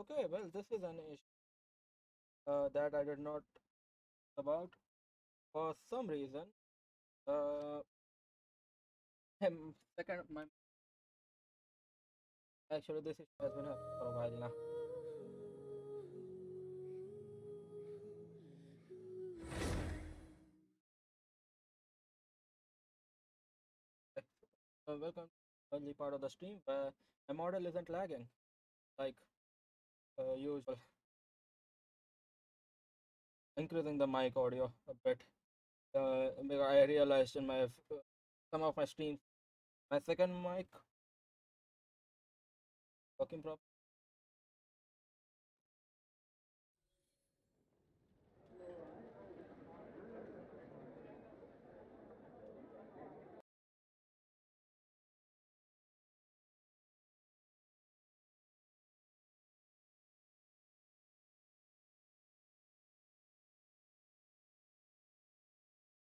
Okay, well, this is an issue that I did not about for some reason. Uh, second, my actually this issue has been happening for a while now. Welcome to early part of the stream where my model isn't lagging like usual. Increasing the mic audio a bit. Because I realized in my some of my streams, my second mic working properly.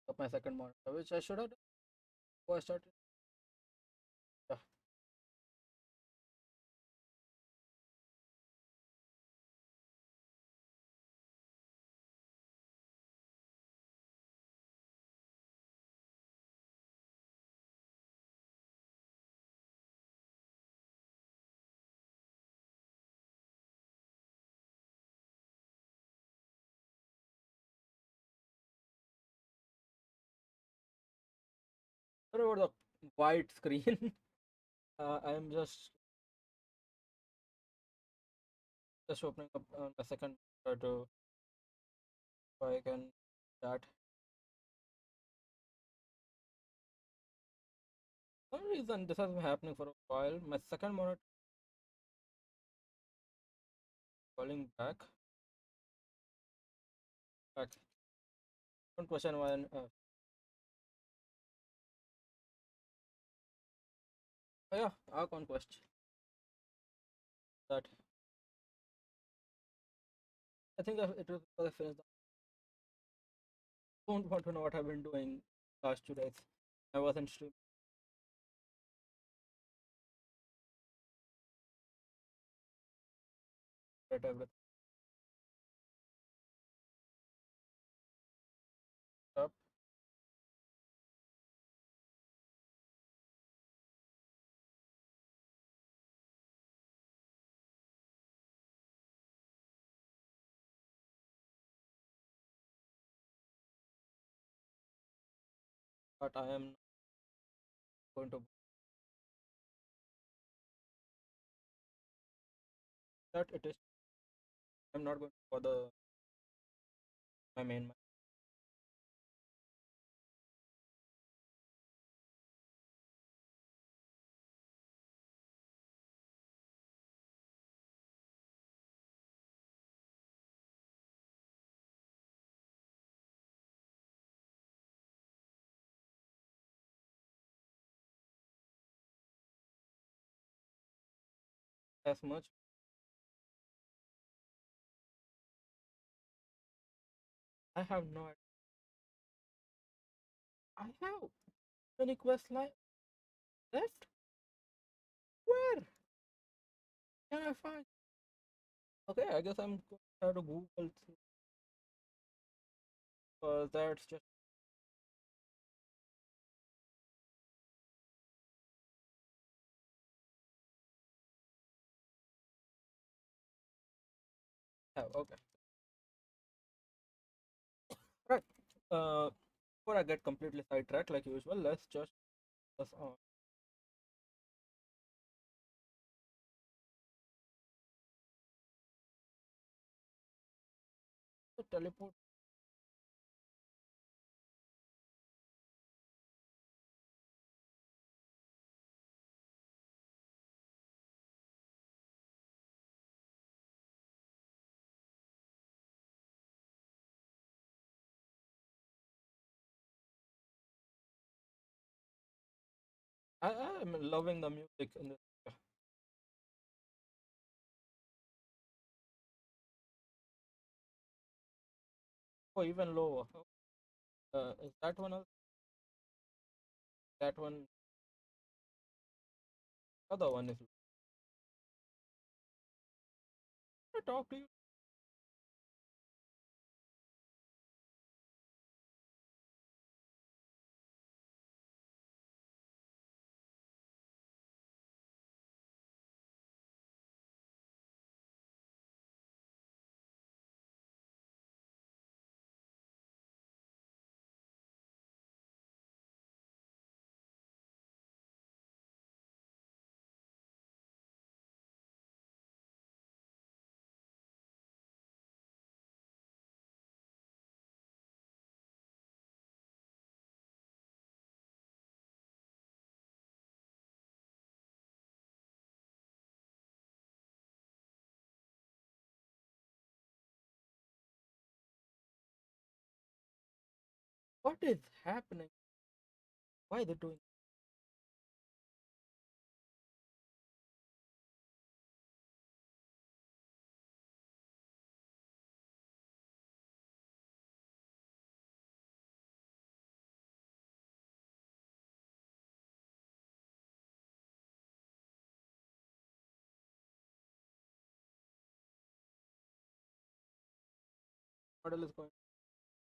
Of my second monitor, which I should have done before I started. Yeah. Sorry about the white screen. I am just opening up a second to so I can chat. For some reason this has been happening for a while. My second monitor calling back. Don't question why. Oh yeah, Archon quest. That I think it was because I finished. Don't want to know what I've been doing last 2 days. I wasn't streaming at everything up, but I am going to that it is. I'm not going to bother my main mic. As much. I have no idea. I have many quests left. Where can I find? Okay, I guess I'm going to try to Google through that's just have. Okay, right. Before I get completely sidetracked like usual, let's just focus on the teleport. I am loving the music in this. Oh, even lower. Is that one? That one. Other one is. talk to you? What is happening? Why are they doing? Model is going to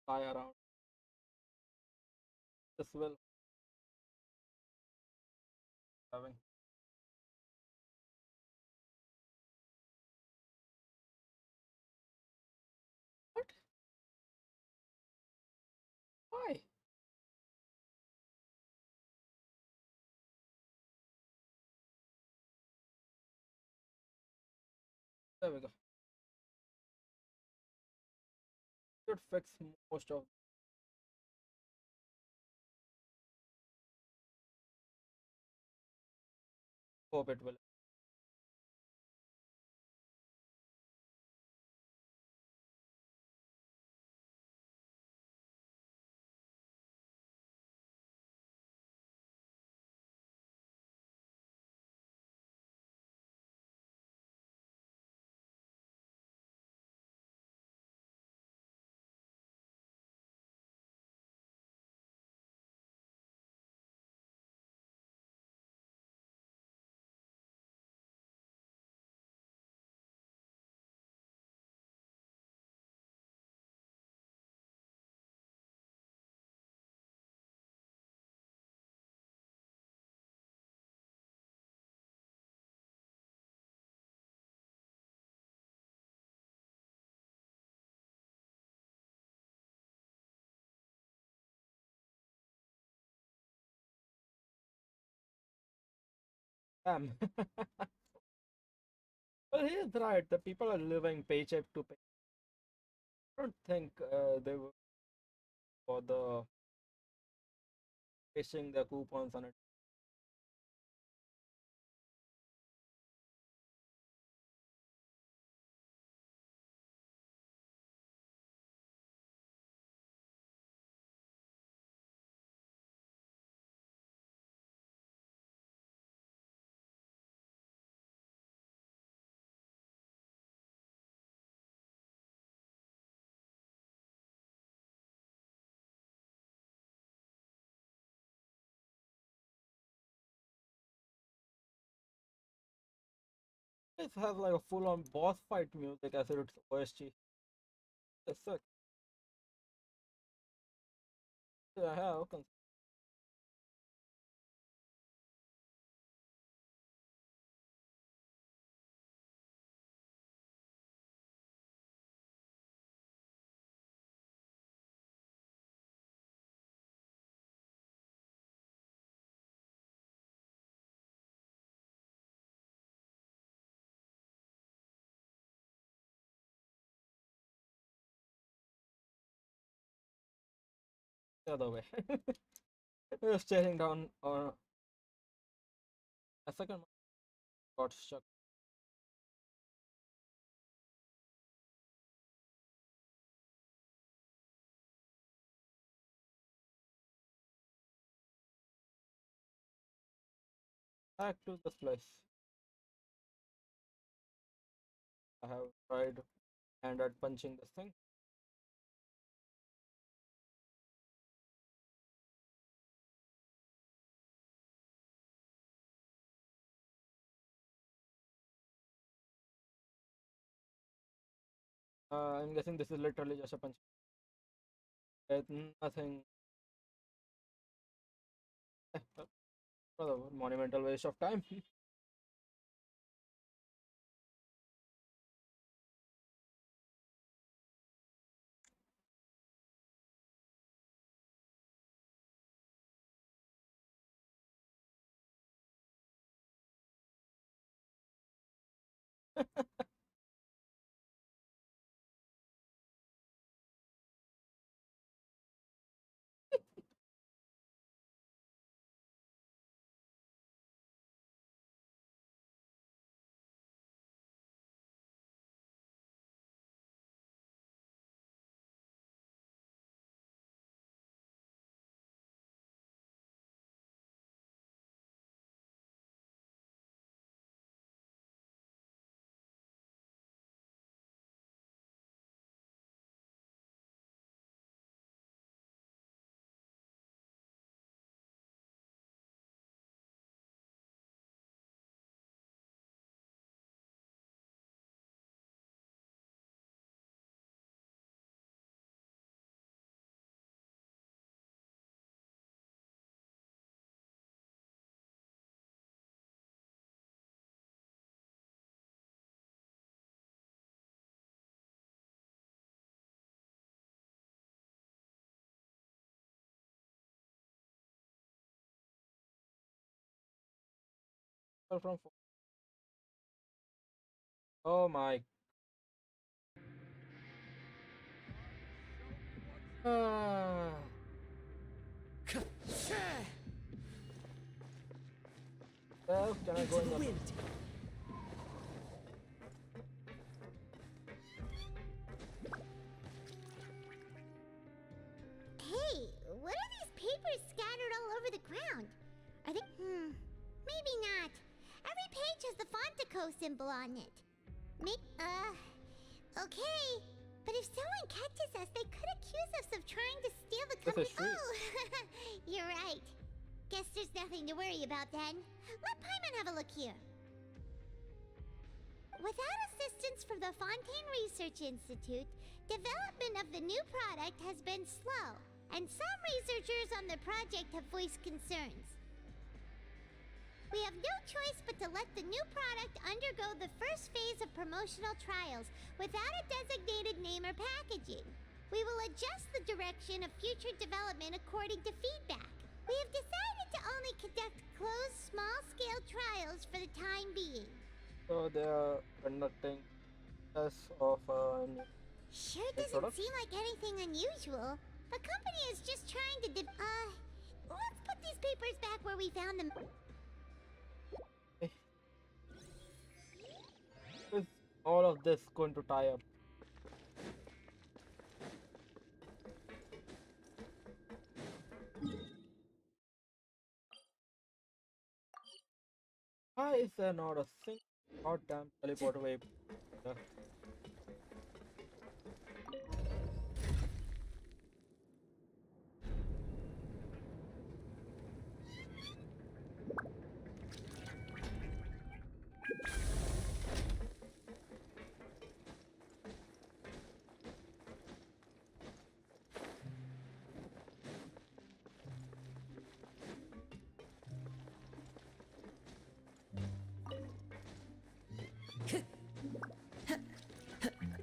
fly around. This will having. What? Why? There we go. Should fix most of. Hope it will. Damn. Well, he is right. The people are living paycheck to pay. I don't think they will bother pasting their coupons on it. This has like a full-on boss fight music as its OST. It's sick. Yeah, I have the other way. We're staring down on a second got stuck. Back to this place. I have tried hand at punching this thing. I'm guessing this is literally just a punch. It's nothing. Rather monumental waste of time. From oh my. Ah. Well, can I go in the wind. Hey, what are these papers scattered all over the ground? Are they? Maybe not. Every page has the Fontico symbol on it. Okay. But if someone catches us, they could accuse us of trying to steal the This is company. true. Oh, you're right. Guess there's nothing to worry about then. Let Paimon have a look here. Without assistance from the Fontaine Research Institute, development of the new product has been slow, and some researchers on the project have voiced concerns. We have no choice but to let the new product undergo the first phase of promotional trials without a designated name or packaging. We will adjust the direction of future development according to feedback. We have decided to only conduct closed, small-scale trials for the time being. So they are conducting tests of new Sure doesn't product. seem like anything unusual. The company is just trying to let's put these papers back where we found them. Is all of this going to tie up? Why is there not a single goddamn teleport way?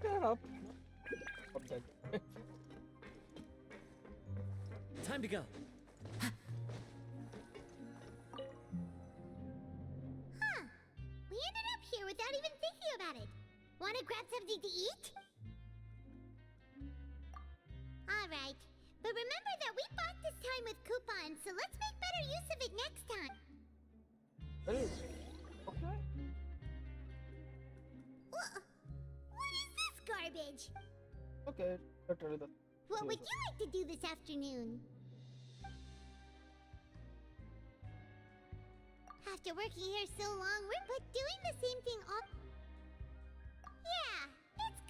Get up. Okay. Time to go. We ended up here without even thinking about it. Want to grab something to eat? Alright, but remember that we bought this time with coupons, so let's make better use of it next time. Well, okay. What is this garbage? Okay, literally the. What would you like to do this afternoon? After working here so long, we're but doing the same thing all... Yeah, it's...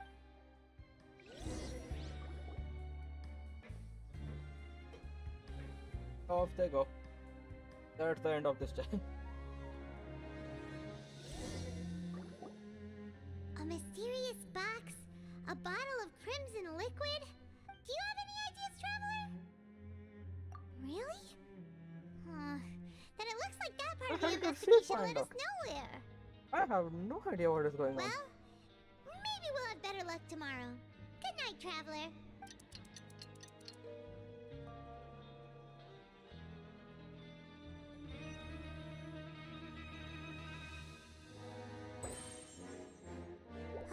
Off they go. That's the end of this time. A mysterious box, A bottle of crimson liquid? Do you have any ideas, Traveler? Really? Then it looks like that part of the I can see investigation find led us out. nowhere. I have no idea what is going on. Well, maybe we'll have better luck tomorrow. Good night, Traveler.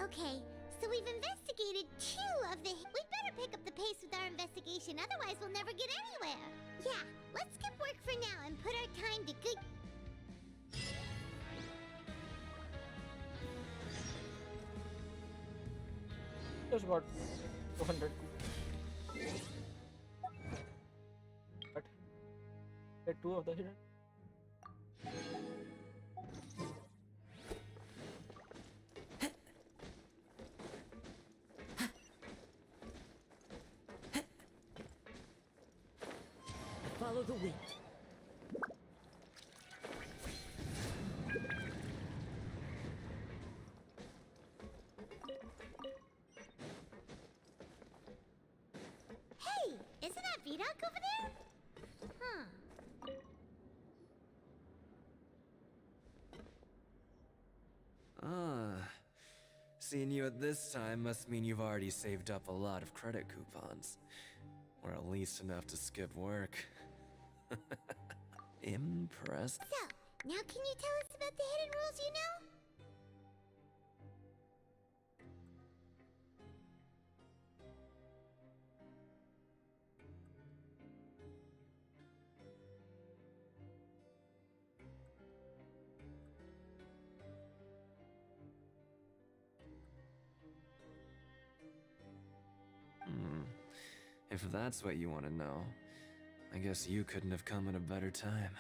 Okay, so we've investigated 2 of the... We'd better pick up the pace with our investigation, otherwise we'll never get anywhere. Yeah, let's skip work for now and put our time to good... Just got 200. But get 2 of the hidden. Follow the wind. Hey, isn't that Vidoc over there? Huh. Ah, seeing you at this time must mean you've already saved up a lot of credit coupons. Or at least enough to skip work. Impressed. So, now can you tell us about the hidden rules you know? If that's what you want to know, I guess you couldn't have come at a better time.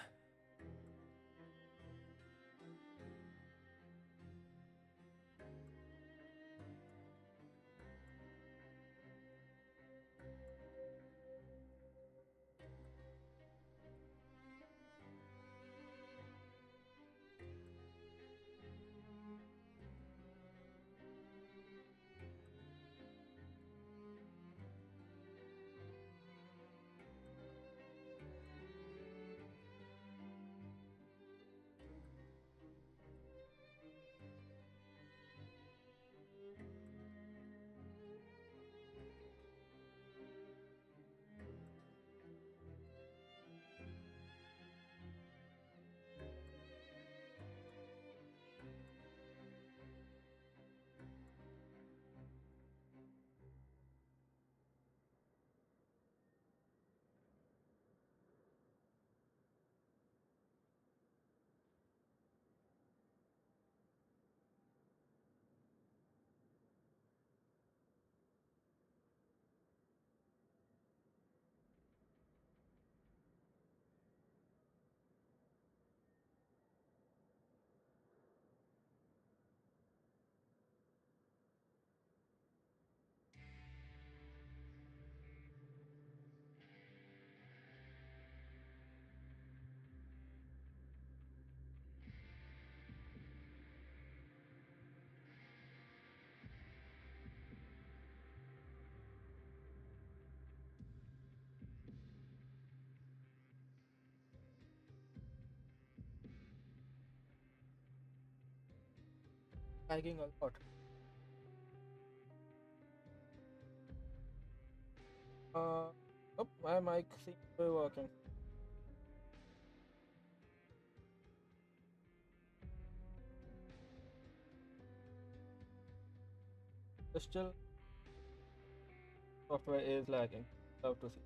Lagging a lot. Oh, my mic seems to be working. Still, software is lagging. Love to see.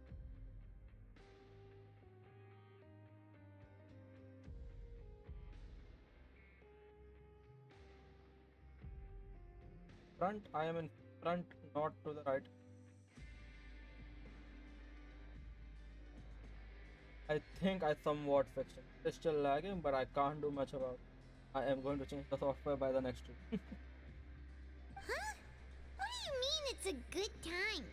Front, I am in front, not to the right. I think I somewhat fixed it. It's still lagging, but I can't do much about it. I am going to change the software by the next week. Huh? What do you mean it's a good time?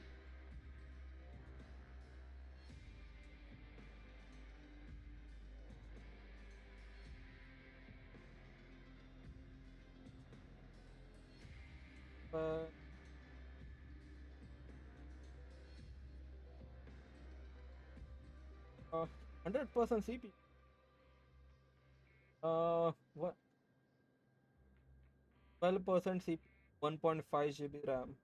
But 100% CPU. What? 12% CPU, 1.5 GB RAM.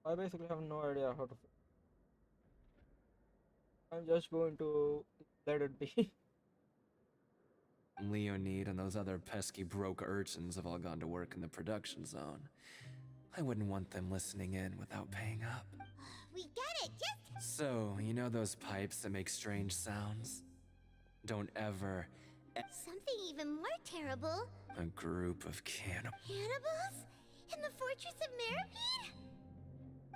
I basically have no idea how to. I'm just going to let it be. Leonid and those other pesky broke urchins have all gone to work in the production zone. I wouldn't want them listening in without paying up. We get it, just... So, you know those pipes that make strange sounds? Don't ever... Something even more terrible. A group of cannibals. Cannibals? In the Fortress of Meripede?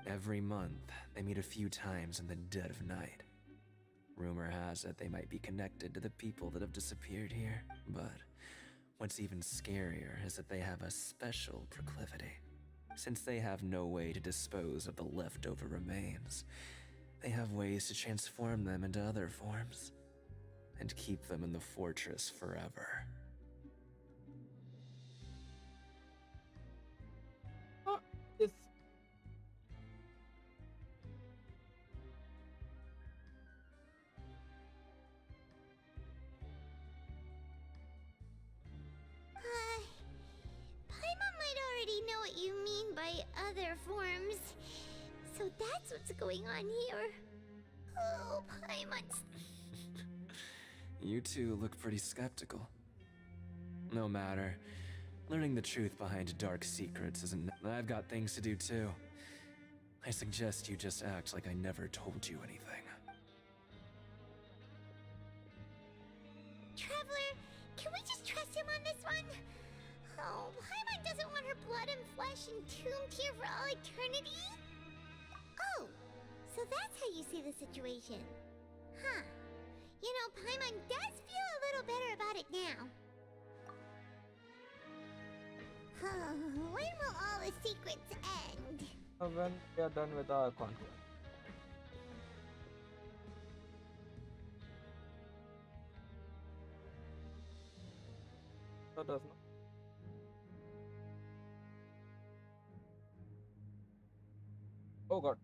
Every month, they meet a few times in the dead of night. Rumor has it they might be connected to the people that have disappeared here, but what's even scarier is that they have a special proclivity. Since they have no way to dispose of the leftover remains, they have ways to transform them into other forms and keep them in the fortress forever. It's Paimon might already know what you mean by other forms. So that's what's going on here. Oh, Paimon. You two look pretty skeptical. No matter. Learning the truth behind dark secrets isn't... I've got things to do too. I suggest you just act like I never told you anything. Traveler, can we just trust him on this one? Oh, Paimon doesn't want her blood and flesh entombed here for all eternity? Oh, so that's how you see the situation. Huh. You know, Paimon does feel a little better about it now. When will all the secrets end? when we are done with our content. That does not. Oh god.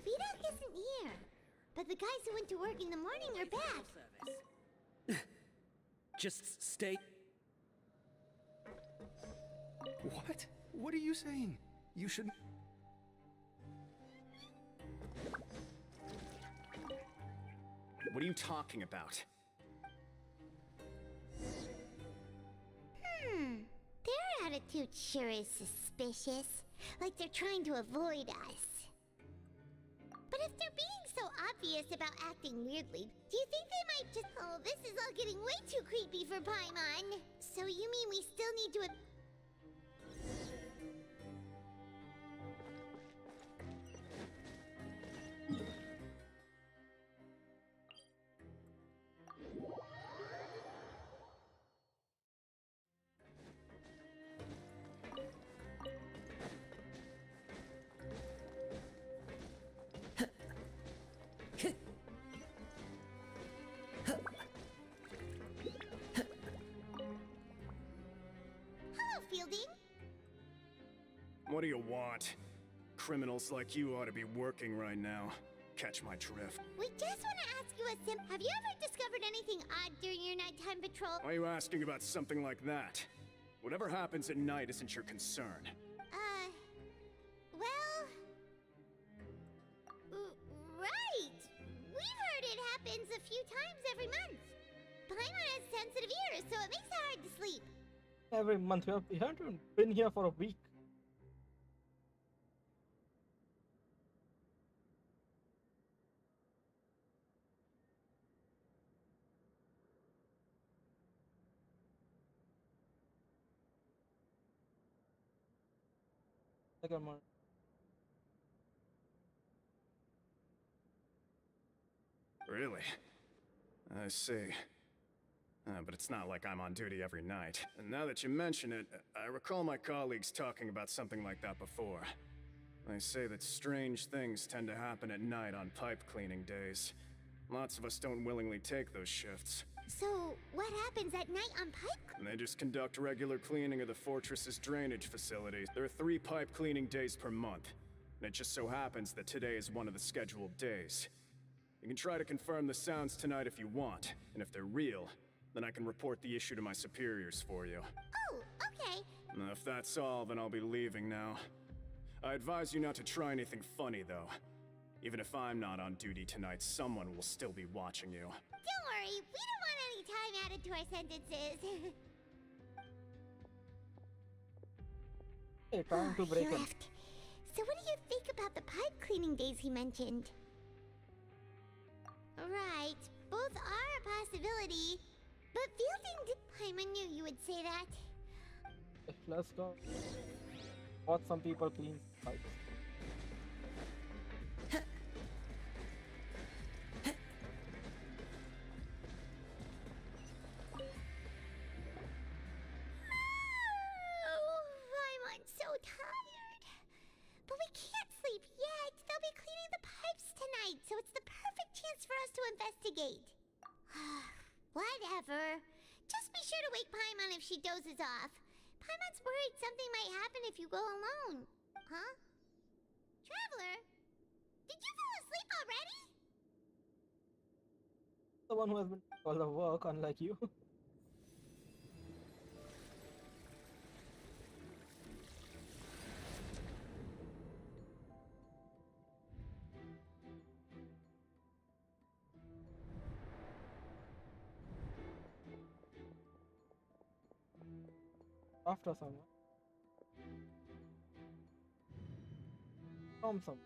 Vidok isn't here. But the guys who went to work in the morning are back. Just stay. What? What are you saying? You should... What are you talking about? Their attitude sure is suspicious. Like they're trying to avoid us. But if they're being so obvious about acting weirdly, do you think they might just... Oh, this is all getting way too creepy for Paimon. So you mean we still need to... Hello, Fielding. What do you want? Criminals like you ought to be working right now. Catch my drift. We just want to ask you a have you ever discovered anything odd during your nighttime patrol? Why are you asking about something like that? Whatever happens at night isn't your concern. Well... right! We've heard it happens a few times every month. Paimon has sensitive ears, so it makes it hard to sleep. Every month we haven't been here for a week. like a month. Really? I see. But it's not like I'm on duty every night. And now that you mention it, I recall my colleagues talking about something like that before. They say that strange things tend to happen at night on pipe cleaning days. Lots of us don't willingly take those shifts. So, what happens at night on pipe? And they just conduct regular cleaning of the fortress's drainage facilities. There are 3 pipe cleaning days per month. And it just so happens that today is one of the scheduled days. You can try to confirm the sounds tonight if you want, and if they're real, then I can report the issue to my superiors for you. Oh, okay. Now, if that's all, then I'll be leaving now. I advise you not to try anything funny, though. Even if I'm not on duty tonight, someone will still be watching you. Don't worry, we don't want any time added to our sentences. Hey, trying to Oh, break he it. left. So what do you think about the pipe cleaning days he mentioned? Right, both are a possibility. But Fielding did... Paimon knew you would say that. Let's go. Watch some people clean pipes. Oh, Paimon's so tired. But we can't sleep yet. They'll be cleaning the pipes tonight, so it's the perfect chance for us to investigate. Whatever. Just be sure to wake Paimon if she dozes off. Paimon's worried something might happen if you go alone. Huh? Traveler? Did you fall asleep already? The one who has been doing all the work, unlike you. After someone. From someone.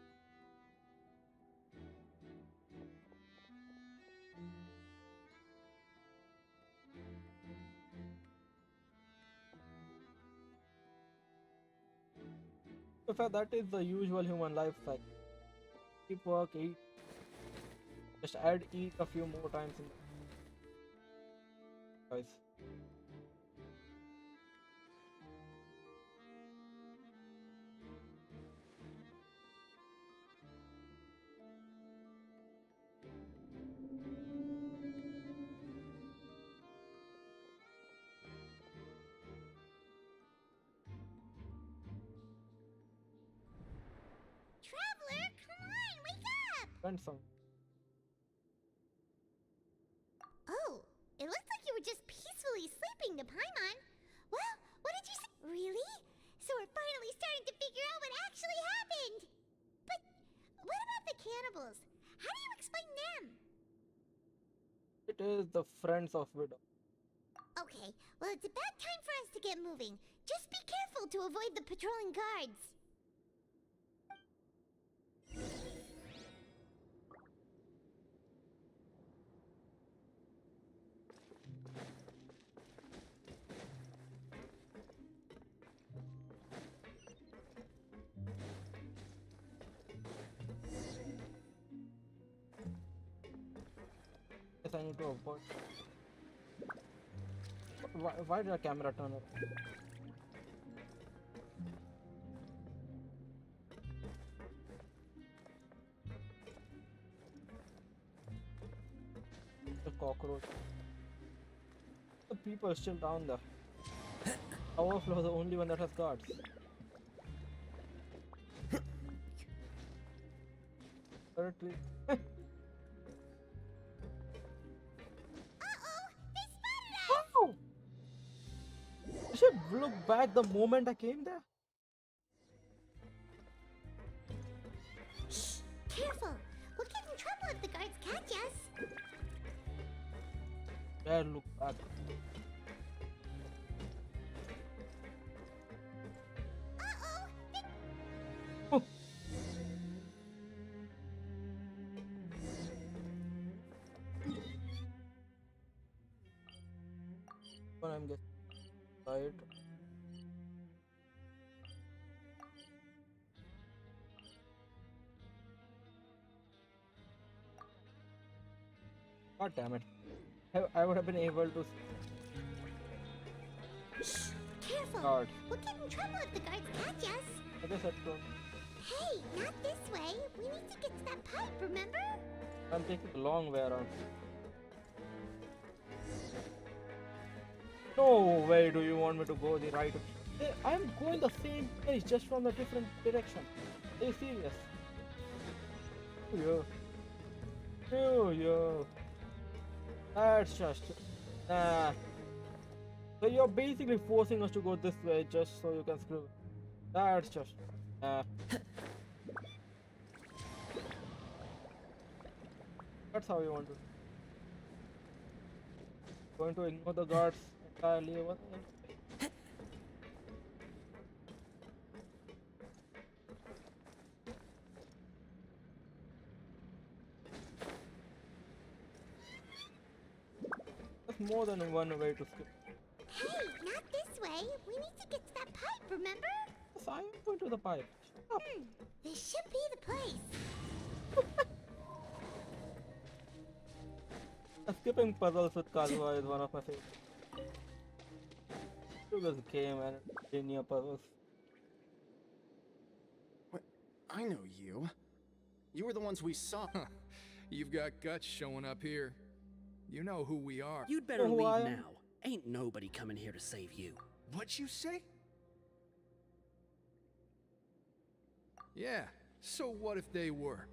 In fact, that is the usual human life cycle. Keep work, eat. Just add eat a few more times in guys. Traveler, come on, wake up! Spend some. Oh, it looked like you were just peacefully sleeping to Paimon. Well, what did you say? Really? So we're finally starting to figure out what actually happened. But what about the cannibals? How do you explain them? It is the friends of widow. Okay, well it's about time for us to get moving. Just be careful to avoid the patrolling guards. Yes, I need to avoid. Why did the camera turn off? The cockroach. The people are still down there. Overflow is the only one that has guards. Currently. Uh-oh, they spotted us! Oh! I should look back the moment I came there. Shh, careful. We'll get in trouble if the guards catch us. There, look back. Uh-oh, they... Oh. When I'm getting tired. God damn it. I would have been able to Careful! guard. We'll get in trouble if the guards catch us. I guess I don't. Hey, not this way. We need to get to that pipe, remember? I'm taking the long way around. No way do you want me to go the right way. Hey, I'm going the same place, just from a different direction. Are you serious? Yo. That's just... Nah. So you're basically forcing us to go this way just so you can screw. That's just... Nah. That's how you want to. Going to ignore the guards entirely over there. There's more than one way to skip. Hey, not this way. We need to get to that pipe, remember? Yes, I am going to the pipe. Shut up. This should be the place. Skipping puzzles with Kazuha is one of my favorites. This game and linear puzzles. What? I know you. You were the ones we saw. You've got guts showing up here. You know who we are. You'd better who leave I am? now. Ain't nobody coming here to save you. What you say? Yeah, so what if they were?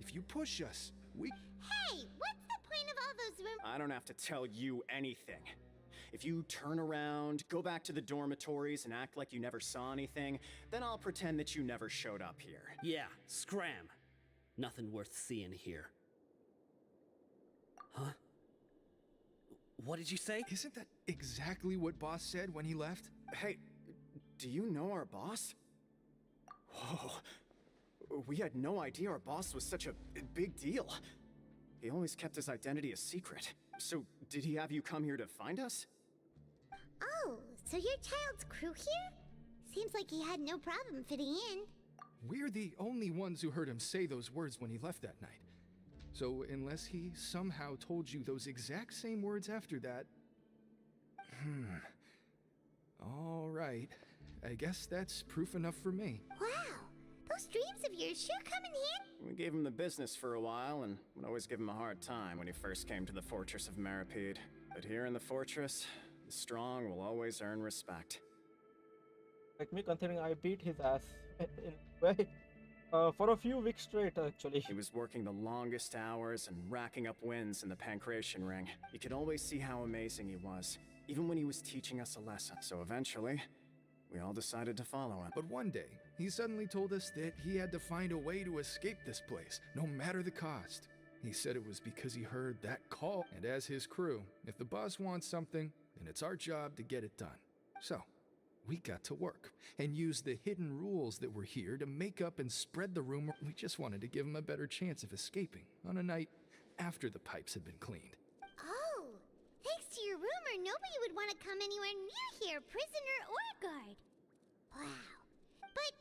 If you push us, we... Hey, what's the point of all those rumors? I don't have to tell you anything. If you turn around, go back to the dormitories and act like you never saw anything, then I'll pretend that you never showed up here. Yeah, scram. Nothing worth seeing here. Huh? What did you say? Isn't that exactly what boss said when he left? Hey, do you know our boss? Whoa. We had no idea our boss was such a big deal. He always kept his identity a secret. So, did he have you come here to find us? Oh, so your child's crew here? Seems like he had no problem fitting in. We're the only ones who heard him say those words when he left that night. So, unless he somehow told you those exact same words after that... All right. I guess that's proof enough for me. Wow, those dreams of yours sure come in handy. We gave him the business for a while and would always give him a hard time when he first came to the fortress of Maripede. But here in the fortress, the strong will always earn respect. Like me, considering I beat his ass in a way. For a few weeks straight, actually. He was working the longest hours and racking up wins in the Pancration Ring. You could always see how amazing he was, even when he was teaching us a lesson. So eventually, we all decided to follow him. But one day, he suddenly told us that he had to find a way to escape this place, no matter the cost. He said it was because he heard that call, and as his crew, if the boss wants something, then it's our job to get it done. So, we got to work, and used the hidden rules that were here to make up and spread the rumor. We just wanted to give him a better chance of escaping on a night after the pipes had been cleaned. Oh, thanks to your rumor, nobody would want to come anywhere near here, prisoner or guard. Wow. But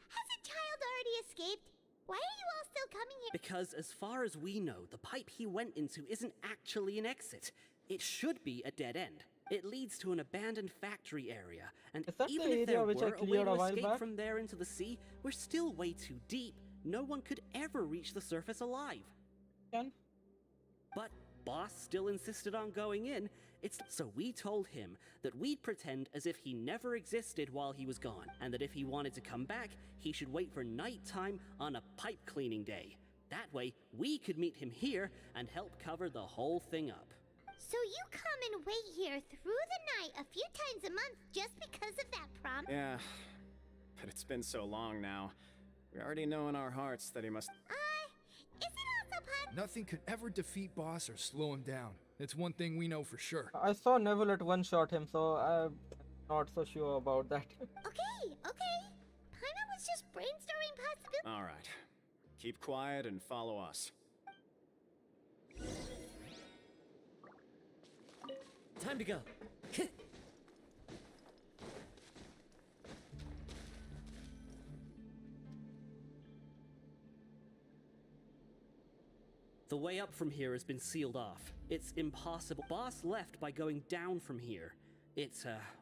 has a child already escaped? Why are you all still coming here? Because as far as we know, the pipe he went into isn't actually an exit. It should be a dead end. It leads to an abandoned factory area, and Is that even the if there area which I were a way cleared to a while escape back? from there into the sea, we're still way too deep. No one could ever reach the surface alive. Ken? But Boss still insisted on going in. So we told him that we'd pretend as if he never existed while he was gone, and that if he wanted to come back, he should wait for nighttime on a pipe cleaning day. That way, we could meet him here and help cover the whole thing up. So you come and wait here through the night a few times a month just because of that promise? Yeah, but it's been so long now. We already know in our hearts that he must... Is it also possible? Nothing could ever defeat boss or slow him down. It's one thing we know for sure. I saw Neville at one shot him, so I'm not so sure about that. Okay. Paimon was just brainstorming possibilities. All right. Keep quiet and follow us. Time to go. The way up from here has been sealed off. It's impossible. Boss left by going down from here. It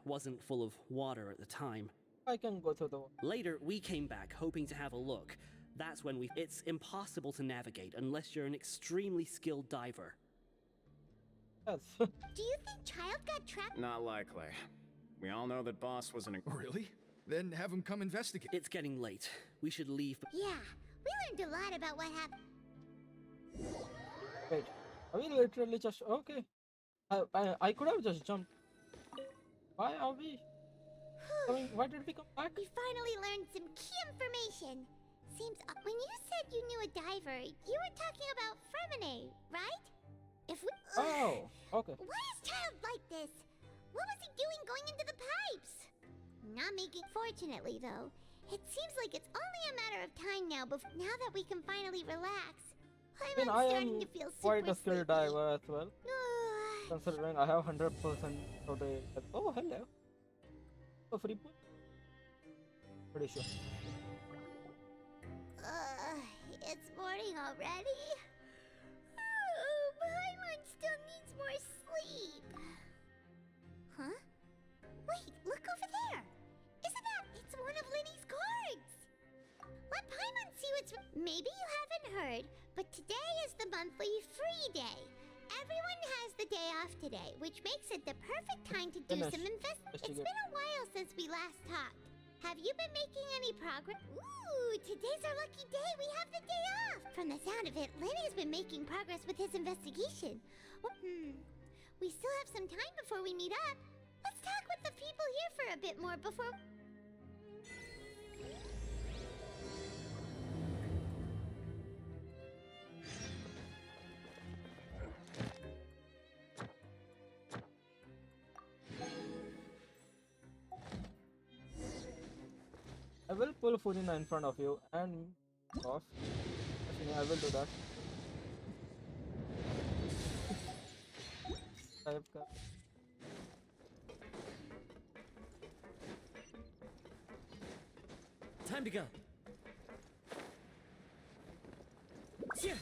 wasn't full of water at the time. I can go through the wall. Later, we came back hoping to have a look. That's when it's impossible to navigate unless you're an extremely skilled diver. Yes. Do you think Child got trapped? Not likely. We all know that Boss was an... Really? Then have him come investigate. It's getting late. We should leave. Yeah, we learned a lot about what happened. Wait, are we literally just okay? I could have just jumped. Why are we? Why did we come back? We finally learned some key information. Seems when you said you knew a diver, you were talking about Fremine, right? If we... Oh, okay. Why is Child like this? What was he doing going into the pipes? Not making... Fortunately, though, it seems like it's only a matter of time now that we can finally relax. I mean, I'm I starting am to feel quite super a skilled sleepy. diver as well, considering I have 100% of the... Oh, hello. Oh, free pool? Pretty sure. It's morning already. Paimon still needs more sleep. Huh? Wait, look over there. Isn't that? It's one of Linny's cards. Let Paimon see what's... Maybe you haven't heard, but today is the monthly free day. Everyone has the day off today, which makes it the perfect time to do some investment. It's been a while since we last talked. Have you been making any progress? Ooh, today's our lucky day. We have the day off. From the sound of it, Lenny's been making progress with his investigation. We still have some time before we meet up. Let's talk with the people here for a bit more before... I will pull Furina in front of you and off. Actually, I will do that. I've got... Time to go. Yeah.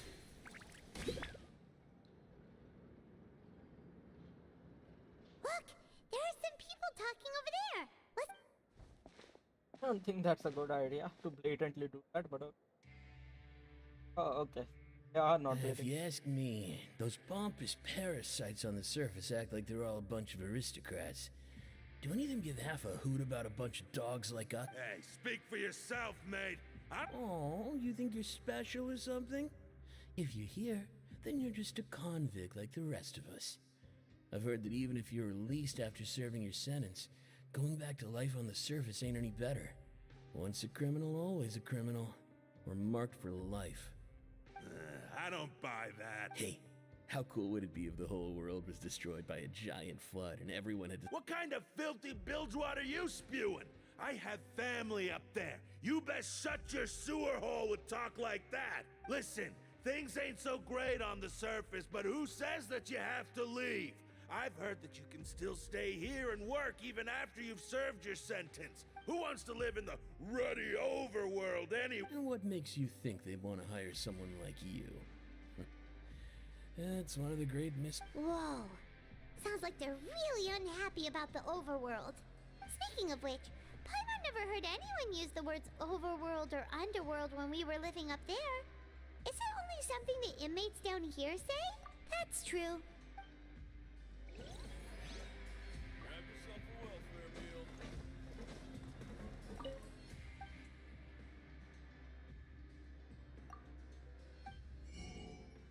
Look, there are some people talking over there. Let's... I don't think that's a good idea to blatantly do that, but oh, okay. They are not If dating. you ask me, those pompous parasites on the surface act like they're all a bunch of aristocrats. Do any of them give half a hoot about a bunch of dogs like us? Hey, speak for yourself, mate. Oh, you think you're special or something? If you're here, then you're just a convict like the rest of us. I've heard that even if you're released after serving your sentence, going back to life on the surface ain't any better. Once a criminal, always a criminal. We're marked for life. I don't buy that. Hey, how cool would it be if the whole world was destroyed by a giant flood and everyone had to... What kind of filthy bilgewater are you spewing? I have family up there. You best shut your sewer hole with talk like that. Listen, things ain't so great on the surface, but who says that you have to leave? I've heard that you can still stay here and work even after you've served your sentence. Who wants to live in the ruddy overworld anyway? And what makes you think they want to hire someone like you? That's one of the great Whoa. Sounds like they're really unhappy about the overworld. Speaking of which, Paimon never heard anyone use the words overworld or underworld when we were living up there. Is it only something the inmates down here say? That's true. Grab yourself a welfare meal.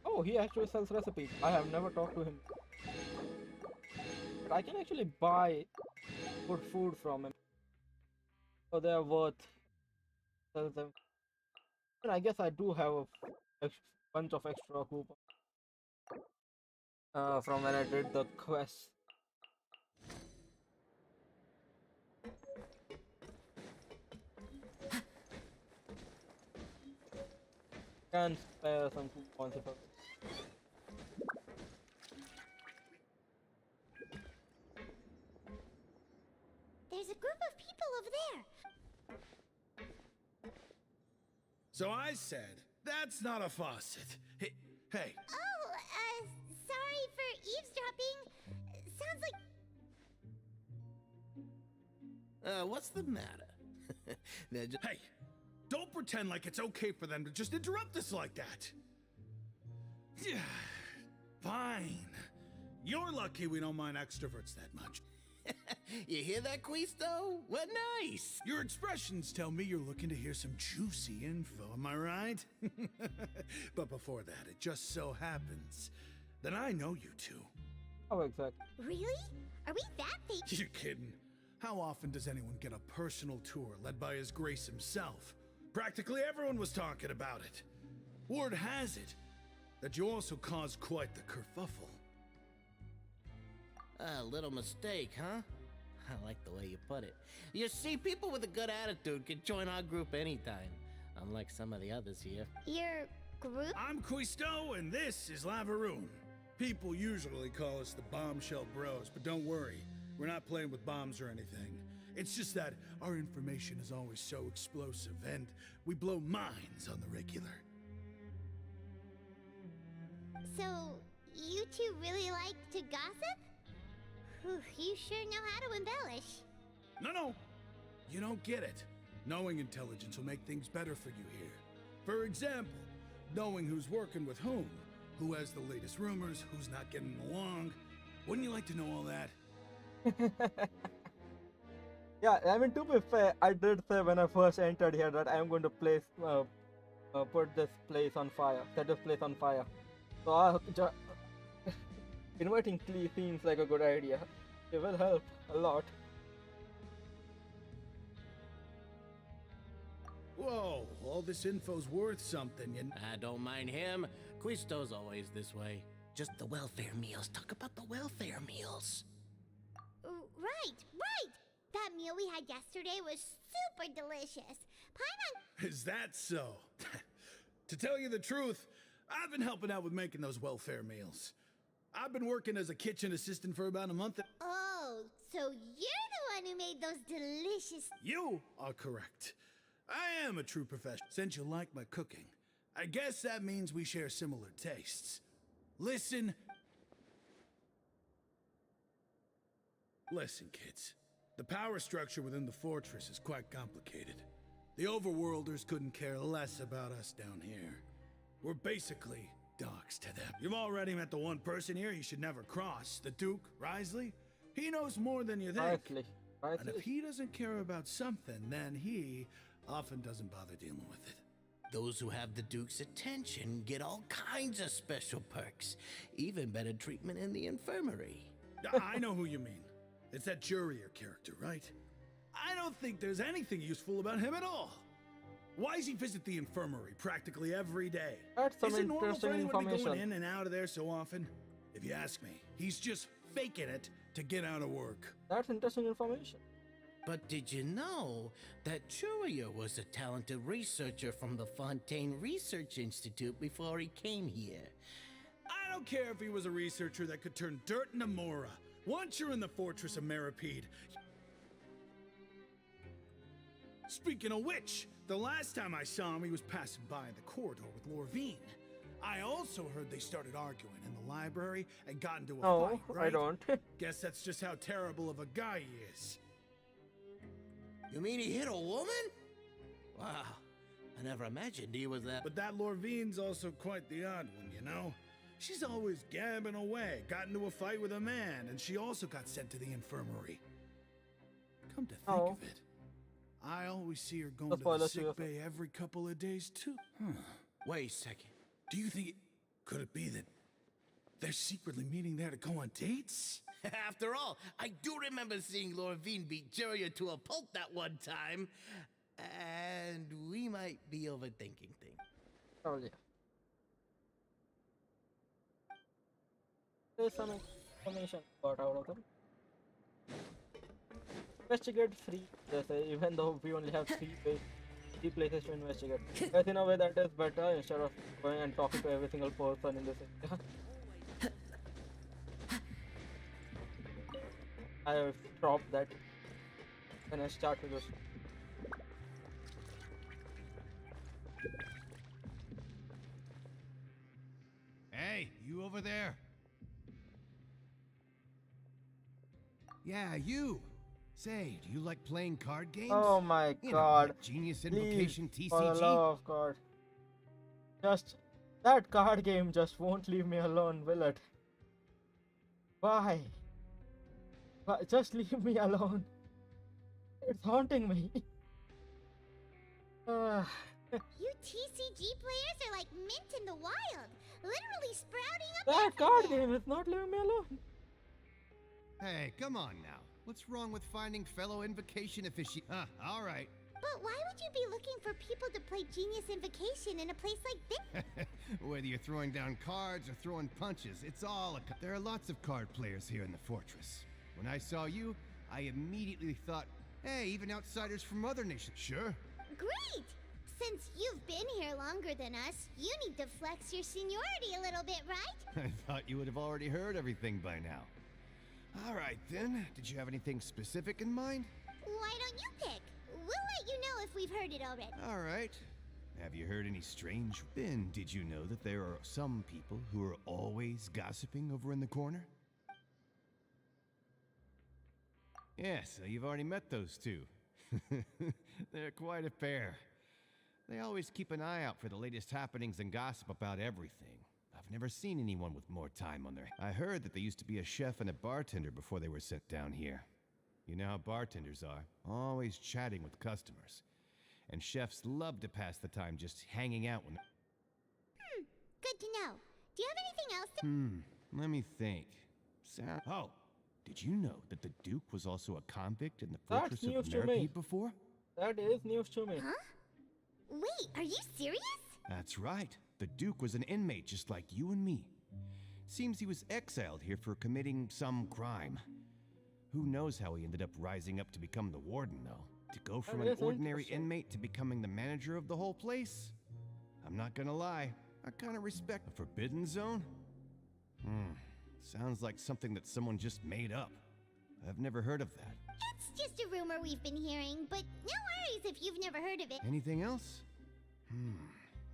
Oh, he actually sells recipes. I have never talked to him. But I can actually buy good food from him. So they are worth... sell them. And I guess I do have a bunch of extra coupons. From when I did the quest. Can spare some coupons if I... There's a group of people over there. So I said, that's not a faucet. Hey, Oh, sorry for eavesdropping. Sounds like What's the matter? hey, don't pretend like it's okay for them to just interrupt us like that. Yeah, fine. You're lucky we don't mind extroverts that much. You hear that, Quisto? What nice! Your expressions tell me you're looking to hear some juicy info, am I right? But before that, it just so happens that I know you two. Oh, exactly. really? Are we that famous? You're kidding. How often does anyone get a personal tour led by His Grace himself? Practically everyone was talking about it. Word has it that you also caused quite the kerfuffle. A little mistake, huh? I like the way you put it. You see, people with a good attitude can join our group anytime, unlike some of the others here. Your group? I'm Quisto, and this is Lavaroon. People usually call us the Bombshell Bros, but don't worry, we're not playing with bombs or anything. It's just that our information is always so explosive, and we blow minds on the regular. So, you two really like to gossip? Whew, you sure know how to embellish. No, you don't get it. Knowing intelligence will make things better for you here. For example, knowing who's working with who has the latest rumors, who's not getting along. Wouldn't you like to know all that? Yeah, I mean, to be fair, I did say when I first entered here that I am going to put this place on fire, set this place on fire. So inviting Klee seems like a good idea. It will help a lot. Whoa, all this info's worth something, and I don't mind him. Quisto's always this way. Just the welfare meals. Talk about the welfare meals. Right. That meal we had yesterday was super delicious. Pine is that so? To tell you the truth, I've been helping out with making those welfare meals. I've been working as a kitchen assistant for about a month. Oh, so you're the one who made those delicious... You are correct. I am a true professional. Since you like my cooking, I guess that means we share similar tastes. Listen, kids. The power structure within the fortress is quite complicated. The overworlders couldn't care less about us down here. We're basically dogs to them. You've already met the one person here you should never cross, the Duke, Risley. He knows more than you think. Rightly. And if he doesn't care about something, then he often doesn't bother dealing with it. Those who have the Duke's attention get all kinds of special perks, even better treatment in the infirmary. I know who you mean. It's that Jurier character, right? I don't think there's anything useful about him at all. Why does he visit the infirmary practically every day? That's some Is it normal for interesting anyone to be going information. in and out of there so often? If you ask me, he's just faking it to get out of work. That's interesting information. But did you know that Jurier was a talented researcher from the Fontaine Research Institute before he came here? I don't care if he was a researcher that could turn dirt into Mora. Once you're in the fortress of Meripede... Speaking of which, the last time I saw him, he was passing by in the corridor with Lorvine. I also heard they started arguing in the library and got into a No, fight, right? I don't. Guess that's just how terrible of a guy he is. You mean he hit a woman? Wow, I never imagined he was that... But that Lorvine's also quite the odd one, you know? She's always gabbing away, got into a fight with a man, and she also got sent to the infirmary. Come to think of it, I always see her going to the sick bay every couple of days, too. Wait a second. Do you think could it be that they're secretly meeting there to go on dates? After all, I do remember seeing Lorvine beat Jurier to a pulp that one time. And we might be overthinking things. Oh yeah. There's some information got out of them. Investigate free, they say, even though we only have three places to investigate. As in a way that is better instead of going and talking to every single person in this area. I have dropped that. Then I start with this. over there? Yeah, you. Say, do you like playing card games? Oh my You know, god. like Genius Please, Invocation for the TCG? love of God. Just that card game just won't leave me alone, will it? Why? Just leave me alone. It's haunting me. You TCG players are like mint in the wild, literally sprouting up That card everywhere. game is not leaving me alone. Hey, come on now. What's wrong with finding fellow Invocation aficionados? All right. But why would you be looking for people to play Genius Invocation in a place like this? Whether you're throwing down cards or throwing punches, it's all there are lots of card players here in the fortress. When I saw you, I immediately thought, hey, even outsiders from other nations. Sure. Great! Since you've been here longer than us, you need to flex your seniority a little bit, right? I thought you would have already heard everything by now. All right, then. Did you have anything specific in mind? Why don't you pick? We'll let you know if we've heard it already. All right. Have you heard any strange? Then, did you know that there are some people who are always gossiping over in the corner? Yes, you've already met those two. They're quite a pair. They always keep an eye out for the latest happenings and gossip about everything. I've never seen anyone with more time on their hands. I heard that they used to be a chef and a bartender before they were sent down here. You know how bartenders are, always chatting with customers. And chefs love to pass the time just hanging out when... Good to know. Do you have anything else to... Let me think. Oh, did you know that the Duke was also a convict in the That's fortress news of to me. Nerpy before? That is news to me. Huh? Wait, are you serious? That's right. The Duke was an inmate just like you and me. Seems he was exiled here for committing some crime. Who knows how he ended up rising up to become the warden, though? To go from That an is ordinary interesting. inmate to becoming the manager of the whole place? I'm not gonna lie, I kinda respect the Forbidden Zone. Sounds like something that someone just made up. I've never heard of that. It's just a rumor we've been hearing, but no worries if you've never heard of it. Anything else?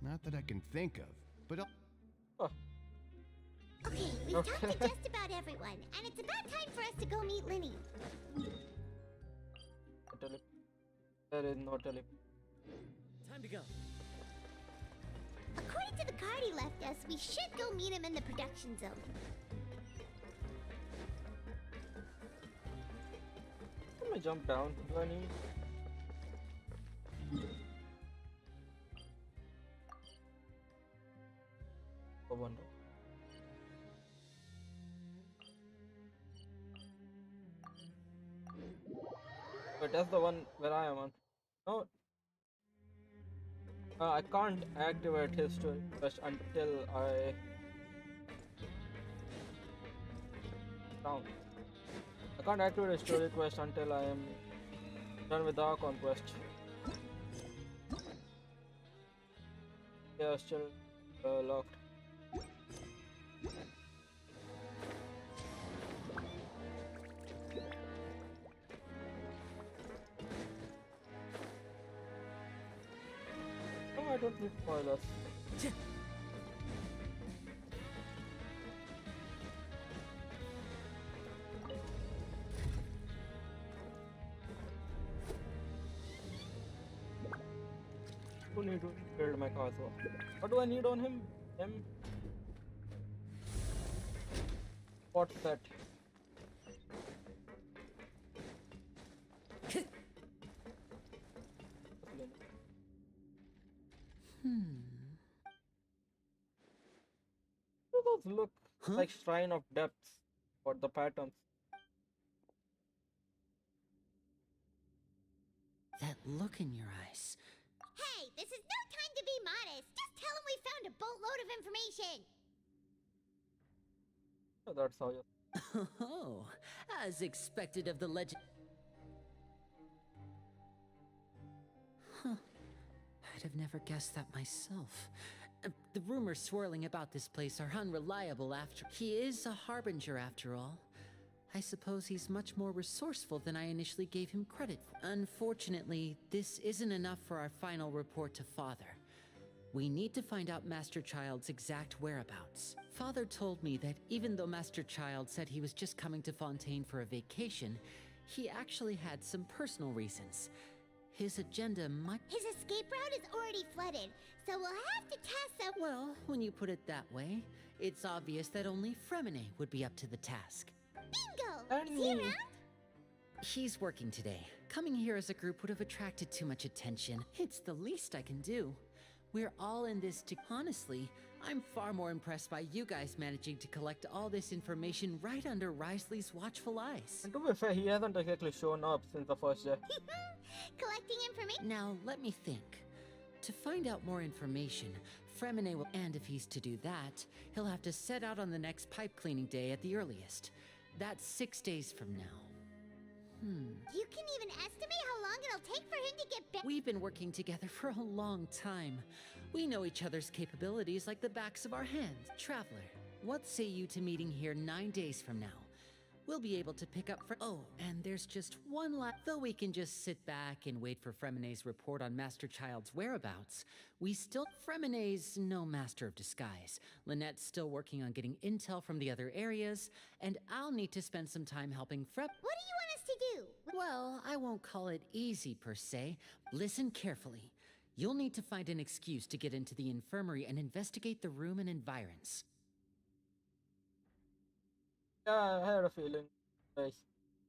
Not that I can think of, but Okay, we've talked to just about everyone, and it's about time for us to go meet Linny. There is no tele. Time to go. According to the card he left us, we should go meet him in the production zone. Let me jump down. Do I need? I wonder. But that's the one where I am on. No. I can't activate history quest until I down. I can't activate a story quest until I am done with the Archon quest. Yeah, still locked. No, I don't need spoilers. Who need to build my car so? What do I need on him? What's that? Do those look like Shrine of Depths? What the patterns? That look in your eyes. Hey, this is no time to be modest. Just tell him we found a boatload of information. Oh, that's how you. Oh, as expected of the legend. Huh. I'd have never guessed that myself. The rumors swirling about this place are unreliable after. He is a harbinger after all. I suppose he's much more resourceful than I initially gave him credit for. Unfortunately, this isn't enough for our final report to Father. We need to find out Master Child's exact whereabouts. Father told me that even though Master Child said he was just coming to Fontaine for a vacation, he actually had some personal reasons. His agenda might— His escape route is already flooded, so we'll have to task some— Well, when you put it that way, it's obvious that only Fremine would be up to the task. Bingo! Is he around? He's working today. Coming here as a group would have attracted too much attention. It's the least I can do. We're all in this to— Honestly, I'm far more impressed by you guys managing to collect all this information right under Risley's watchful eyes. And to be fair, he hasn't exactly shown up since the first day. Collecting information? Now, let me think. To find out more information, Fremine will— And if he's to do that, he'll have to set out on the next pipe cleaning day at the earliest. That's 6 days from now. You can even estimate how long it'll take for him to get back. We've been working together for a long time. We know each other's capabilities like the backs of our hands. Traveler, what say you to meeting here 9 days from now? We'll be able to pick up— Oh, and there's just one last— Though we can just sit back and wait for Fremine's report on Master Child's whereabouts, we still— Fremine's no master of disguise. Lynette's still working on getting intel from the other areas, and I'll need to spend some time helping What do you want us to do? Well, I won't call it easy per se. Listen carefully. You'll need to find an excuse to get into the infirmary and investigate the room and environs. Yeah, I had a feeling. Guys.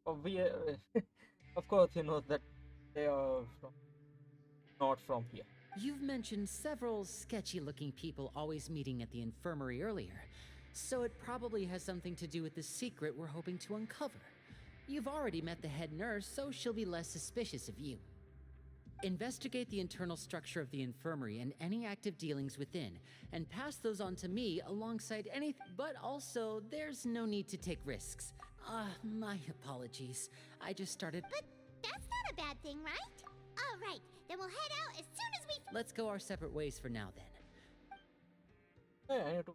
Of course, he knows that they are not from here. You've mentioned several sketchy-looking people always meeting at the infirmary earlier, so it probably has something to do with the secret we're hoping to uncover. You've already met the head nurse, so she'll be less suspicious of you. Investigate the internal structure of the infirmary and any active dealings within, and pass those on to me alongside anything. But also, there's no need to take risks. My apologies. I just started— But that's not a bad thing, right? All right, then we'll head out as soon as we— Let's go our separate ways for now, then. Hey, I need to.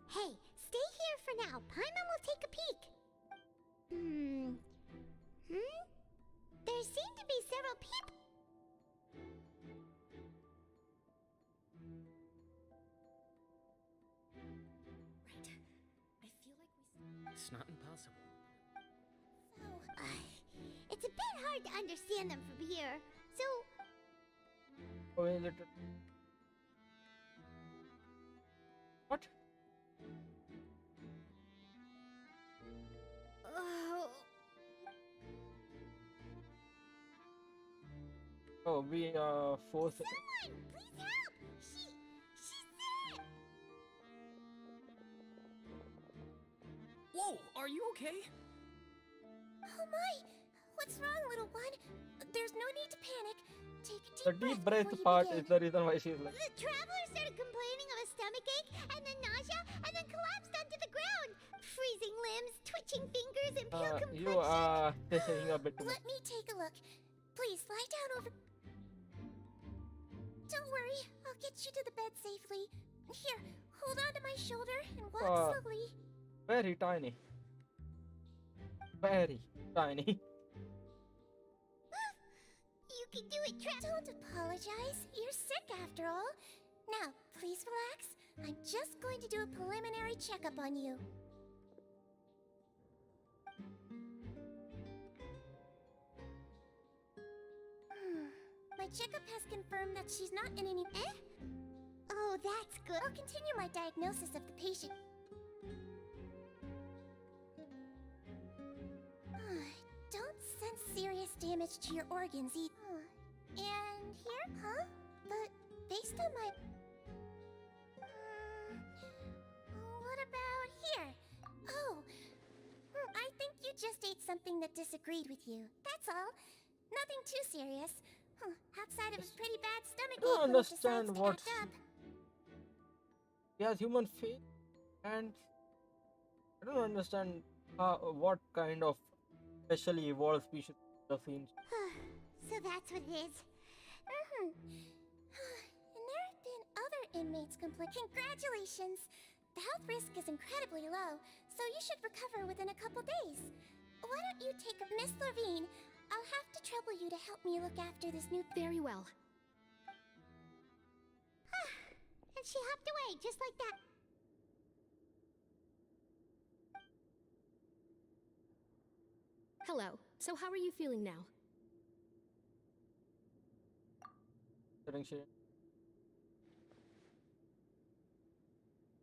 Hey, stay here for now. Paimon will take a peek. There seem to be several people. Right. I feel like It's not impossible. So, it's a bit hard to understand them from here. So, Oh, is it? What? Oh, we are forced. someone, please help! She's sick! Whoa, are you okay? Oh my! What's wrong, little one? There's no need to panic. Take a The deep deep breath before you part begin. is the reason why she's like. The traveler started complaining of a stomachache, and then nausea, and then collapsed onto the ground. Freezing limbs, twitching fingers, and pale complexion. You are taking a bit too much. Let me take a look. Please lie down over. Don't worry, I'll get you to the bed safely. Here, hold on to my shoulder and walk slowly. Very tiny. Very tiny. You can do it, Don't apologize. You're sick after all. Now, please relax. I'm just going to do a preliminary checkup on you. My checkup has confirmed that she's not in any— Oh, that's good. I'll continue my diagnosis of the patient. Don't sense serious damage to your organs either. And here? Huh? But based on my— what about here? Oh, I think you just ate something that disagreed with you. That's all. Nothing too serious. Outside of a pretty bad stomach I don't ache when it decides understand to what. act up. He has human face, and I don't understand what kind of specially evolved species the fiends. So that's what it is. And there have been other inmates complain. Congratulations! The health risk is incredibly low, so you should recover within a couple days. Why don't you take a Miss Levine? I'll have to trouble you to help me look after this new. Very well. And she hopped away just like that. Hello. So how are you feeling now? Getting shit.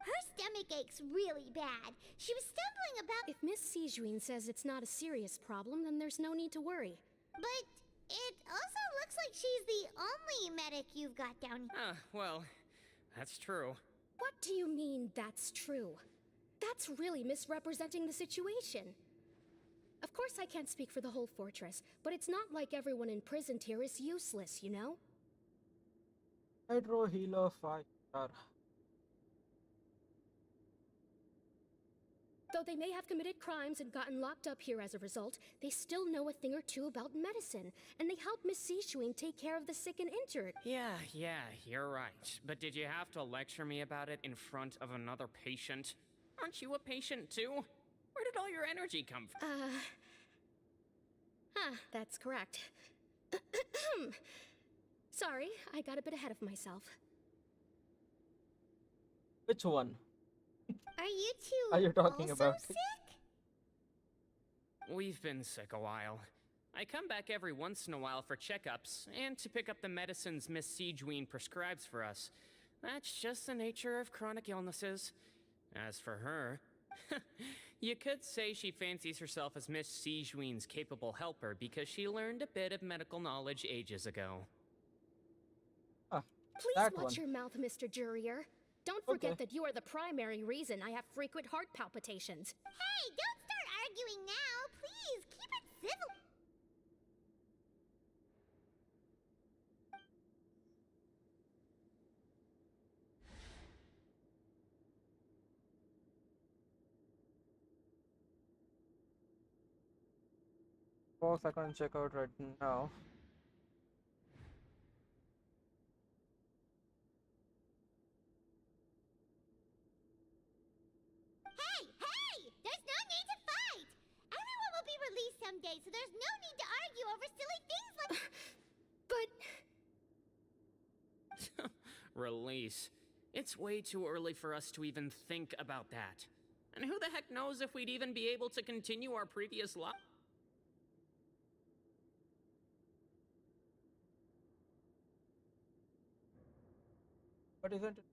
Her stomach aches really bad. She was stumbling about. If Miss Sijuin says it's not a serious problem, then there's no need to worry. But it also looks like she's the only medic you've got down here. Ah, well, that's true. What do you mean, that's true? That's really misrepresenting the situation. Of course I can't speak for the whole fortress, but it's not like everyone imprisoned here is useless, you know? Hydro healer 5-star. Though they may have committed crimes and gotten locked up here as a result, they still know a thing or two about medicine, and they help Miss Sijuin take care of the sick and injured. Yeah, you're right. But did you have to lecture me about it in front of another patient? Aren't you a patient too? Where did all your energy come from? That's correct. Sorry, I got a bit ahead of myself. Which one Are you two are you talking also about? sick? We've been sick a while. I come back every once in a while for checkups, and to pick up the medicines Miss Sijuin prescribes for us. That's just the nature of chronic illnesses. As for her, you could say she fancies herself as Miss Sijuin's capable helper because she learned a bit of medical knowledge ages ago. Please That watch one. your mouth, Mr. Jurrier. Don't forget that you are the primary reason I have frequent heart palpitations. Hey, don't start arguing now. Please, keep it civil. Box I can check out right now. Hey! There's no need to fight! Everyone will be released someday, so there's no need to argue over silly things like. But Release. It's way too early for us to even think about that. And who the heck knows if we'd even be able to continue our previous life? But isn't it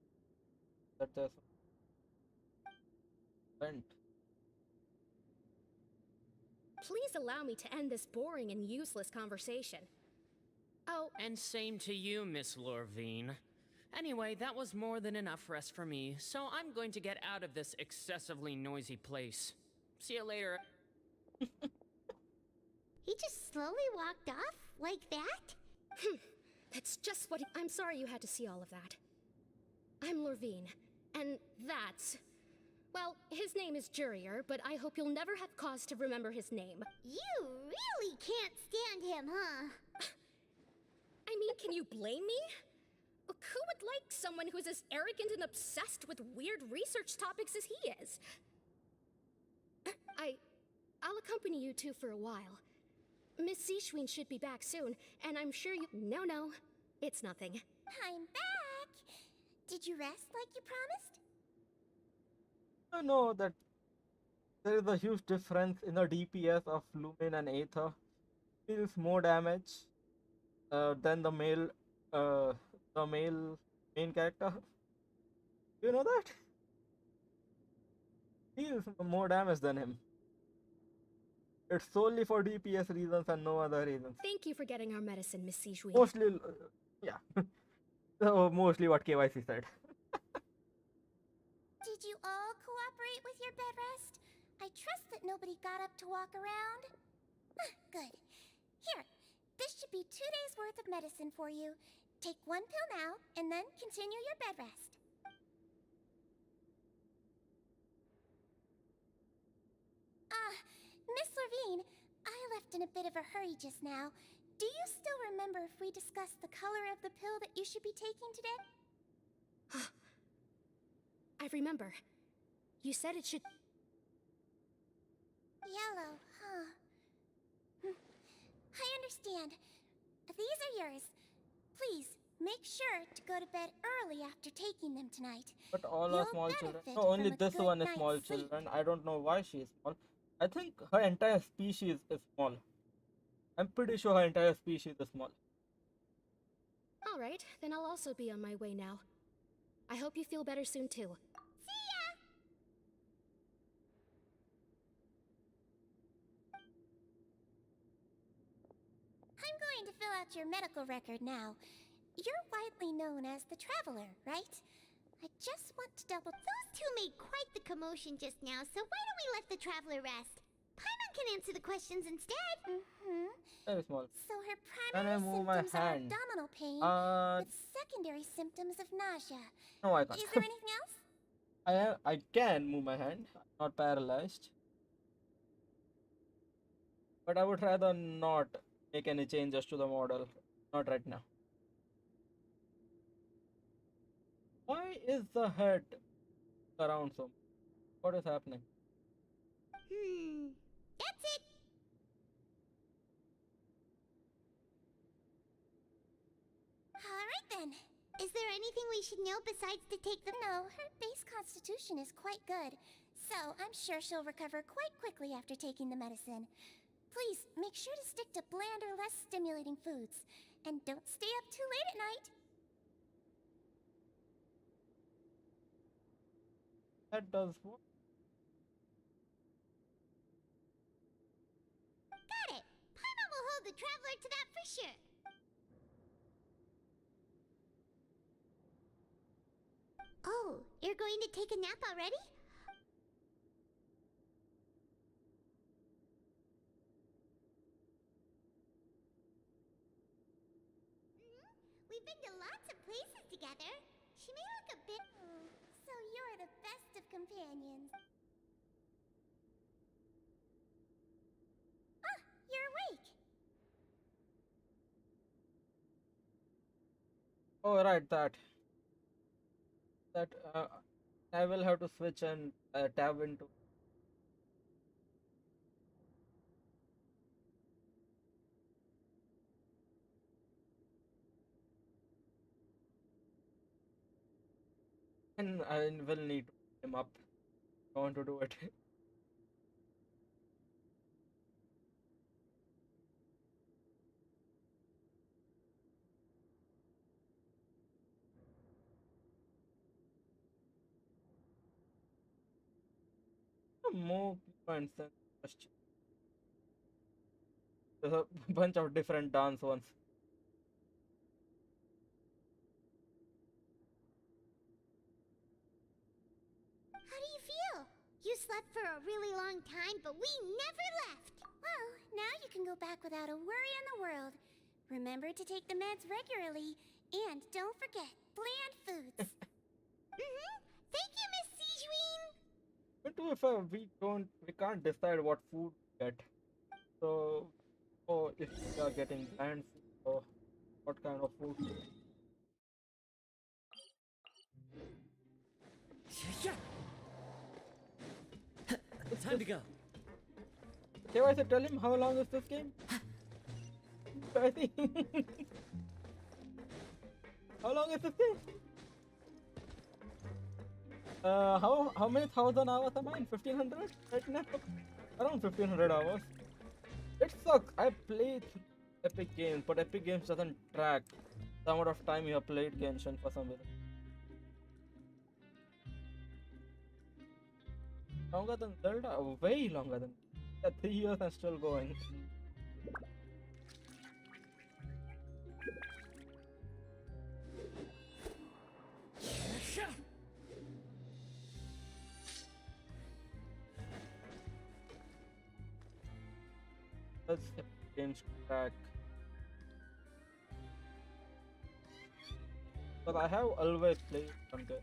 that there's vent? please allow me to end this boring and useless conversation. Oh, And same to you, Miss Lorvine. Anyway, that was more than enough rest for me, so I'm going to get out of this excessively noisy place. See you later. He just slowly walked off like that? that's just what I'm sorry you had to see all of that. I'm Lorvine, and that's... Well, his name is Jurrier, but I hope you'll never have cause to remember his name. You really can't stand him, huh? I mean, can you blame me? Who would like someone who's as arrogant and obsessed with weird research topics as he is? I'll accompany you two for a while. Miss Sijuin should be back soon, and I'm sure you... No, it's nothing. I'm back! Did you rest like you promised? You know that there is a huge difference in the DPS of Lumen and Aether. Deals more damage than the main character. You know that? Deals more damage than him. It's solely for DPS reasons and no other reasons. Thank you for getting our medicine, Miss Sijuin. Mostly, yeah. So mostly what KYC said. Did you all cooperate with your bed rest? I trust that nobody got up to walk around. Good. Here, this should be 2 days worth of medicine for you. Take 1 pill now, and then continue your bed rest. Miss Levine, I left in a bit of a hurry just now. Do you still remember if we discussed the color of the pill that you should be taking today? I remember. You said it should. Yellow, huh? I understand. These are yours. Please, make sure to go to bed early after taking them tonight. But all You'll are small children. benefit No, only from a this good one is night's small sleep. children. I don't know why she is small. I think her entire species is small. I'm pretty sure her entire species is small. All right, then I'll also be on my way now. I hope you feel better soon too. See ya! I'm going to fill out your medical record now. You're widely known as the Traveler, right? I just want to double... Those two made quite the commotion just now, so why don't we let the Traveler rest? Paimon can answer the questions instead. Very small. So her Can I primary move my symptoms are hand? abdominal pain with secondary symptoms of nausea. No, I can't. Is there anything else? I can move my hand. I'm not paralyzed. But I would rather not make any changes to the model. Not right now. Why is the head around so much? What is happening? That's it. Alright then. Is there anything we should know besides to take them? No, her base constitution is quite good. So I'm sure she'll recover quite quickly after taking the medicine. Please, make sure to stick to bland or less stimulating foods. And don't stay up too late at night. That does what? Got it. Paimon will hold the Traveler to that for sure. Oh, you're going to take a nap already? We've been to lots of places together. She may look a bit... Oh, so you're the best of companions. Ah, you're awake. Oh, right, that. I will have to switch and tab into. And I will need to pick him up. I want to do it. More points than question. There's a bunch of different dance ones. How do you feel? You slept for a really long time, but we never left. Well, now you can go back without a worry in the world. Remember to take the meds regularly, and don't forget, bland foods. Thank you, Miss Sijuin. But we can't decide what food to get. So, if we are getting bland food, or what kind of food? Time to go. Okay, I said, tell him how long is this game? I think. How long is this game? How many thousand hours am I in? 1500 right now? Around 1500 hours. It sucks. I played Epic Games, but Epic Games doesn't track the amount of time you have played Genshin for some reason. Longer than Zelda? Way longer than. Yeah, 3 years and still going. Let's Epic Games track. But I have always played on the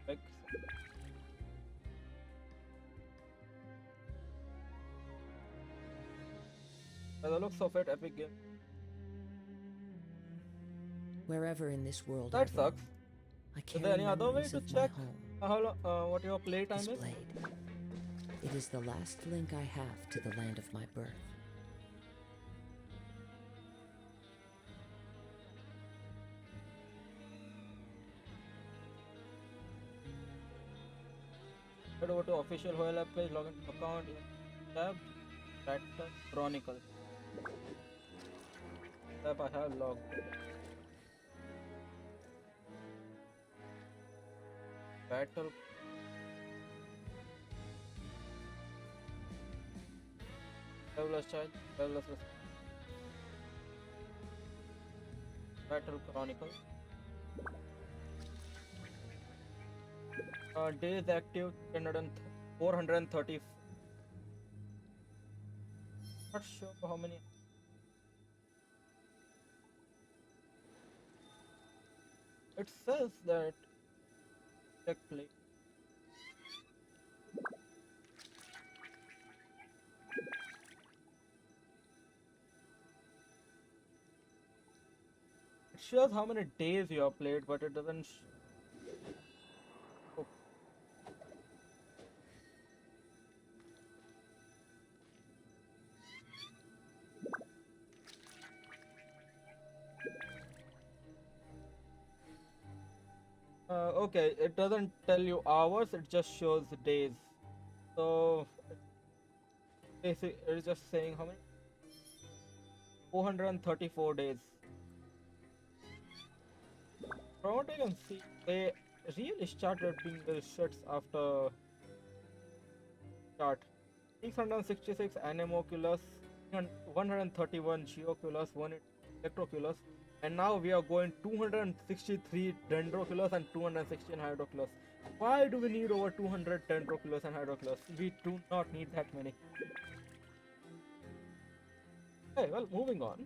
Epic. By the looks of it, Epic Game. Wherever in this world That I roam, sucks. I Is there carry any other way memories to of my check home. What your play time This is? blade. It is the last link I have to the land of my birth. Head over to official Hoyle app page, login account, tab, Battle Chronicle. Tab I have logged. Battle. Traveler's Child, Traveler's Battle Chronicle. Days active 430. Not sure how many. It says that check play. It shows how many days you have played, but it doesn't. Oh. Okay, it doesn't tell you hours, it just shows days. So, basically, it's just saying how many? 434 days. From what I can see, they really started being the shits after start. 666 Anemoculus, 131 Geoculus, 1 Electroculus, and now we are going 263 Dendroculus and 216 Hydroculus. Why do we need over 200 Dendroculus and Hydroculus? We do not need that many. Hey, well, moving on.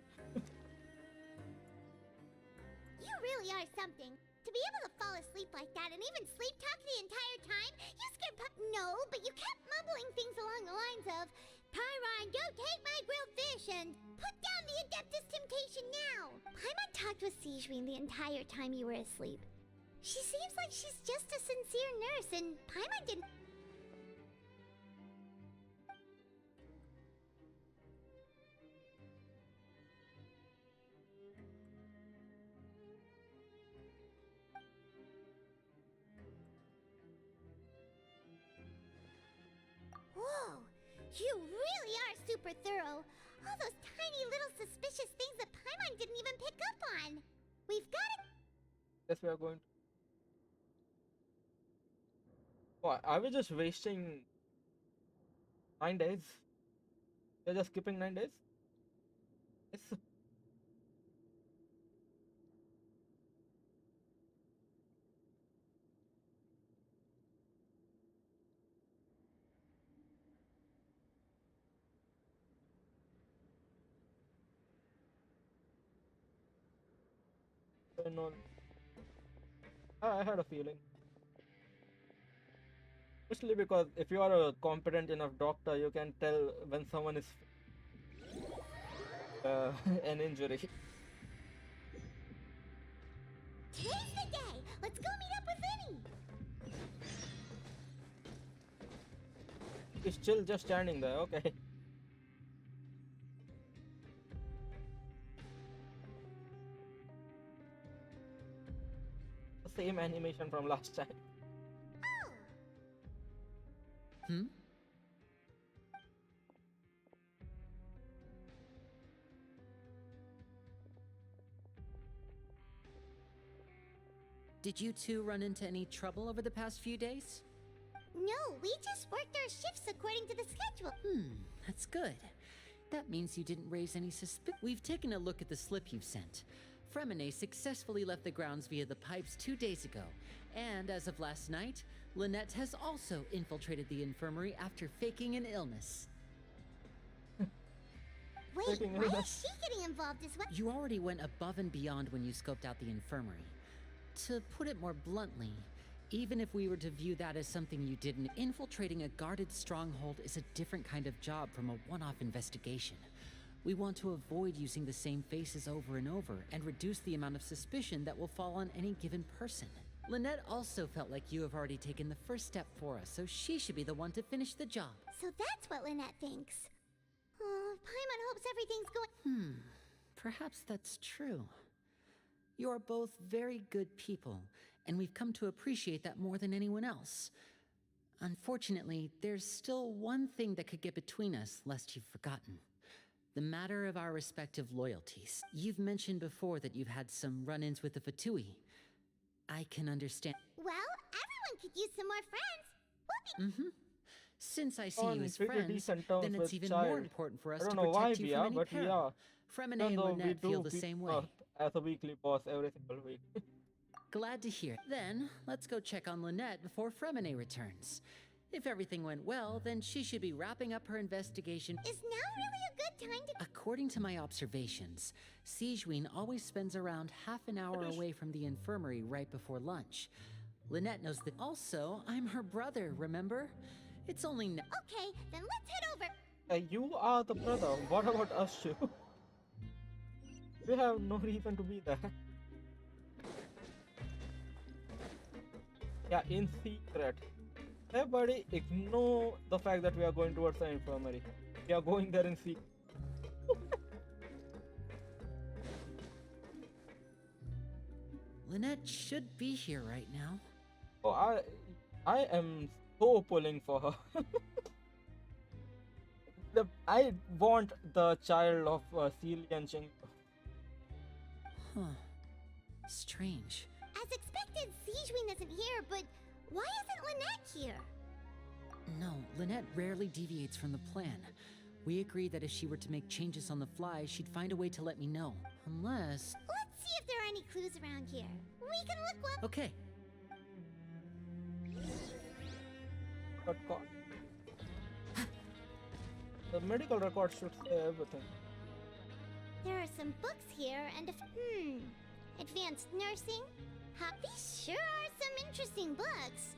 You really are something. To be able to fall asleep like that and even sleep talk the entire time, you scared No, but you kept mumbling things along the lines of, Pyron, go take my grilled fish and put down the Adeptus Temptation now. Paimon talked with Sijwin the entire time you were asleep. She seems like she's just a sincere nurse, and Paimon didn't... Whoa, you really are super thorough. All those tiny little suspicious things that Paimon didn't even pick up on. We've got to... Yes, we are going to... Oh, are we just wasting 9 days? We're just skipping 9 days? Yes. No. I had a feeling. Especially because if you are a competent enough doctor, you can tell when someone is an injury. Today's the day! Let's go meet up with Vinny! He's still just standing there, okay. The same animation from last time. Hmm? Did you two run into any trouble over the past few days? No, we just worked our shifts according to the schedule. That's good. That means you didn't raise any suspicion. We've taken a look at the slip you've sent. Fremine successfully left the grounds via the pipes 2 days ago, and as of last night, Lynette has also infiltrated the infirmary after faking an illness. Wait, why is she getting involved as well? You already went above and beyond when you scoped out the infirmary. To put it more bluntly, even if we were to view that as something you didn't, infiltrating a guarded stronghold is a different kind of job from a one-off investigation. We want to avoid using the same faces over and over and reduce the amount of suspicion that will fall on any given person. Lynette also felt like you have already taken the first step for us, so she should be the one to finish the job. So that's what Lynette thinks. Oh, Paimon hopes everything's going. Perhaps that's true. You are both very good people, and we've come to appreciate that more than anyone else. Unfortunately, there's still one thing that could get between us, lest you've forgotten. The matter of our respective loyalties. You've mentioned before that you've had some run-ins with the Fatui. I can understand. Well, everyone could use some more friends. We'll be Since I see On you as pretty friends, decent terms then it's with even child. more important for us I to don't know why protect you we from are, any but we peril. are. Fremine Even and though Lynette we feel do the same way. as a weekly boss every single week. Glad to hear. Then, let's go check on Lynette before Fremine returns. If everything went well, then she should be wrapping up her investigation. Is now really a good time to... According to my observations, Sigewinne always spends around half an hour away from the infirmary right before lunch. Lynette knows that. Also, I'm her brother, remember? It's only Okay, then let's head over. You are the brother. What about us two? We have no reason to be there. Yeah, in secret. Everybody ignore the fact that we are going towards the infirmary. We are going there in secret. Lynette should be here right now. Oh, I am so pulling for her. I want the child of Celia and Ching. Huh. Strange. As expected, Sigewinne isn't here, but why isn't Lynette here? No, Lynette rarely deviates from the plan. We agreed that if she were to make changes on the fly, she'd find a way to let me know. Unless... Let's see if there are any clues around here. We can look well. Okay. Got caught. The medical record should say everything. There are some books here and advanced nursing. These sure are some interesting books.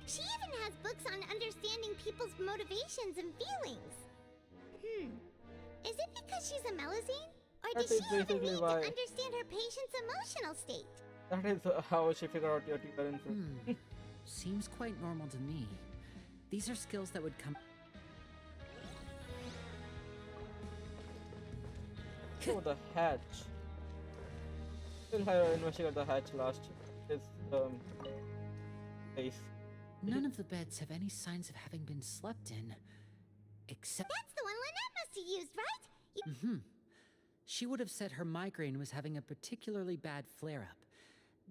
She even has books on understanding people's motivations and feelings. Is it because she's a Melusine? Or does That is she even basically need to why- understand her patient's emotional state? That is how she figured out your tuber info. Seems quite normal to me. These are skills that would come... Oh, the hatch. Still have investigated the hatch last. This place. None of the beds have any signs of having been slept in. Except... That's the one Lynette must have used, right? She would have said her migraine was having a particularly bad flare-up.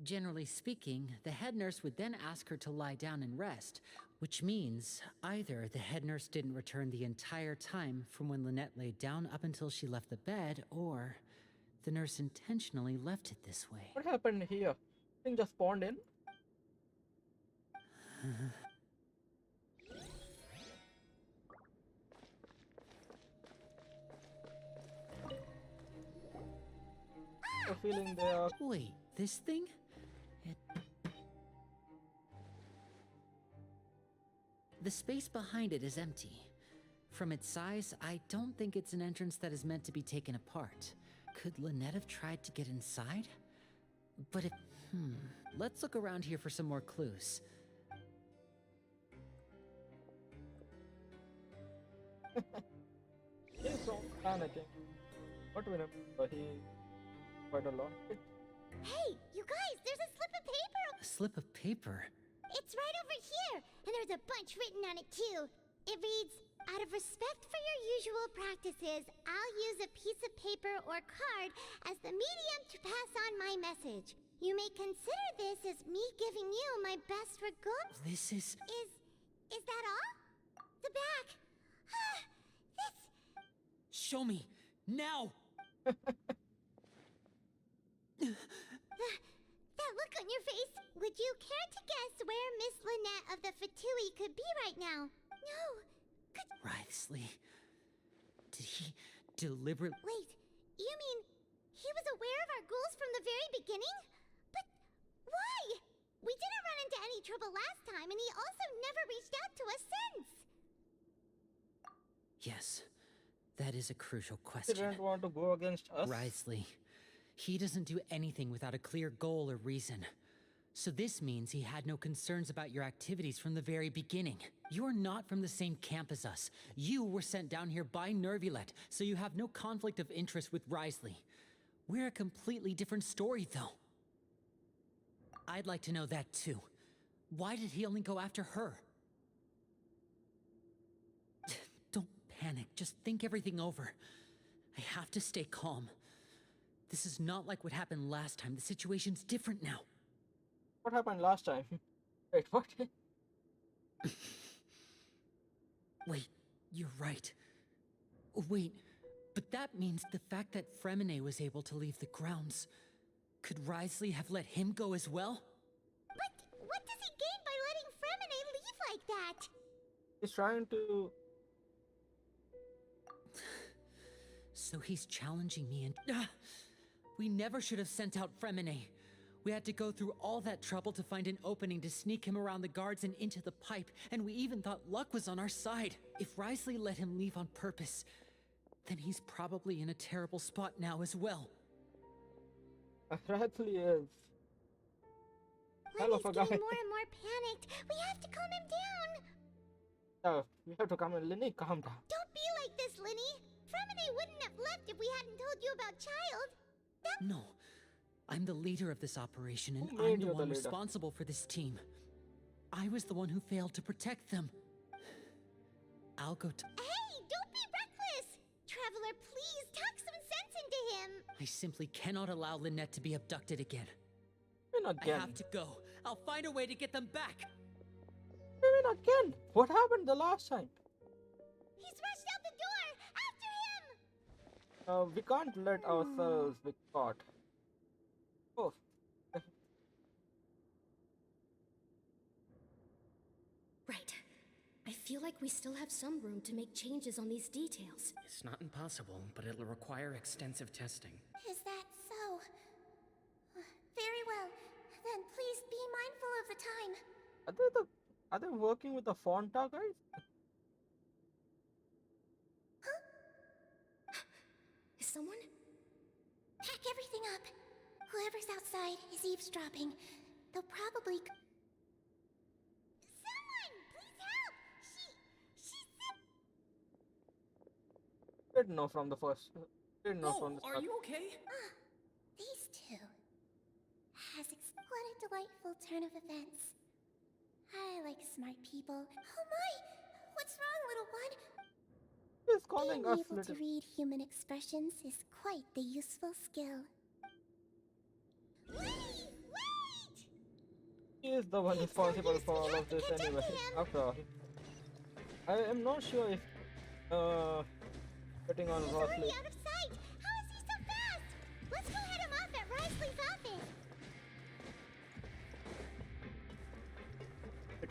Generally speaking, the head nurse would then ask her to lie down and rest, which means either the head nurse didn't return the entire time from when Lynette laid down up until she left the bed, or the nurse intentionally left it this way. What happened here? Thing just spawned in. A feeling they are. Wait, this thing? The space behind it is empty. From its size, I don't think it's an entrance that is meant to be taken apart. Could Lynette have tried to get inside? But if... Let's look around here for some more clues. He's so panicking. But remember, he quite a lot. Hey, you guys, there's a slip of paper. A slip of paper? It's right over here, and there's a bunch written on it too. It reads, "Out of respect for your usual practices, I'll use a piece of paper or card as the medium to pass on my message. You may consider this as me giving you my best regards." This is... Is that all? The back. This... Show me! Now! That look on your face. Would you care to guess where Miss Lynette of the Fatui could be right now? No. Writhely. Did he deliberately... Wait, you mean he was aware of our goals from the very beginning? But why? We didn't run into any trouble last time, and he also never reached out to us since. Yes, that is a crucial He question. didn't want to go against us. Writhely. He doesn't do anything without a clear goal or reason. So this means he had no concerns about your activities from the very beginning. You're not from the same camp as us. You were sent down here by Nervulet, so you have no conflict of interest with Wriothesley. We're a completely different story, though. I'd like to know that too. Why did he only go after her? Don't panic, just think everything over. I have to stay calm. This is not like what happened last time. The situation's different now. What happened last time? Wait, what? Wait, you're right. Wait, but that means the fact that Fremine was able to leave the grounds. Could Wriothesley have let him go as well? But what does he gain by letting Fremine leave like that? He's trying to... So he's challenging me and... We never should have sent out Fremine. We had to go through all that trouble to find an opening to sneak him around the guards and into the pipe, and we even thought luck was on our side. If Wriothesley let him leave on purpose, then he's probably in a terrible spot now as well. Wriothesley is... hell of a guy. Lenny's getting more and more panicked. We have to calm him down. We have to calm down. Lenny, calm down. Don't be like this, Lenny. Fremine wouldn't have left if we hadn't told you about Child. No. I'm the leader of this operation, and Who made I'm the you the one leader? responsible for this team. I was the one who failed to protect them. I'll go to... Hey, don't be reckless. Traveler, please talk some sense into him. I simply cannot allow Lynette to be abducted again. Win again. I have to go. I'll find a way to get them back. Win again. What happened the last time? He's rushed out the door. After him. We can't let ourselves be caught. Oh. Right. I feel like we still have some room to make changes on these details. It's not impossible, but it'll require extensive testing. Is that so? Very well. Then please be mindful of the time. Are they working with the Fonta guys? Is someone? Pack everything up. Whoever's outside is eavesdropping. They'll probably... Someone! Please help! She's... Didn't know from the first. Didn't know from the are start. you okay? These two. What a delightful turn of events. I like smart people. Oh my! What's wrong, little one? He's calling Being us able little. to read human expressions is quite the useful skill. Wait! He is the one responsible for all of this anyway. After all. I am not sure if getting on He's Rosley. already out of sight! How is he so fast? Let's go head him off at Wriothesley's office.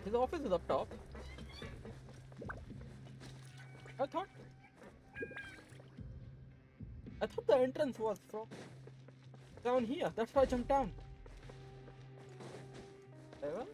His office is up top. I thought the entrance was from down here. That's why I jumped down. Level?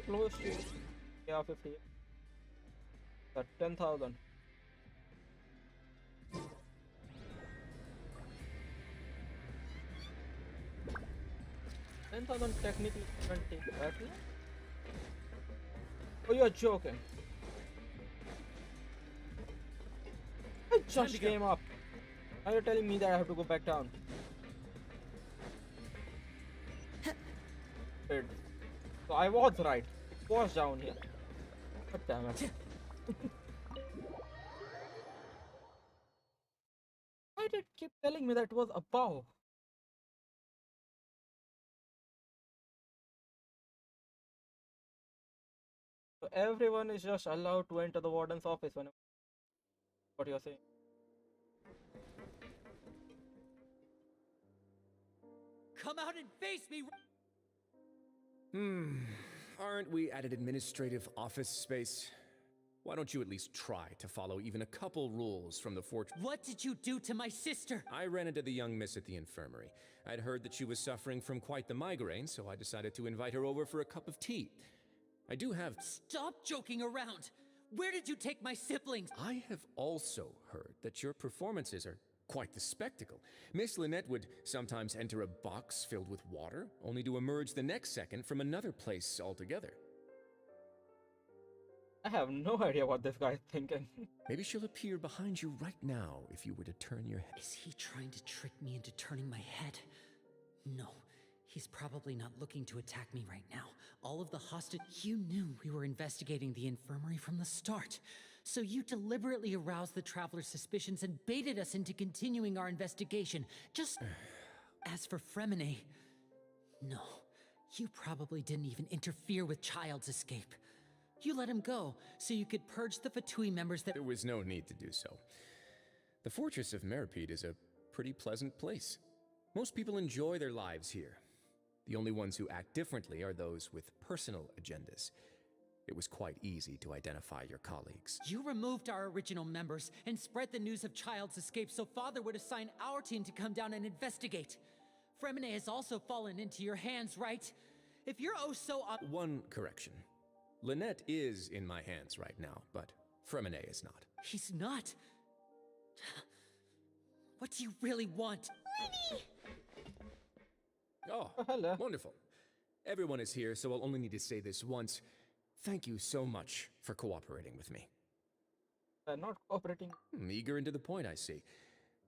Close to yeah 50. 10,000. Technically 20. Right? Oh, you're joking. I just came up. Now you're telling me that I have to go back down. Wait. So I was right. It was down here. God damn it. Why did it keep telling me that it was above? So everyone is just allowed to enter the warden's office whenever. What you're saying? Come out and face me! Aren't we at an administrative office space? Why don't you at least try to follow even a couple rules from the fortress? What did you do to my sister? I ran into the young miss at the infirmary. I'd heard that she was suffering from quite the migraine, so I decided to invite her over for a cup of tea. I do have... Stop joking around! Where did you take my siblings? I have also heard that your performances are quite the spectacle. Miss Lynette would sometimes enter a box filled with water, only to emerge the next second from another place altogether. I have no idea what this guy is thinking. Maybe she'll appear behind you right now if you were to turn your head. Is he trying to trick me into turning my head? No, he's probably not looking to attack me right now. All of the hostage... You knew we were investigating the infirmary from the start. So you deliberately aroused the traveler's suspicions and baited us into continuing our investigation. Just... As for Fremine... No, you probably didn't even interfere with Child's escape. You let him go, so you could purge the Fatui members that... There was no need to do so. The fortress of Meripede is a pretty pleasant place. Most people enjoy their lives here. The only ones who act differently are those with personal agendas. It was quite easy to identify your colleagues. You removed our original members and spread the news of Child's escape so Father would assign our team to come down and investigate. Fremine has also fallen into your hands, right? If you're oh so... One correction. Lynette is in my hands right now, but Fremine is not. He's not? What do you really want? Lenny! Oh, hello. Wonderful. Everyone is here, so I'll only need to say this once. Thank you so much for cooperating with me. Not cooperating. Eager and to the point, I see.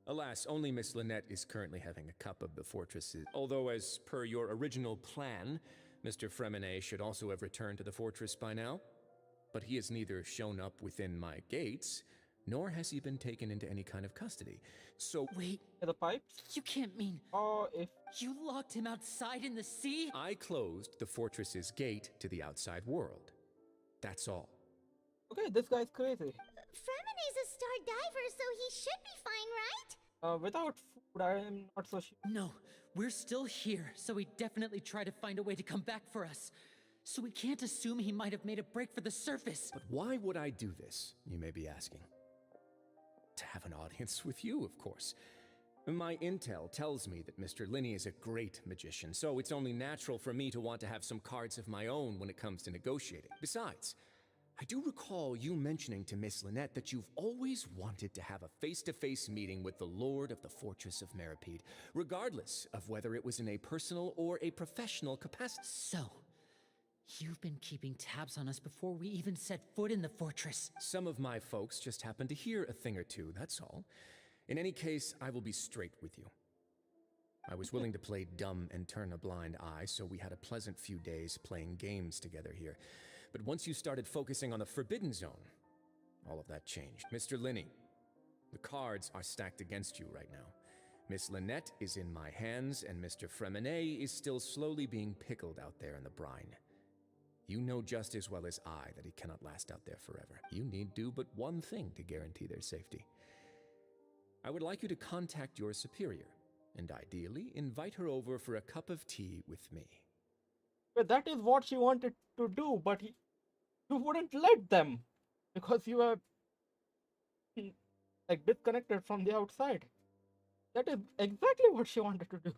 Alas, only Miss Lynette is currently having a cup of the fortresses. Although, as per your original plan, Mr. Fremine should also have returned to the fortress by now. But he has neither shown up within my gates, nor has he been taken into any kind of custody. So... Wait. The pipes? You can't mean... Oh, if... You locked him outside in the sea? I closed the fortress's gate to the outside world. That's all. Okay, this guy's crazy. Fremine's a star diver, so he should be fine, right? Without food, I am not so sure. No, we're still here, so he definitely tried to find a way to come back for us. So we can't assume he might have made a break for the surface. But why would I do this, you may be asking? To have an audience with you, of course. My intel tells me that Mr. Linney is a great magician, so it's only natural for me to want to have some cards of my own when it comes to negotiating. Besides, I do recall you mentioning to Miss Lynette that you've always wanted to have a face-to-face meeting with the Lord of the Fortress of Meripede, regardless of whether it was in a personal or a professional capacity. So, you've been keeping tabs on us before we even set foot in the fortress. Some of my folks just happened to hear a thing or two, that's all. In any case, I will be straight with you. I was willing to play dumb and turn a blind eye, so we had a pleasant few days playing games together here. But once you started focusing on the Forbidden Zone, all of that changed. Mr. Linney, the cards are stacked against you right now. Miss Lynette is in my hands, and Mr. Fremine is still slowly being pickled out there in the brine. You know just as well as I that he cannot last out there forever. You need do but one thing to guarantee their safety. I would like you to contact your superior, and ideally invite her over for a cup of tea with me. But that is what she wanted to do, but you wouldn't let them because you were like disconnected from the outside. That is exactly what she wanted to do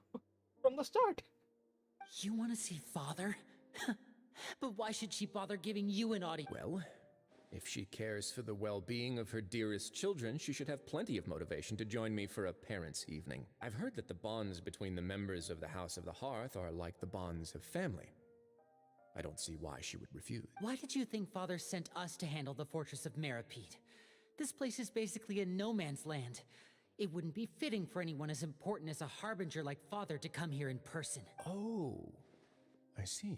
from the start. You want to see Father? But why should she bother giving you an audience? Well, if she cares for the well-being of her dearest children, she should have plenty of motivation to join me for a parents' evening. I've heard that the bonds between the members of the House of the Hearth are like the bonds of family. I don't see why she would refuse. Why did you think Father sent us to handle the Fortress of Meripede? This place is basically a no-man's land. It wouldn't be fitting for anyone as important as a harbinger like Father to come here in person. Oh, I see.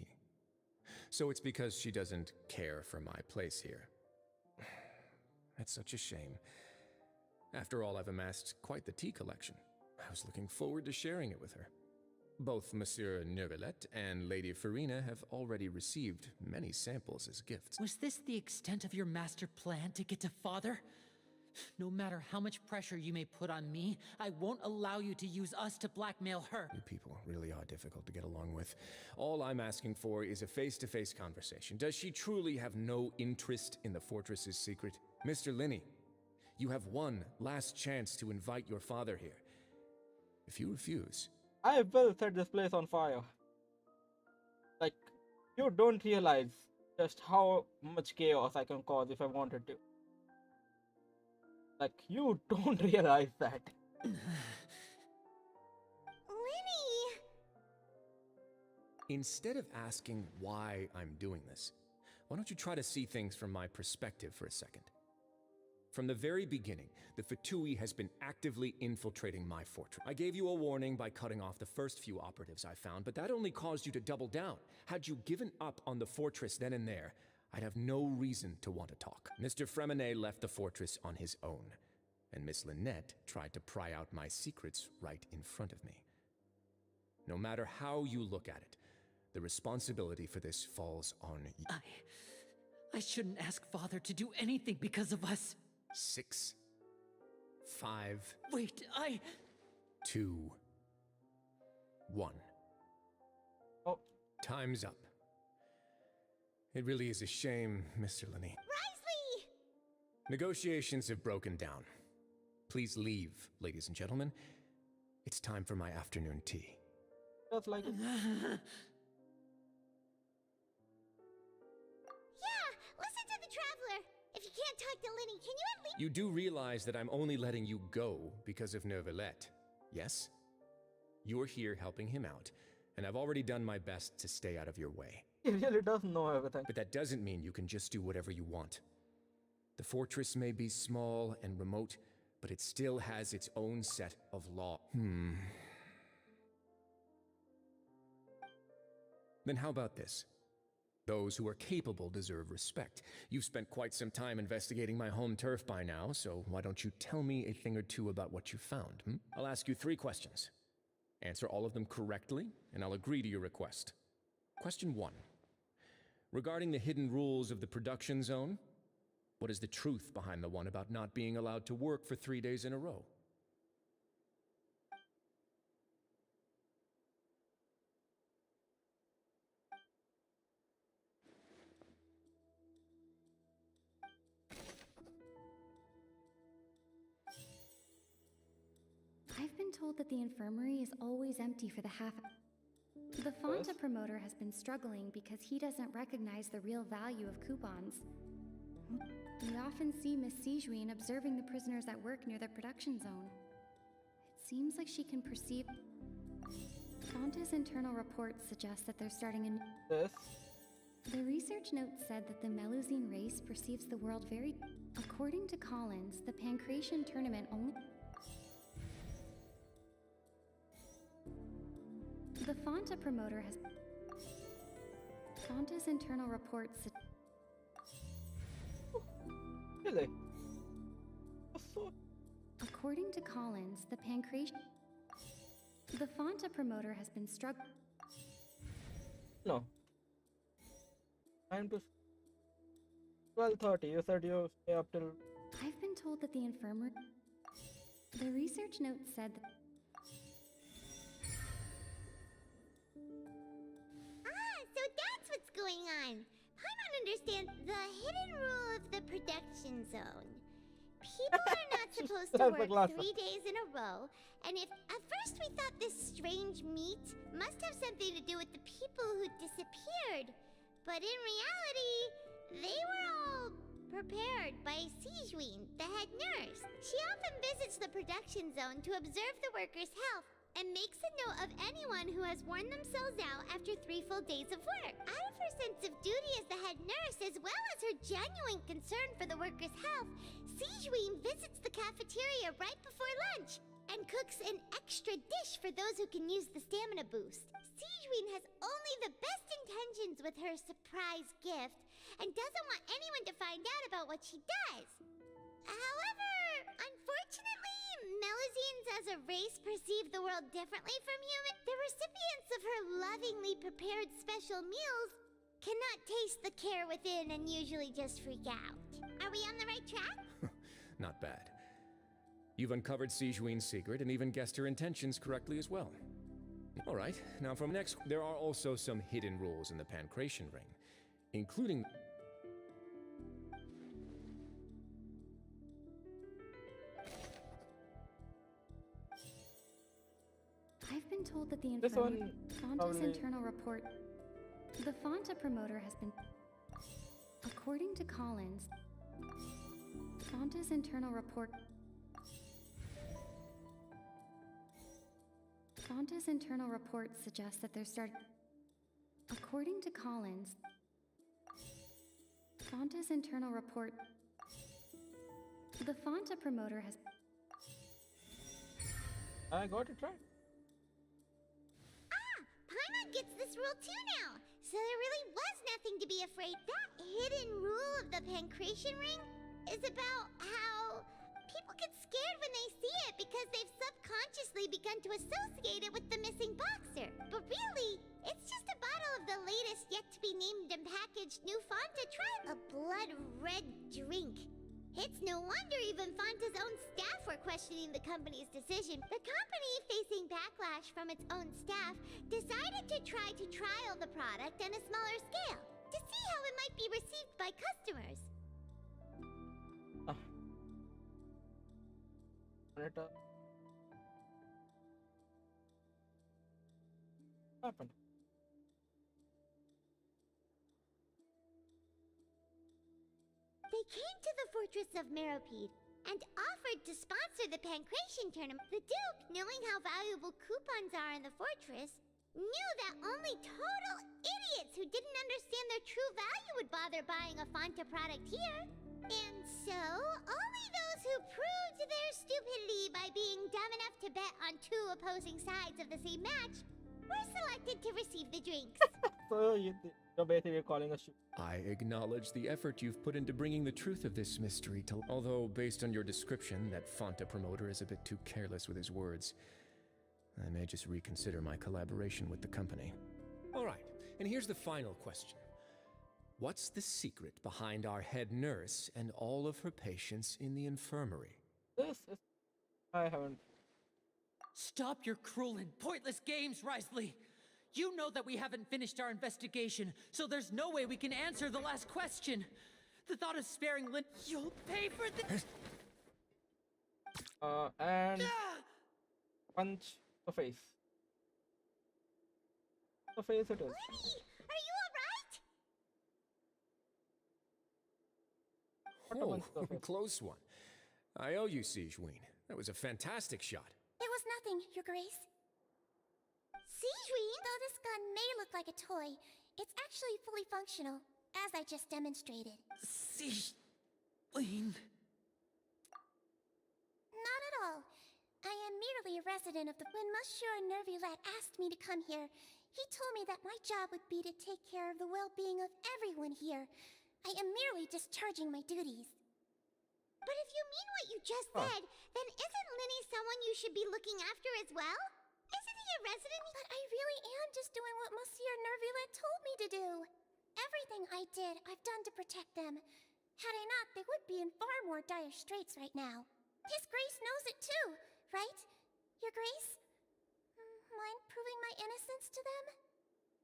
So it's because she doesn't care for my place here. That's such a shame. After all, I've amassed quite the tea collection. I was looking forward to sharing it with her. Both Monsieur Neuvillette and Lady Farina have already received many samples as gifts. Was this the extent of your master plan to get to Father? No matter how much pressure you may put on me, I won't allow you to use us to blackmail her. You people really are difficult to get along with. All I'm asking for is a face-to-face conversation. Does she truly have no interest in the fortress's secret? Mr. Linney, you have one last chance to invite your father here. If you refuse... I will set this place on fire. Like, you don't realize just how much chaos I can cause if I wanted to. Like, you don't realize that. Winnie! Instead of asking why I'm doing this, why don't you try to see things from my perspective for a second? From the very beginning, the Fatui has been actively infiltrating my fortress. I gave you a warning by cutting off the first few operatives I found, but that only caused you to double down. Had you given up on the fortress then and there, I'd have no reason to want to talk. Mr. Fremenet left the fortress on his own, and Miss Lynette tried to pry out my secrets right in front of me. No matter how you look at it, the responsibility for this falls on you. I shouldn't ask Father to do anything because of us. 6, 5... Wait, 2, 1. Oh. Time's up. It really is a shame, Mr. Linney. Risley! Negotiations have broken down. Please leave, ladies and gentlemen. It's time for my afternoon tea. Just like it. Listen to the Traveler! If you can't talk to Linny, can you at least— You do realize that I'm only letting you go because of Neuvillette, yes? You're here helping him out, and I've already done my best to stay out of your way. He really does know everything. But that doesn't mean you can just do whatever you want. The fortress may be small and remote, but it still has its own set of laws. Then how about this? Those who are capable deserve respect. You've spent quite some time investigating my home turf by now, so why don't you tell me a thing or two about what you found? I'll ask you 3 questions. Answer all of them correctly, and I'll agree to your request. Question 1. Regarding the hidden rules of the production zone, what is the truth behind the one about not being allowed to work for 3 days in a row? I've been told that the infirmary is always empty for the half. The Fonta promoter has been struggling because he doesn't recognize the real value of coupons. We often see Miss Sijuin observing the prisoners at work near the production zone. It seems like she can perceive... Fonta's internal reports suggest that they're starting a... Yes. The research note said that the Melusine race perceives the world very... According to Collins, the Pancration tournament only... The Fonta promoter has... Fonta's internal reports... Really? According to Collins, the Pancration... The Fonta promoter has been struggling... No. 9 to 12:30. You said you stay up till... I've been told that the infirmary... The research note said that... So that's what's going on. Paimon understands the hidden rule of the production zone. People are not supposed to work 3 days in a row, and if at first we thought this strange meat must have something to do with the people who disappeared, but in reality, they were all prepared by Sijuin, the head nurse. She often visits the production zone to observe the workers' health and makes a note of anyone who has worn themselves out after 3 full days of work. Out of her sense of duty as the head nurse, as well as her genuine concern for the workers' health, Sijuin visits the cafeteria right before lunch and cooks an extra dish for those who can use the stamina boost. Sijuin has only the best intentions with her surprise gift and doesn't want anyone to find out about what she does. However, unfortunately, Melusines as a race perceive the world differently from humans. The recipients of her lovingly prepared special meals cannot taste the care within and usually just freak out. Are we on the right track? Not bad. You've uncovered Sijuin's secret and even guessed her intentions correctly as well. All right, now from next, there are also some hidden rules in the Pancration Ring, including... I've been told that the This one Fonta's probably- internal report. The Fonta promoter has been. According to Collins, Fonta's internal report. Fonta's internal report suggests that there's start. According to Collins, Fonta's internal report. The Fonta promoter has. I got it right. Paimon gets this rule too now, so there really was nothing to be afraid. That hidden rule of the Pancration Ring is about how people get scared when they see it because they've subconsciously begun to associate it with the missing boxer. But really, it's just a bottle of the latest yet-to-be-named and packaged new Fonta Tribe, a blood-red drink. It's no wonder even Fonta's own staff were questioning the company's decision. The company, facing backlash from its own staff, decided to try to trial the product on a smaller scale to see how it might be received by customers. Happened. They came to the fortress of Meropide and offered to sponsor the Pancration tournament. The Duke, knowing how valuable coupons are in the fortress, knew that only total idiots who didn't understand their true value would bother buying a Fonta product here. And so, only those who proved their stupidity by being dumb enough to bet on two opposing sides of the same match were selected to receive the drinks. So you're basically calling us. I acknowledge the effort you've put into bringing the truth of this mystery to... Although, based on your description, that Fonta promoter is a bit too careless with his words. I may just reconsider my collaboration with the company. All right, and here's the final question. What's the secret behind our head nurse and all of her patients in the infirmary? This is... I haven't... Stop your cruel and pointless games, Risley! You know that we haven't finished our investigation, so there's no way we can answer the last question. The thought of sparing Lynn... You'll pay for this... and... punch the face. The face it is. Lenny, are you alright? Oh, close one. I owe you, Sijuin. That was a fantastic shot. It was nothing, Your Grace. Sijuin? Though this gun may look like a toy, it's actually fully functional, as I just demonstrated. Sijuin... Not at all. I am merely a resident of the... When Monsieur Nervilet asked me to come here, he told me that my job would be to take care of the well-being of everyone here. I am merely discharging my duties. But if you mean what you just said, then isn't Linny someone you should be looking after as well? Isn't he a resident? But I really am just doing what Monsieur Nervilet told me to do. Everything I did, I've done to protect them. Had I not, they would be in far more dire straits right now. His Grace knows it too, right? Your Grace? Mind proving my innocence to them?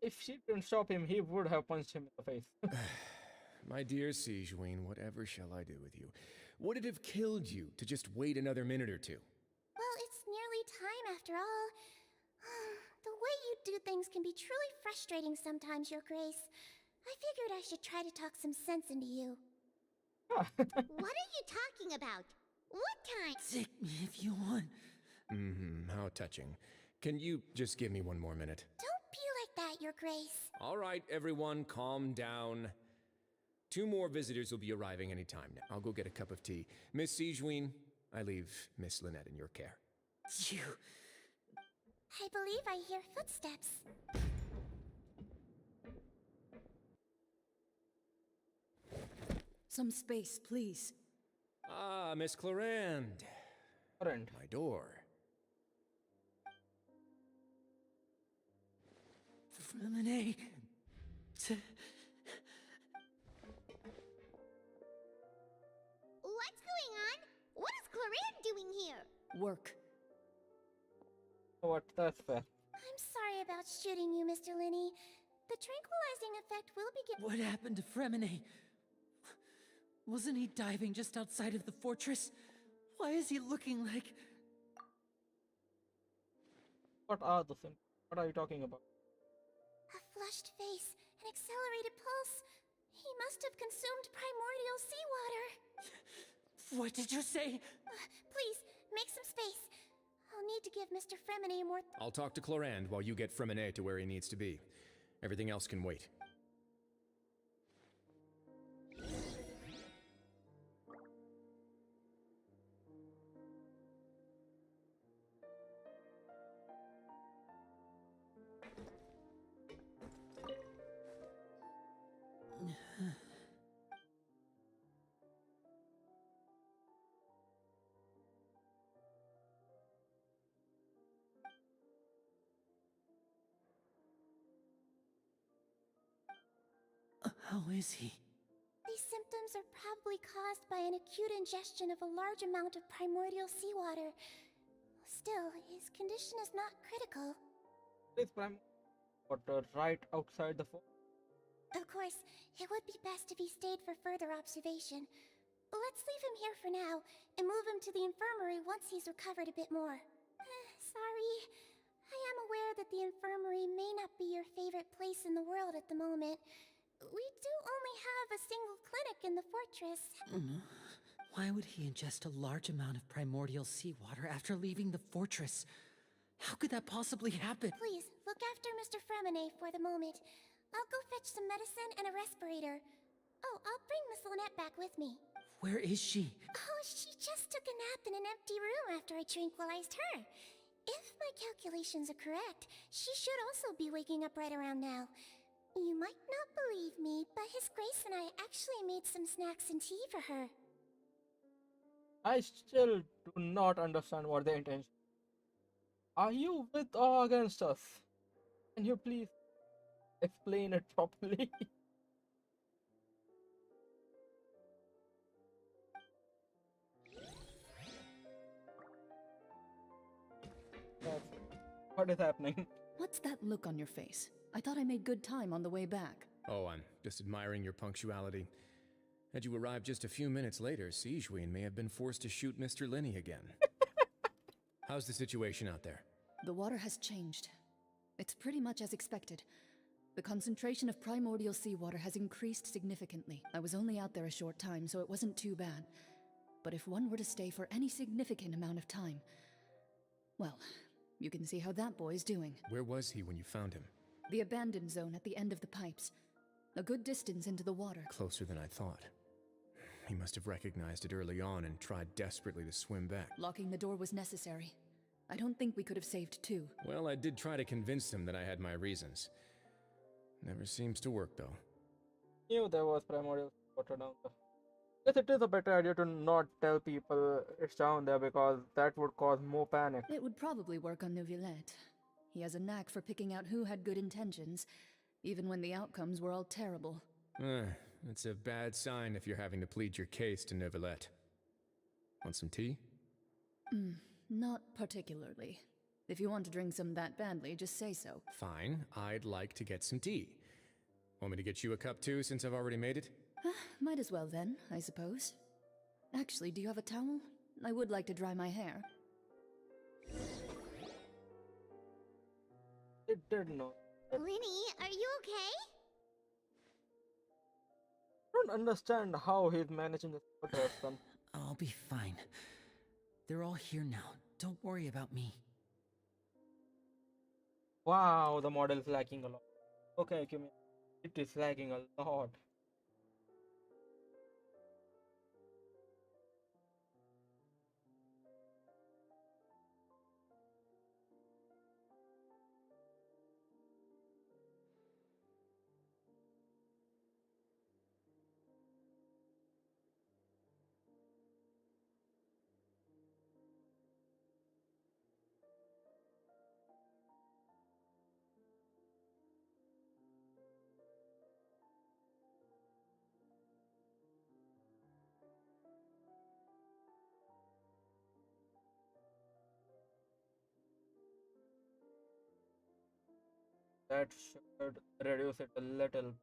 If she didn't stop him, he would have punched him in the face. My dear Sijuin, whatever shall I do with you? Would it have killed you to just wait another minute or two? Well, it's nearly time after all. The way you do things can be truly frustrating sometimes, Your Grace. I figured I should try to talk some sense into you. What are you talking about? What time? Take me if you want. How touching. Can you just give me one more minute? Don't be like that, Your Grace. All right, everyone, calm down. 2 more visitors will be arriving any time now. I'll go get a cup of tea. Miss Sijuin, I leave Miss Lynette in your care. You... I believe I hear footsteps. Some space, please. Ah, Miss Clarend. Clarend. My door. From an A to... What's going on? Work. What? That's fair. I'm sorry about shooting you, Mr. Linney. The tranquilizing effect will begin. What happened to Fremine? Wasn't he diving just outside of the fortress? Why is he looking like... What are the things? What are you talking about? A flushed face, an accelerated pulse. He must have consumed primordial seawater. What did you say? Please, make some space. I'll need to give Mr. Fremine more. I'll talk to Clorand while you get Fremine to where he needs to be. Everything else can wait. How is he? These symptoms are probably caused by an acute ingestion of a large amount of primordial seawater. Still, his condition is not critical. This prime water right outside the fort. Of course, it would be best if he stayed for further observation. Let's leave him here for now, and move him to the infirmary once he's recovered a bit more. Sorry. I am aware that the infirmary may not be your favorite place in the world at the moment. We do only have a single clinic in the fortress. Why would he ingest a large amount of primordial seawater after leaving the fortress? How could that possibly happen? Please, look after Mr. Fremine for the moment. I'll go fetch some medicine and a respirator. Oh, I'll bring Miss Lynette back with me. Where is she? Oh, she just took a nap in an empty room after I tranquilized her. If my calculations are correct, she should also be waking up right around now. You might not believe me, but His Grace and I actually made some snacks and tea for her. I still do not understand what the intention. Are you with or against us? Can you please explain it properly? What is happening? What's that look on your face? I thought I made good time on the way back. Oh, I'm just admiring your punctuality. Had you arrived just a few minutes later, Siegewien may have been forced to shoot Mr. Linney again. How's the situation out there? The water has changed. It's pretty much as expected. The concentration of primordial seawater has increased significantly. I was only out there a short time, so it wasn't too bad. But if one were to stay for any significant amount of time... well, you can see how that boy's doing. Where was he when you found him? The abandoned zone at the end of the pipes. A good distance into the water. Closer than I thought. He must have recognized it early on and tried desperately to swim back. Locking the door was necessary. I don't think we could have saved two. Well, I did try to convince him that I had my reasons. Never seems to work, though. Knew there was primordial water down there. Yes, it is a better idea to not tell people it's down there because that would cause more panic. It would probably work on Neuvillette. He has a knack for picking out who had good intentions, even when the outcomes were all terrible. It's a bad sign if you're having to plead your case to Neuvillette. Want some tea? Not particularly. If you want to drink some that badly, just say so. Fine, I'd like to get some tea. Want me to get you a cup too, since I've already made it? Might as well then, I suppose. Actually, do you have a towel? I would like to dry my hair. It did not. Linny, are you okay? I don't understand how he's managing this person. I'll be fine. They're all here now. Don't worry about me. Wow, the model is lagging a lot. Okay, Kimi. It is lagging a lot. That should reduce it a little.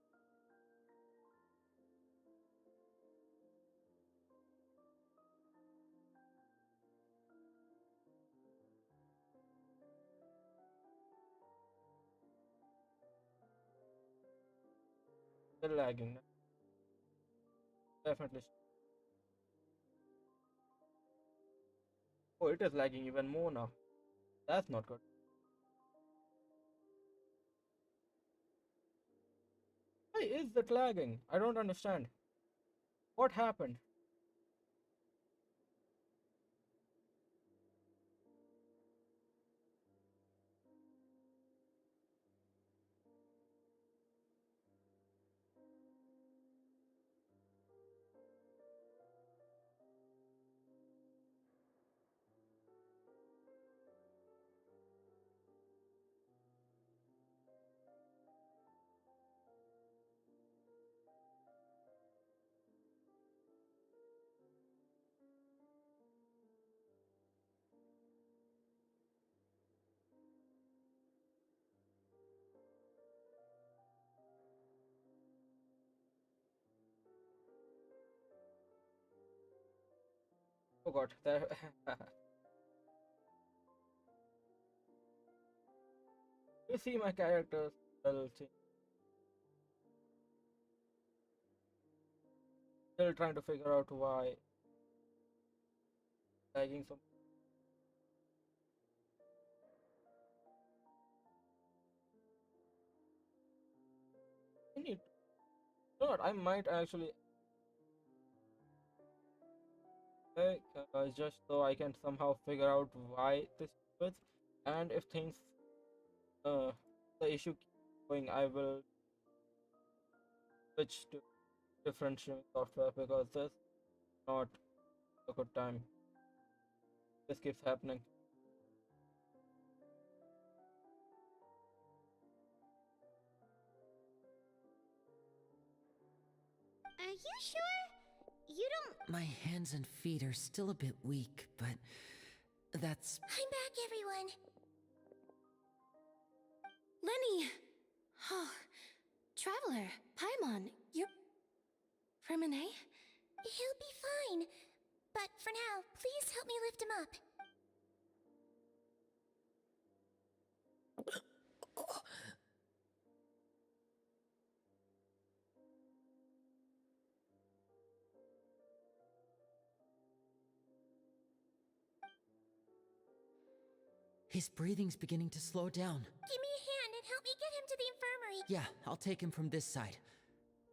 Still lagging. Definitely. Oh, it is lagging even more now. That's not good. Why is it lagging? I don't understand. What happened? Oh god, there. You see my characters. Well, still trying to figure out why lagging so. I need. Not. I might actually. Just so I can somehow figure out why this happens, and if things, uh, the issue keeps going, I will switch to different streaming software because this is not a good time. This keeps happening. Are you sure? You don't. My hands and feet are still a bit weak, but that's... I'm back, everyone. Lenny! Oh, Traveler, Paimon, you're... Remine? He'll be fine. But for now, please help me lift him up. His breathing's beginning to slow down. Give me a hand and help me get him to the infirmary. Yeah, I'll take him from this side.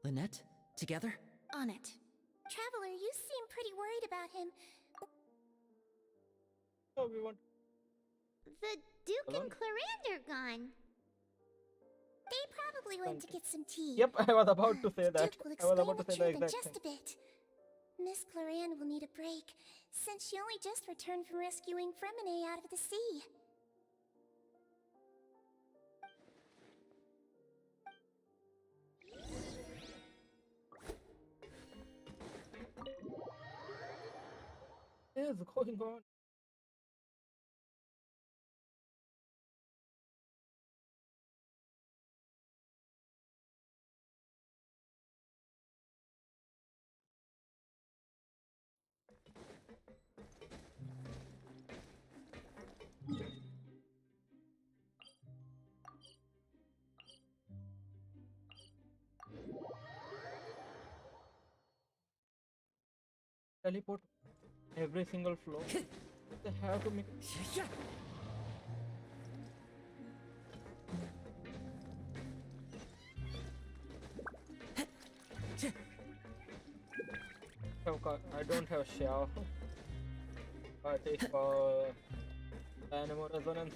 Lynette, together? On it. Traveler, you seem pretty worried about him. Oh, we want. The Duke Hello? and Clarande are gone. They probably went to get some tea. Yep, I was about to say that. Duke will I was explain about the to say the truth in exact just thing. a bit. Miss Clarande will need a break, since she only just returned from rescuing Fremine out of the sea. What is going on? Teleport every single floor. They have to make. I don't have shell. I take for animal resonance.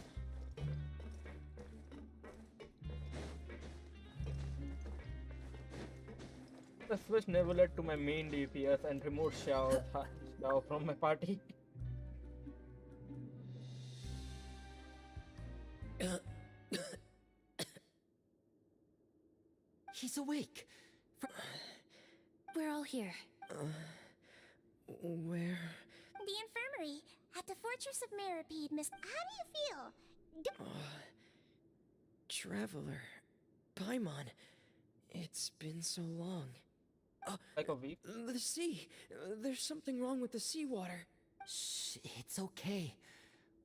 The switch never led to my main DPS and removed Xiao from my party. He's awake. We're all here. Where? The infirmary at the Fortress of Meripede, Miss. How do you feel? Traveler. Paimon. It's been so long. Like a week? The sea. There's something wrong with the seawater. Shh, it's okay.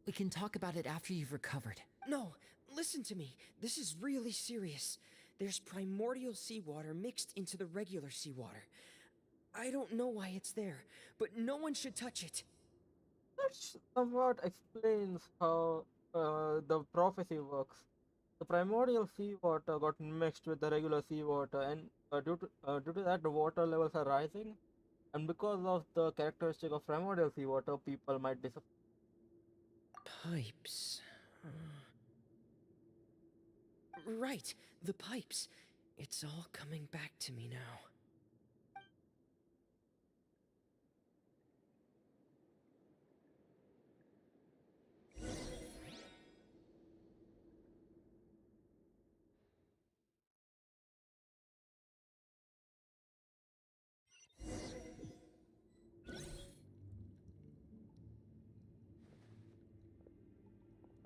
We can talk about it after you've recovered. No, listen to me. This is really serious. There's primordial seawater mixed into the regular seawater. I don't know why it's there, but no one should touch it. That somewhat explains how the prophecy works. The primordial seawater got mixed with the regular seawater, and due to that, the water levels are rising. And because of the characteristic of primordial seawater, people might disappear. Pipes. Right, the pipes. It's all coming back to me now.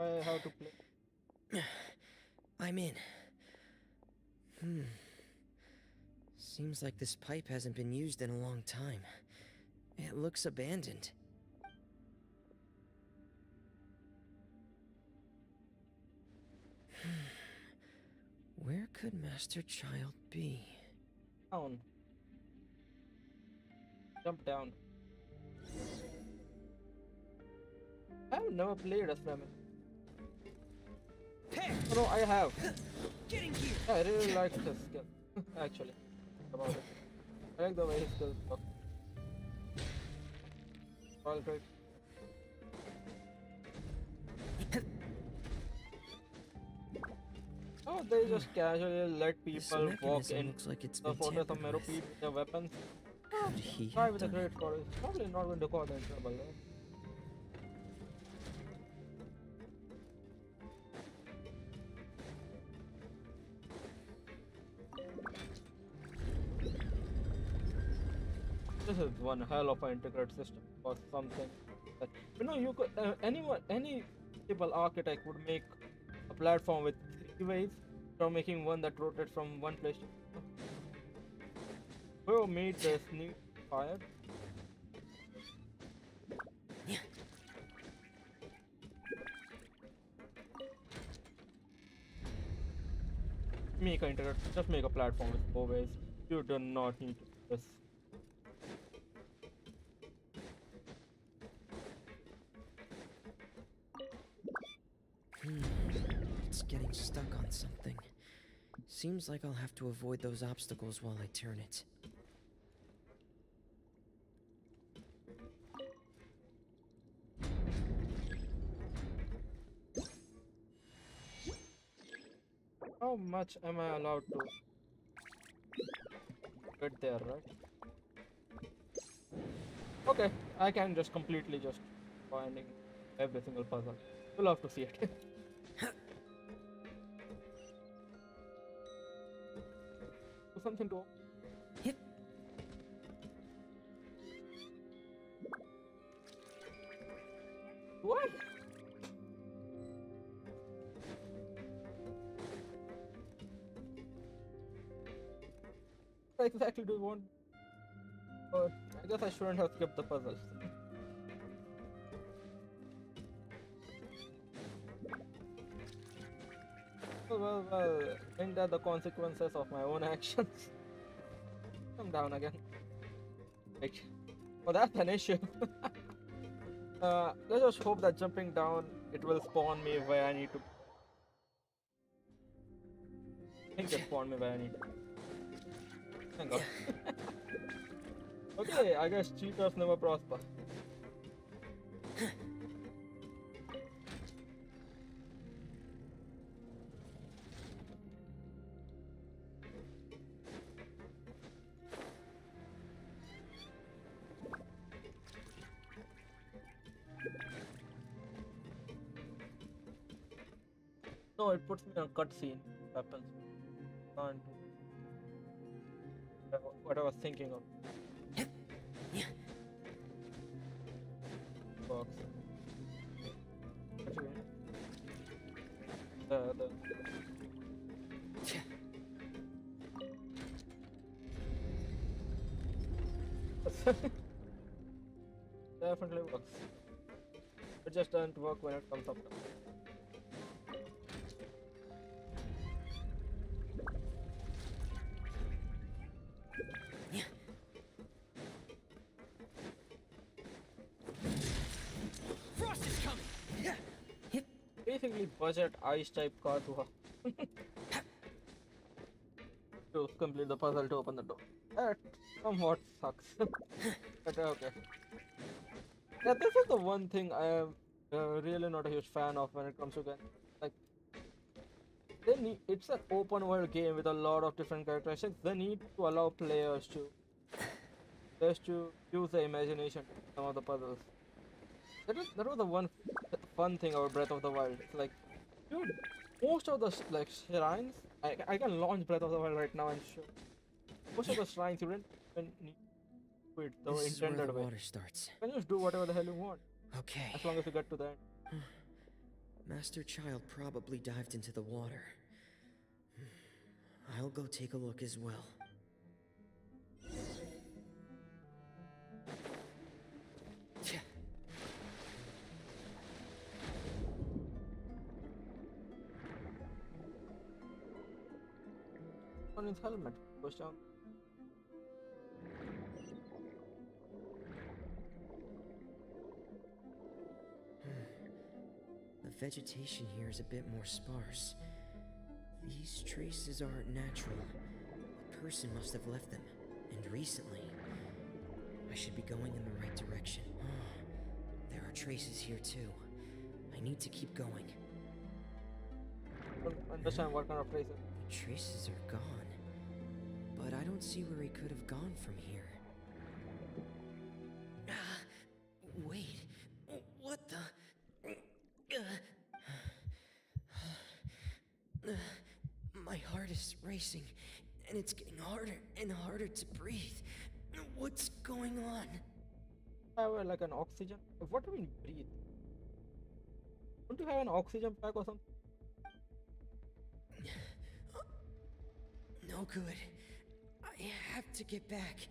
I have to play. I'm in. Seems like this pipe hasn't been used in a long time. It looks abandoned. Where could Master Child be? Down. Jump down. I have never played as Fremen. Oh, no, I have. Getting here. Yeah, I really like his skill. Actually, about it. I like the way his skills work. All great. Oh, they just casually let people walk in looks like it's the been fortress of tampered Merope with. with their weapons. Could he Try have with a done great it? forest. Probably not going to cause them trouble, right? This is one hell of an integrated system for something that you could any people architect would make a platform with 3 ways from making one that rotates from one place to another. Whoever made this new fire. Make an integrated, just make a platform with 4 ways. You do not need this. It's getting stuck on something. Seems like I'll have to avoid those obstacles while I turn it. How much am I allowed to get there, right? Okay, I can just completely just finding every single puzzle. We'll have to see it. Do something to. What? What exactly do you want? I guess I shouldn't have skipped the puzzles. Well, ain't that the consequences of my own actions? Come down again. Wait. Oh, that's an issue. Let's just hope that jumping down, it will spawn me where I need to. I think it spawned me where I need to. Thank God. Okay, I guess cheaters never prosper. No, it puts me on a cutscene. Happens. Can't do what I was thinking of. Box. Actually, the Definitely works. It just doesn't work when it comes up. Frost is coming! Basically, budget ice type card to complete the puzzle to open the door. That somewhat sucks. But okay. Yeah, this is the one thing I am really not a huge fan of when it comes to Genshin. Like, it's an open world game with a lot of different characteristics. They need to allow players to use the imagination in some of the puzzles. That was the one fun thing about Breath of the Wild. It's like, dude, most of the like shrines, I can launch Breath of the Wild right now and show. Most of the shrines you didn't even need to do it the This is where intended the way. water starts. You can just do whatever the hell you want. Okay. As long as you get to the end. Master Child probably dived into the water. I'll go take a look as well. On his helmet, goes down. The vegetation here is a bit more sparse. These traces aren't natural. A person must have left them, and recently. I should be going in the right direction. There are traces here too. I need to keep going. I don't understand what kind of traces. The traces are gone. But I don't see where he could have gone from here. Wait. What the? My heart is racing, and it's getting harder and harder to breathe. What's going on? I have like an oxygen. What do you mean breathe? Don't you have an oxygen pack or something? No good. I have to get back.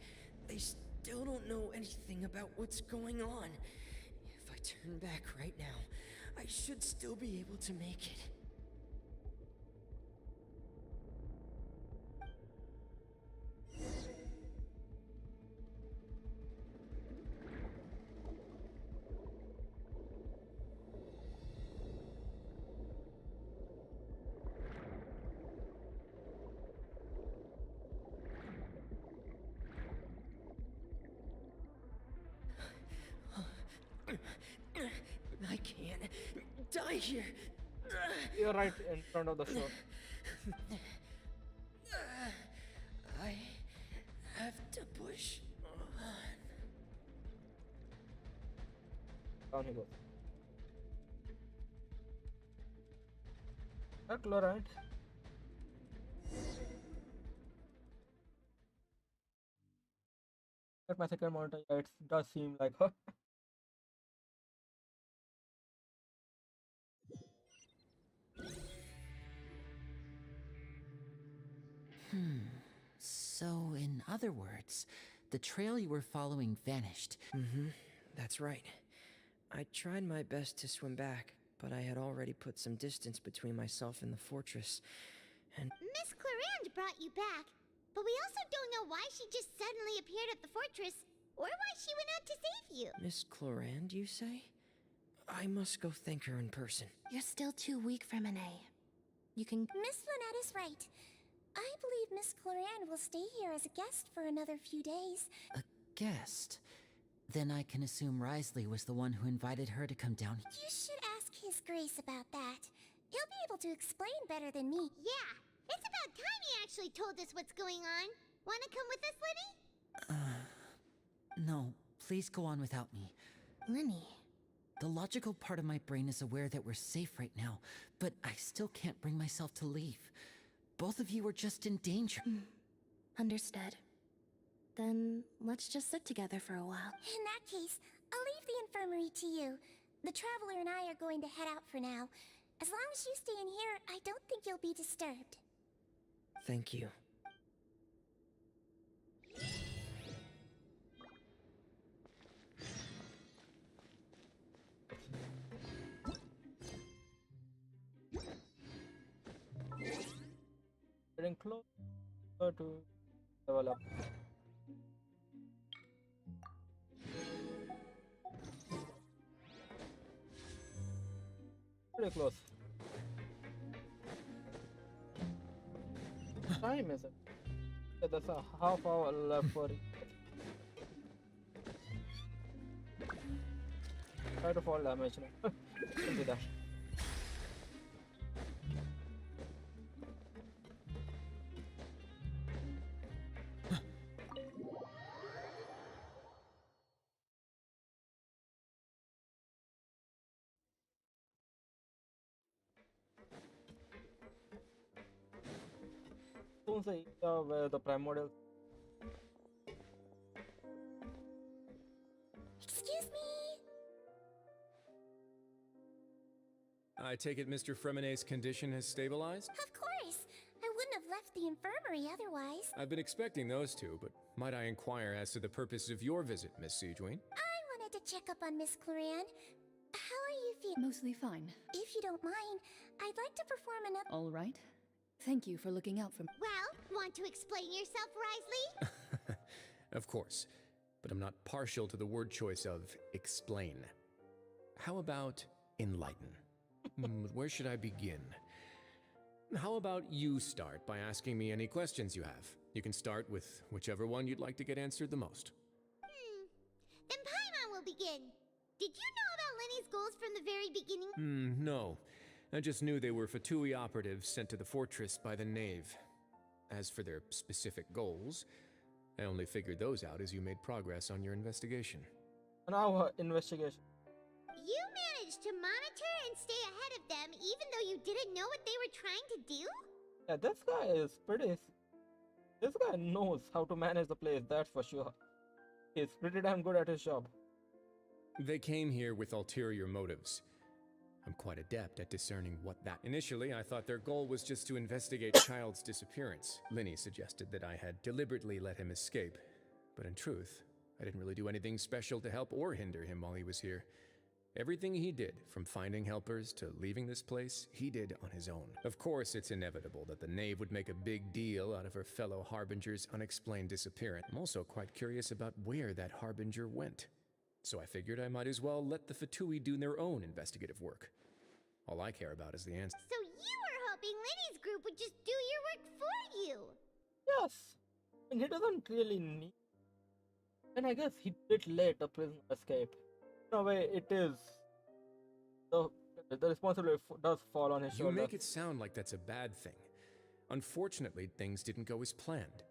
They still don't know anything about what's going on. If I turn back right now, I should still be able to make it. I can't die here. You're right in front of the shore. I have to push on. Down he goes. That's alright. At my second monitor, it does seem like her. So, in other words, the trail you were following vanished. That's right. I tried my best to swim back, but I had already put some distance between myself and the fortress, and Miss Clarande brought you back, but we also don't know why she just suddenly appeared at the fortress, or why she went out to save you. Miss Clarande, you say? I must go thank her in person. You're still too weak for Monet. You can. Miss Lynette is right. I believe Miss Clarande will stay here as a guest for another few days. A guest? Then I can assume Risley was the one who invited her to come down. You should ask His Grace about that. He'll be able to explain better than me. Yeah, it's about time he actually told us what's going on. Wanna come with us, Lenny? No, please go on without me. Lenny. The logical part of my brain is aware that we're safe right now, but I still can't bring myself to leave. Both of you are just in danger. Understood. Then let's just sit together for a while. In that case, I'll leave the infirmary to you. The Traveler and I are going to head out for now. As long as you stay in here, I don't think you'll be disturbed. Thank you. getting closer to level up. Pretty close. Time is it? Yeah, that's a half hour left for it. Try to fall damage now. Don't do that. Soon the area where the primordial. Excuse me. I take it Mr. Fremenet's condition has stabilized? Of course. I wouldn't have left the infirmary otherwise. I've been expecting those two, but might I inquire as to the purpose of your visit, Miss Siegeween? I wanted to check up on Miss Cloran. How are you feeling? Mostly fine. If you don't mind, I'd like to perform an All right. Thank you for looking out for me. Well, want to explain yourself, Risley? Of course, but I'm not partial to the word choice of explain. How about enlighten? Where should I begin? How about you start by asking me any questions you have? You can start with whichever one you'd like to get answered the most. Then Paimon will begin. Did you know about Lenny's goals from the very beginning? No. I just knew they were Fatui operatives sent to the fortress by the Knave. As for their specific goals, I only figured those out as you made progress on your investigation. An hour investigation. You managed to monitor and stay ahead of them even though you didn't know what they were trying to do? Yeah, this guy is pretty. This guy knows how to manage the place, that's for sure. He's pretty damn good at his job. They came here with ulterior motives. I'm quite adept at discerning what that. Initially, I thought their goal was just to investigate Child's disappearance. Linny suggested that I had deliberately let him escape, but in truth, I didn't really do anything special to help or hinder him while he was here. Everything he did, from finding helpers to leaving this place, he did on his own. Of course, it's inevitable that the Knave would make a big deal out of her fellow Harbinger's unexplained disappearance. I'm also quite curious about where that Harbinger went. So I figured I might as well let the Fatui do their own investigative work. All I care about is the answer. So you were hoping Lenny's group would just do your work for you? Yes. And he doesn't really need. And I guess he did let a prisoner escape. In a way, it is. The responsibility does fall on his shoulders. You make it sound like that's a bad thing. Unfortunately, things didn't go as planned.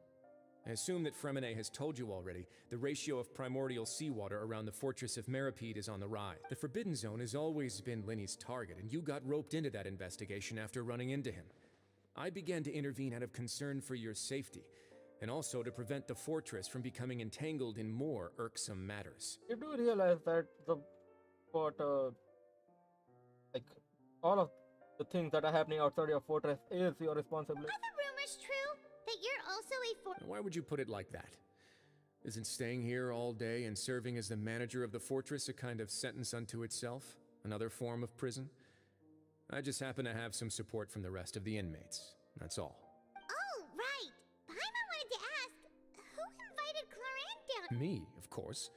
I assume that Fremenet has told you already, the ratio of primordial seawater around the fortress of Meripede is on the rise. The Forbidden Zone has always been Linny's target, and you got roped into that investigation after running into him. I began to intervene out of concern for your safety, and also to prevent the fortress from becoming entangled in more irksome matters. You do realize that like all of the things that are happening outside your fortress is your responsibility. Are the rumors true that you're also a Why would you put it like that? Isn't staying here all day and serving as the manager of the fortress a kind of sentence unto itself? Another form of prison? I just happen to have some support from the rest of the inmates. That's all. Oh, right. Paimon wanted to ask, who invited Cloran down? Me, of course.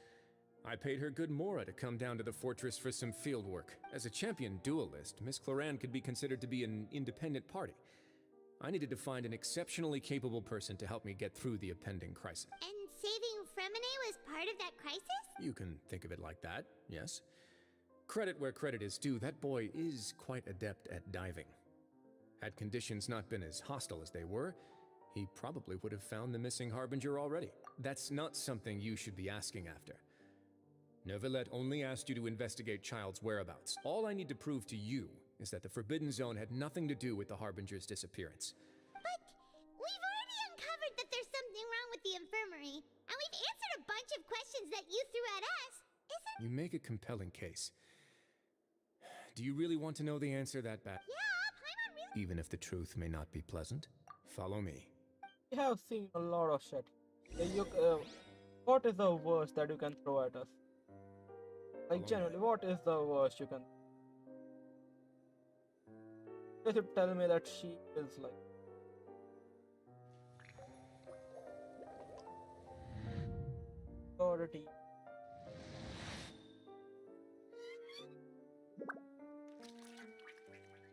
I paid her good mora to come down to the fortress for some field work. As a champion duelist, Miss Cloran could be considered to be an independent party. I needed to find an exceptionally capable person to help me get through the impending crisis. And saving Fremenet was part of that crisis? You can think of it like that, yes. Credit where credit is due, that boy is quite adept at diving. Had conditions not been as hostile as they were, he probably would have found the missing Harbinger already. That's not something you should be asking after. Neuvillette only asked you to investigate Child's whereabouts. All I need to prove to you is that the Forbidden Zone had nothing to do with the Harbinger's disappearance. But we've already uncovered that there's something wrong with the infirmary, and we've answered a bunch of questions that you threw at us. Isn't... You make a compelling case. Do you really want to know the answer that bad? Yeah, Paimon really... Even if the truth may not be pleasant? Follow me. We have seen a lot of shit. What is the worst that you can throw at us? Like, generally, what is the worst you can... You should tell me that she is like... Authority.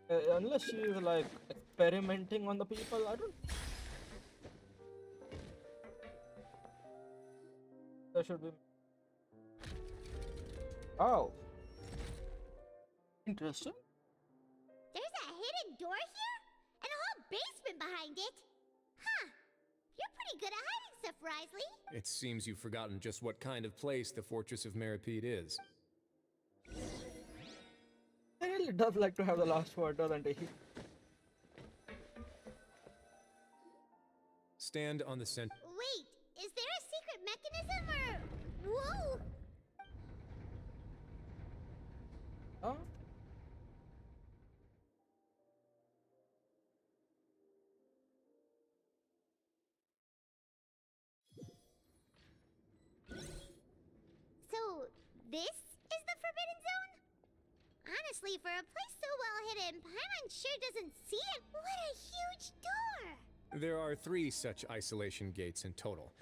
Unless she is like experimenting on the people, I don't. There should be. Oh, interesting. There's a hidden door here? And a whole basement behind it? Huh. You're pretty good at hiding stuff, Risley. It seems you've forgotten just what kind of place the Fortress of Meripede is. He really does like to have the last word, doesn't he? Stand on the center. Wait, is there a secret mechanism or... Whoa! Huh? So, this is the Forbidden Zone? Honestly, for a place so well hidden, Paimon sure doesn't see it. What a huge door! There are 3 such isolation gates in total.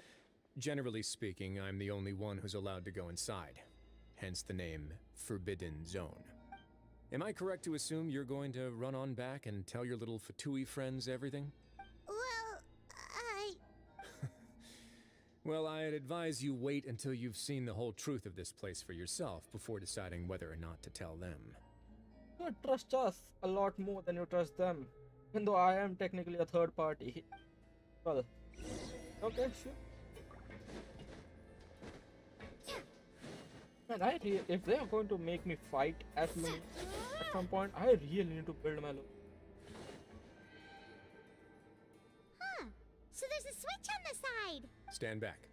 Generally speaking, I'm the only one who's allowed to go inside. Hence the name Forbidden Zone. Am I correct to assume you're going to run on back and tell your little Fatui friends everything? Well, Well, I'd advise you wait until you've seen the whole truth of this place for yourself before deciding whether or not to tell them. You trust us a lot more than you trust them. Even though I am technically a third party. Well, okay, sure. Man, if they are going to make me fight as many at some point, I really need to build my look. Huh. So there's a switch on the side. Stand back.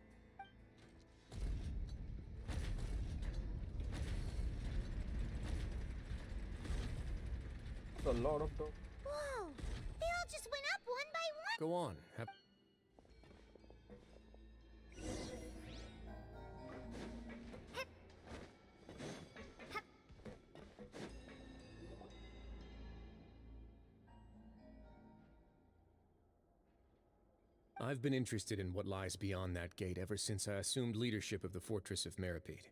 That's a lot of doors. Whoa! They all just went up one by one. Go on. I've been interested in what lies beyond that gate ever since I assumed leadership of the Fortress of Meripede.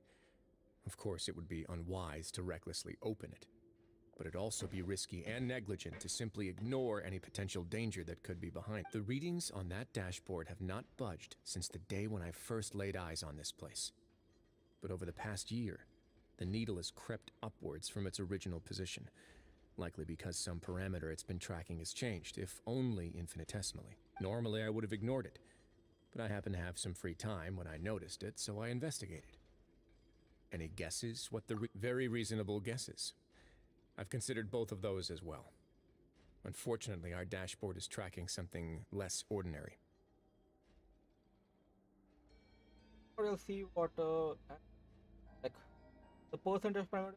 Of course, it would be unwise to recklessly open it, but it'd also be risky and negligent to simply ignore any potential danger that could be behind. The readings on that dashboard have not budged since the day when I first laid eyes on this place. But over the past year, the needle has crept upwards from its original position, likely because some parameter it's been tracking has changed, if only infinitesimally. Normally, I would have ignored it, but I happened to have some free time when I noticed it, so I investigated. Any guesses what the very reasonable guesses? I've considered both of those as well. Unfortunately, our dashboard is tracking something less ordinary. We'll see what, like, the percentage parameter.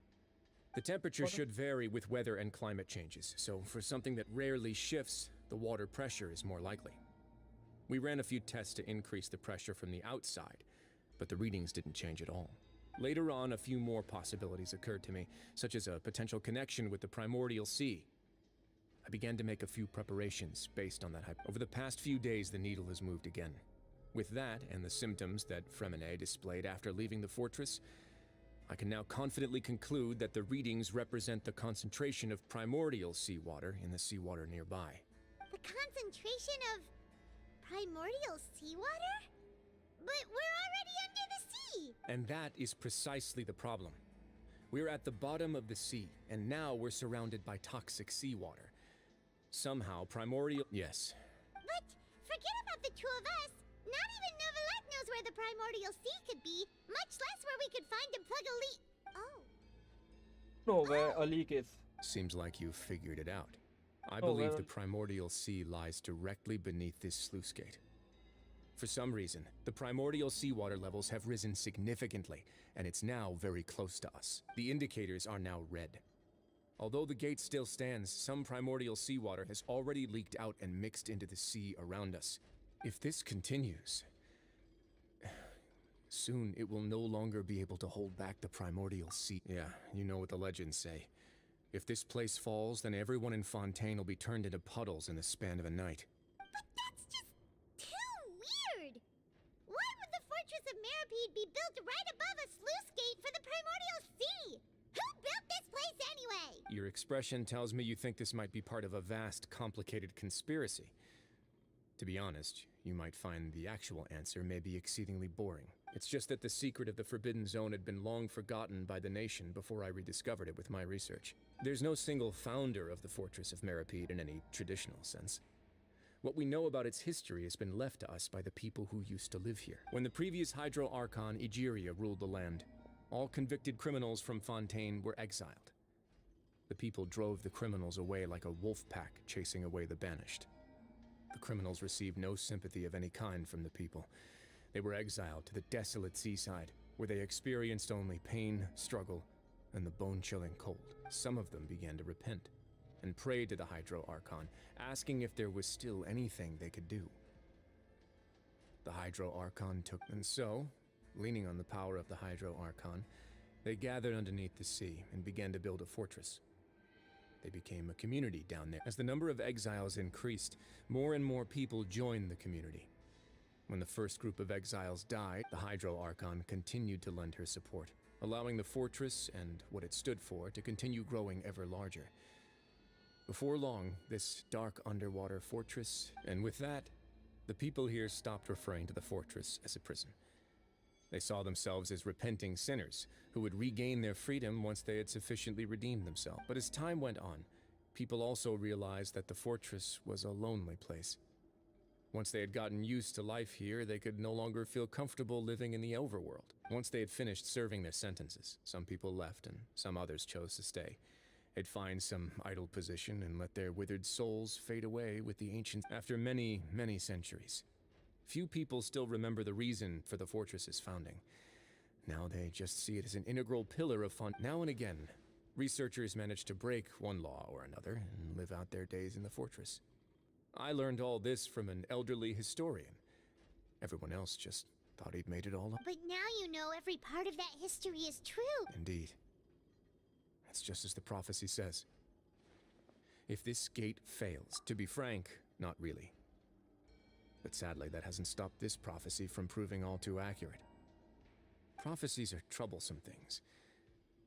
The temperature should vary with weather and climate changes, so for something that rarely shifts, the water pressure is more likely. We ran a few tests to increase the pressure from the outside, but the readings didn't change at all. Later on, a few more possibilities occurred to me, such as a potential connection with the primordial sea. I began to make a few preparations based on that hypothesis. Over the past few days, the needle has moved again. With that, and the symptoms that Fremine displayed after leaving the fortress, I can now confidently conclude that the readings represent the concentration of primordial seawater in the seawater nearby. The concentration of primordial seawater? But we're already under the sea! And that is precisely the problem. We're at the bottom of the sea, and now we're surrounded by toxic seawater. Somehow, primordial... Yes. But forget about the two of us. Not even Novelette knows where the primordial sea could be, much less where we could find and plug a leak. Oh. No, where a leak is. Seems like you've figured it out. I Oh, believe well. the primordial sea lies directly beneath this sluice gate. For some reason, the primordial seawater levels have risen significantly, and it's now very close to us. The indicators are now red. Although the gate still stands, some primordial seawater has already leaked out and mixed into the sea around us. If this continues, soon it will no longer be able to hold back the primordial sea. Yeah, you know what the legends say. If this place falls, then everyone in Fontaine will be turned into puddles in the span of a night. But that's just too weird! Why would the Fortress of Meripede be built right above a sluice gate for the Primordial Sea? Who built this place anyway? Your expression tells me you think this might be part of a vast, complicated conspiracy. To be honest, you might find the actual answer may be exceedingly boring. It's just that the secret of the Forbidden Zone had been long forgotten by the nation before I rediscovered it with my research. There's no single founder of the Fortress of Meripede in any traditional sense. What we know about its history has been left to us by the people who used to live here. When the previous Hydro Archon, Egeria, ruled the land, all convicted criminals from Fontaine were exiled. The people drove the criminals away like a wolf pack chasing away the banished. The criminals received no sympathy of any kind from the people. They were exiled to the desolate seaside, where they experienced only pain, struggle, and the bone-chilling cold. Some of them began to repent, and prayed to the Hydro Archon, asking if there was still anything they could do. The Hydro Archon took them, so, leaning on the power of the Hydro Archon, they gathered underneath the sea and began to build a fortress. They became a community down there. As the number of exiles increased, more and more people joined the community. When the first group of exiles died, the Hydro Archon continued to lend her support, allowing the fortress and what it stood for to continue growing ever larger. Before long, this dark underwater fortress, and with that, the people here stopped referring to the fortress as a prison. They saw themselves as repenting sinners who would regain their freedom once they had sufficiently redeemed themselves. But as time went on, people also realized that the fortress was a lonely place. Once they had gotten used to life here, they could no longer feel comfortable living in the overworld. Once they had finished serving their sentences, some people left and some others chose to stay. They'd find some idle position and let their withered souls fade away with the ancients. After many, many centuries, few people still remember the reason for the fortress's founding. Now they just see it as an integral pillar of fun. Now and again, researchers manage to break one law or another and live out their days in the fortress. I learned all this from an elderly historian. Everyone else just thought he'd made it all up. But now you know every part of that history is true. Indeed. That's just as the prophecy says. If this gate fails, to be frank, not really. But sadly, that hasn't stopped this prophecy from proving all too accurate. Prophecies are troublesome things.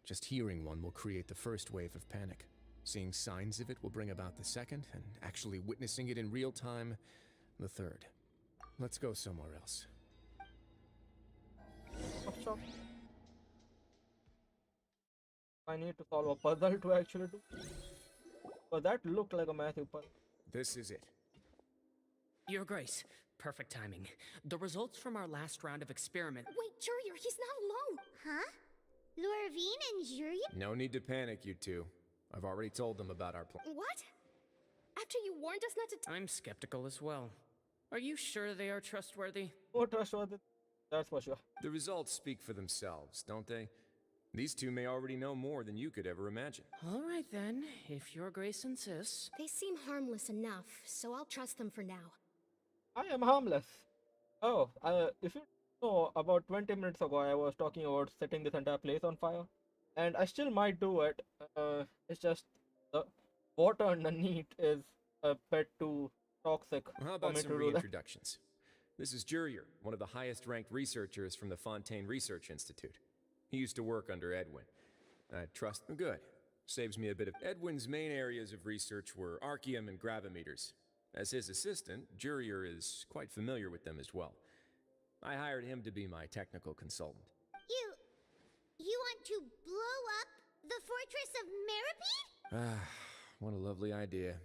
Just hearing one will create the first wave of panic. Seeing signs of it will bring about the second, and actually witnessing it in real time, the third. Let's go somewhere else. I need to solve a puzzle to actually do. But that looked like a massive puzzle. This is it. Your Grace, perfect timing. The results from our last round of experiment. Wait, Jurier, he's not alone! Huh? Lorvine and Jurier? No need to panic, you two. I've already told them about our plan. What? After you warned us not to I'm skeptical as well. Are you sure they are trustworthy? Oh, trustworthy. That's for sure. The results speak for themselves, don't they? These two may already know more than you could ever imagine. All right then, if Your Grace insists. They seem harmless enough, so I'll trust them for now. I am harmless. Oh, if you know, about 20 minutes ago I was talking about setting this entire place on fire. And I still might do it. It's just the water underneath is a bit too toxic. Well, how for about me some to do that. reintroductions? This is Jurier, one of the highest-ranked researchers from the Fontaine Research Institute. He used to work under Edwin. I trust him. Good. Saves me a bit of... Edwin's main areas of research were archeum and gravimeters. As his assistant, Jurier is quite familiar with them as well. I hired him to be my technical consultant. You want to blow up the Fortress of Meripede? Ah, what a lovely idea.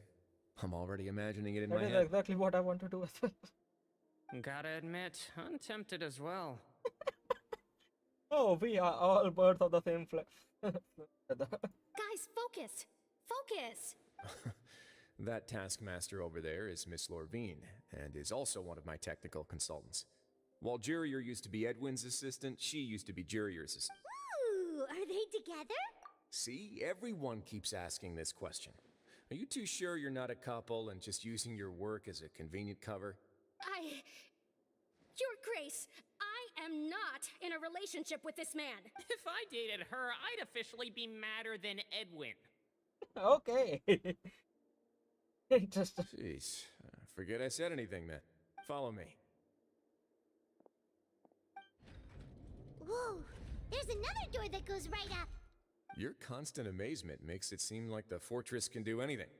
I'm already imagining it in That my is head. exactly what I want to do as well. Gotta admit, I'm tempted as well. Oh, we are all birds of the same flesh. Guys, focus! Focus! That taskmaster over there is Miss Lorvine, and is also one of my technical consultants. While Jurier used to be Edwin's assistant, she used to be Jurier's assistant. Ooh, are they together? See, everyone keeps asking this question. Are you too sure you're not a couple and just using your work as a convenient cover? Your Grace, I am not in a relationship with this man. If I dated her, I'd officially be madder than Edwin. Okay. Just... Jeez, forget I said anything then. Follow me. There's another door that goes right up. Your constant amazement makes it seem like the fortress can do anything.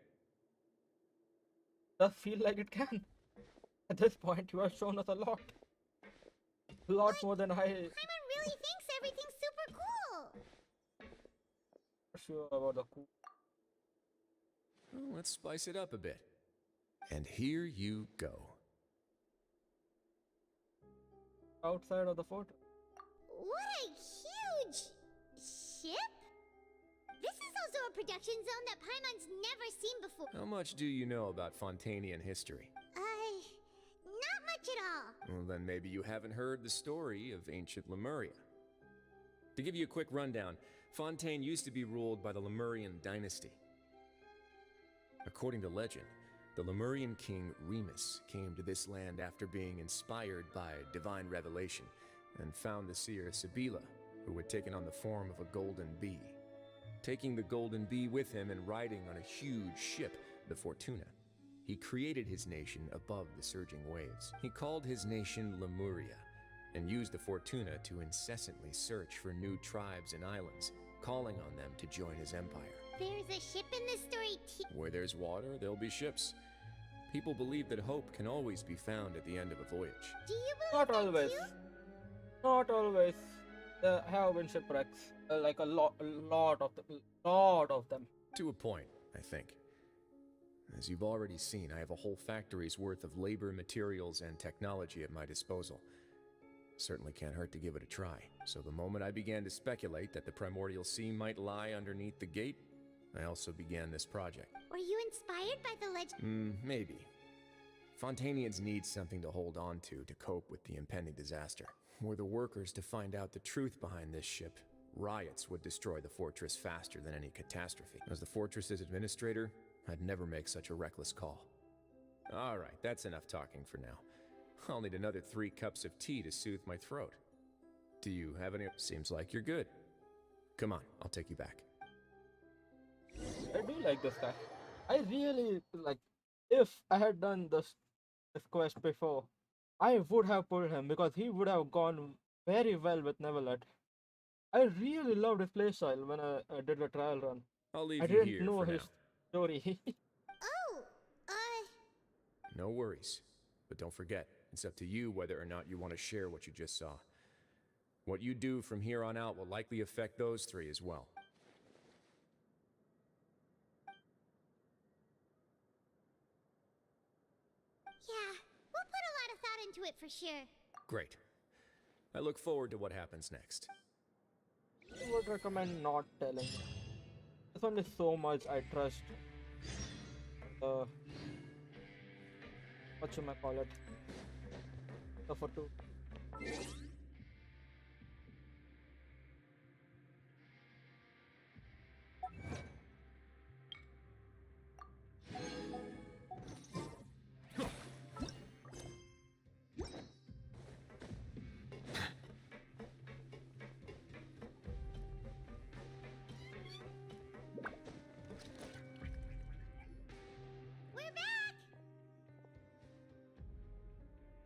Does feel like it can. At this point, you have shown us a lot. A lot more than I Paimon really thinks everything's super cool. sure about the cool. Well, let's spice it up a bit. And here you go. Outside of the fort. What a huge ship! This is also a production zone that Paimon's never seen before. How much do you know about Fontanian history? Not much at all. Well, then maybe you haven't heard the story of ancient Lemuria. To give you a quick rundown, Fontaine used to be ruled by the Lemurian dynasty. According to legend, the Lemurian king Remus came to this land after being inspired by divine revelation and found the seer Sibila, who had taken on the form of a golden bee. Taking the golden bee with him and riding on a huge ship, the Fortuna, he created his nation above the surging waves. He called his nation Lemuria and used the Fortuna to incessantly search for new tribes and islands, calling on them to join his empire. There's a ship in this story too. Where there's water, there'll be ships. People believe that hope can always be found at the end of a voyage. Do you believe Not that always. too? Not always. There have been shipwrecks. Like a lot of them. To a point, I think. As you've already seen, I have a whole factory's worth of labor, materials, and technology at my disposal. Certainly can't hurt to give it a try. So the moment I began to speculate that the Primordial Sea might lie underneath the gate, I also began this project. Were you inspired by the legend? Maybe. Fontanians need something to hold on to cope with the impending disaster. Were the workers to find out the truth behind this ship, riots would destroy the fortress faster than any catastrophe. As the fortress's administrator, I'd never make such a reckless call. All right, that's enough talking for now. I'll need another 3 cups of tea to soothe my throat. Do you have any? Seems like you're good. Come on, I'll take you back. I do like this guy. I really like. If I had done this quest before, I would have pulled him because he would have gone very well with Neverlet. I really loved his playstyle when I did the trial run. I'll leave I you didn't here know for his now. story. No worries. But don't forget, it's up to you whether or not you want to share what you just saw. What you do from here on out will likely affect those 3 as well. Yeah, we'll put a lot of thought into it for sure. Great. I look forward to what happens next. I would recommend not telling. There's only so much I trust. Whatchamacallit? The photo.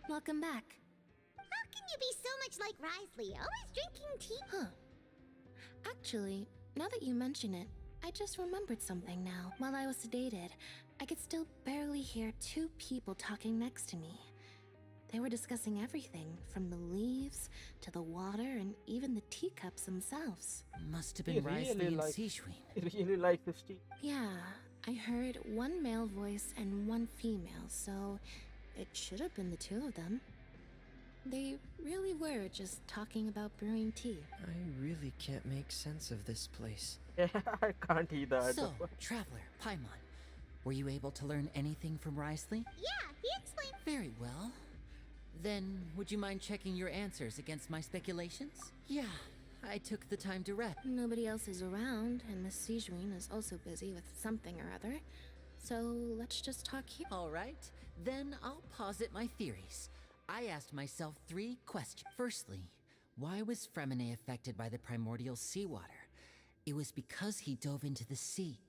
Welcome back. How can you be so much like Risley, always drinking tea? Huh. Actually, now that you mention it, I just remembered something now. While I was sedated, I could still barely hear 2 people talking next to me. They were discussing everything, from the leaves to the water and even the teacups themselves. Must have been Risley and Seishween. He really likes this tea. Yeah, I heard 1 male voice and 1 female, so it should have been the 2 of them. They really were just talking about brewing tea. I really can't make sense of this place. Yeah, I can't either. So, Traveler, Paimon, were you able to learn anything from Risley? Yeah, he explained. Very well. Then, would you mind checking your answers against my speculations? Yeah, I took the time to read. Nobody else is around, and Miss Sejuin is also busy with something or other. So let's just talk here. All right, then I'll posit my theories. I asked myself 3 questions. Firstly, why was Fremine affected by the primordial seawater? It was because he dove into the sea.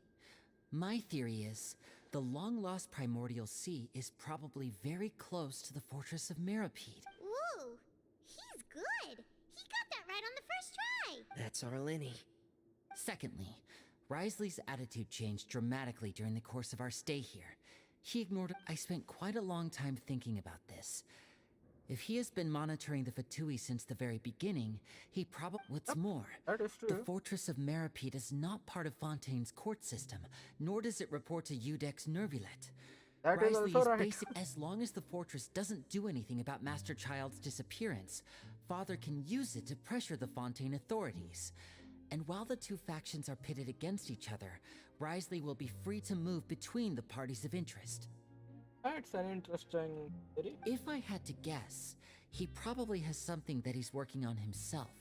My theory is, the long-lost primordial sea is probably very close to the fortress of Mirapede. Woo! He's good! He got that right on the first try! That's our Lenny. Secondly, Risley's attitude changed dramatically during the course of our stay here. He ignored. I spent quite a long time thinking about this. If he has been monitoring the Fatui since the very beginning, he probably. What's more, That is the true. fortress of Meripede is not part of Fontaine's court system, nor does it report to Udex Nervulet. That is Risley also right. basic. As long as the fortress doesn't do anything about Master Child's disappearance, Father can use it to pressure the Fontaine authorities. And while the two factions are pitted against each other, Risley will be free to move between the parties of interest. That's an interesting theory. If I had to guess, he probably has something that he's working on himself.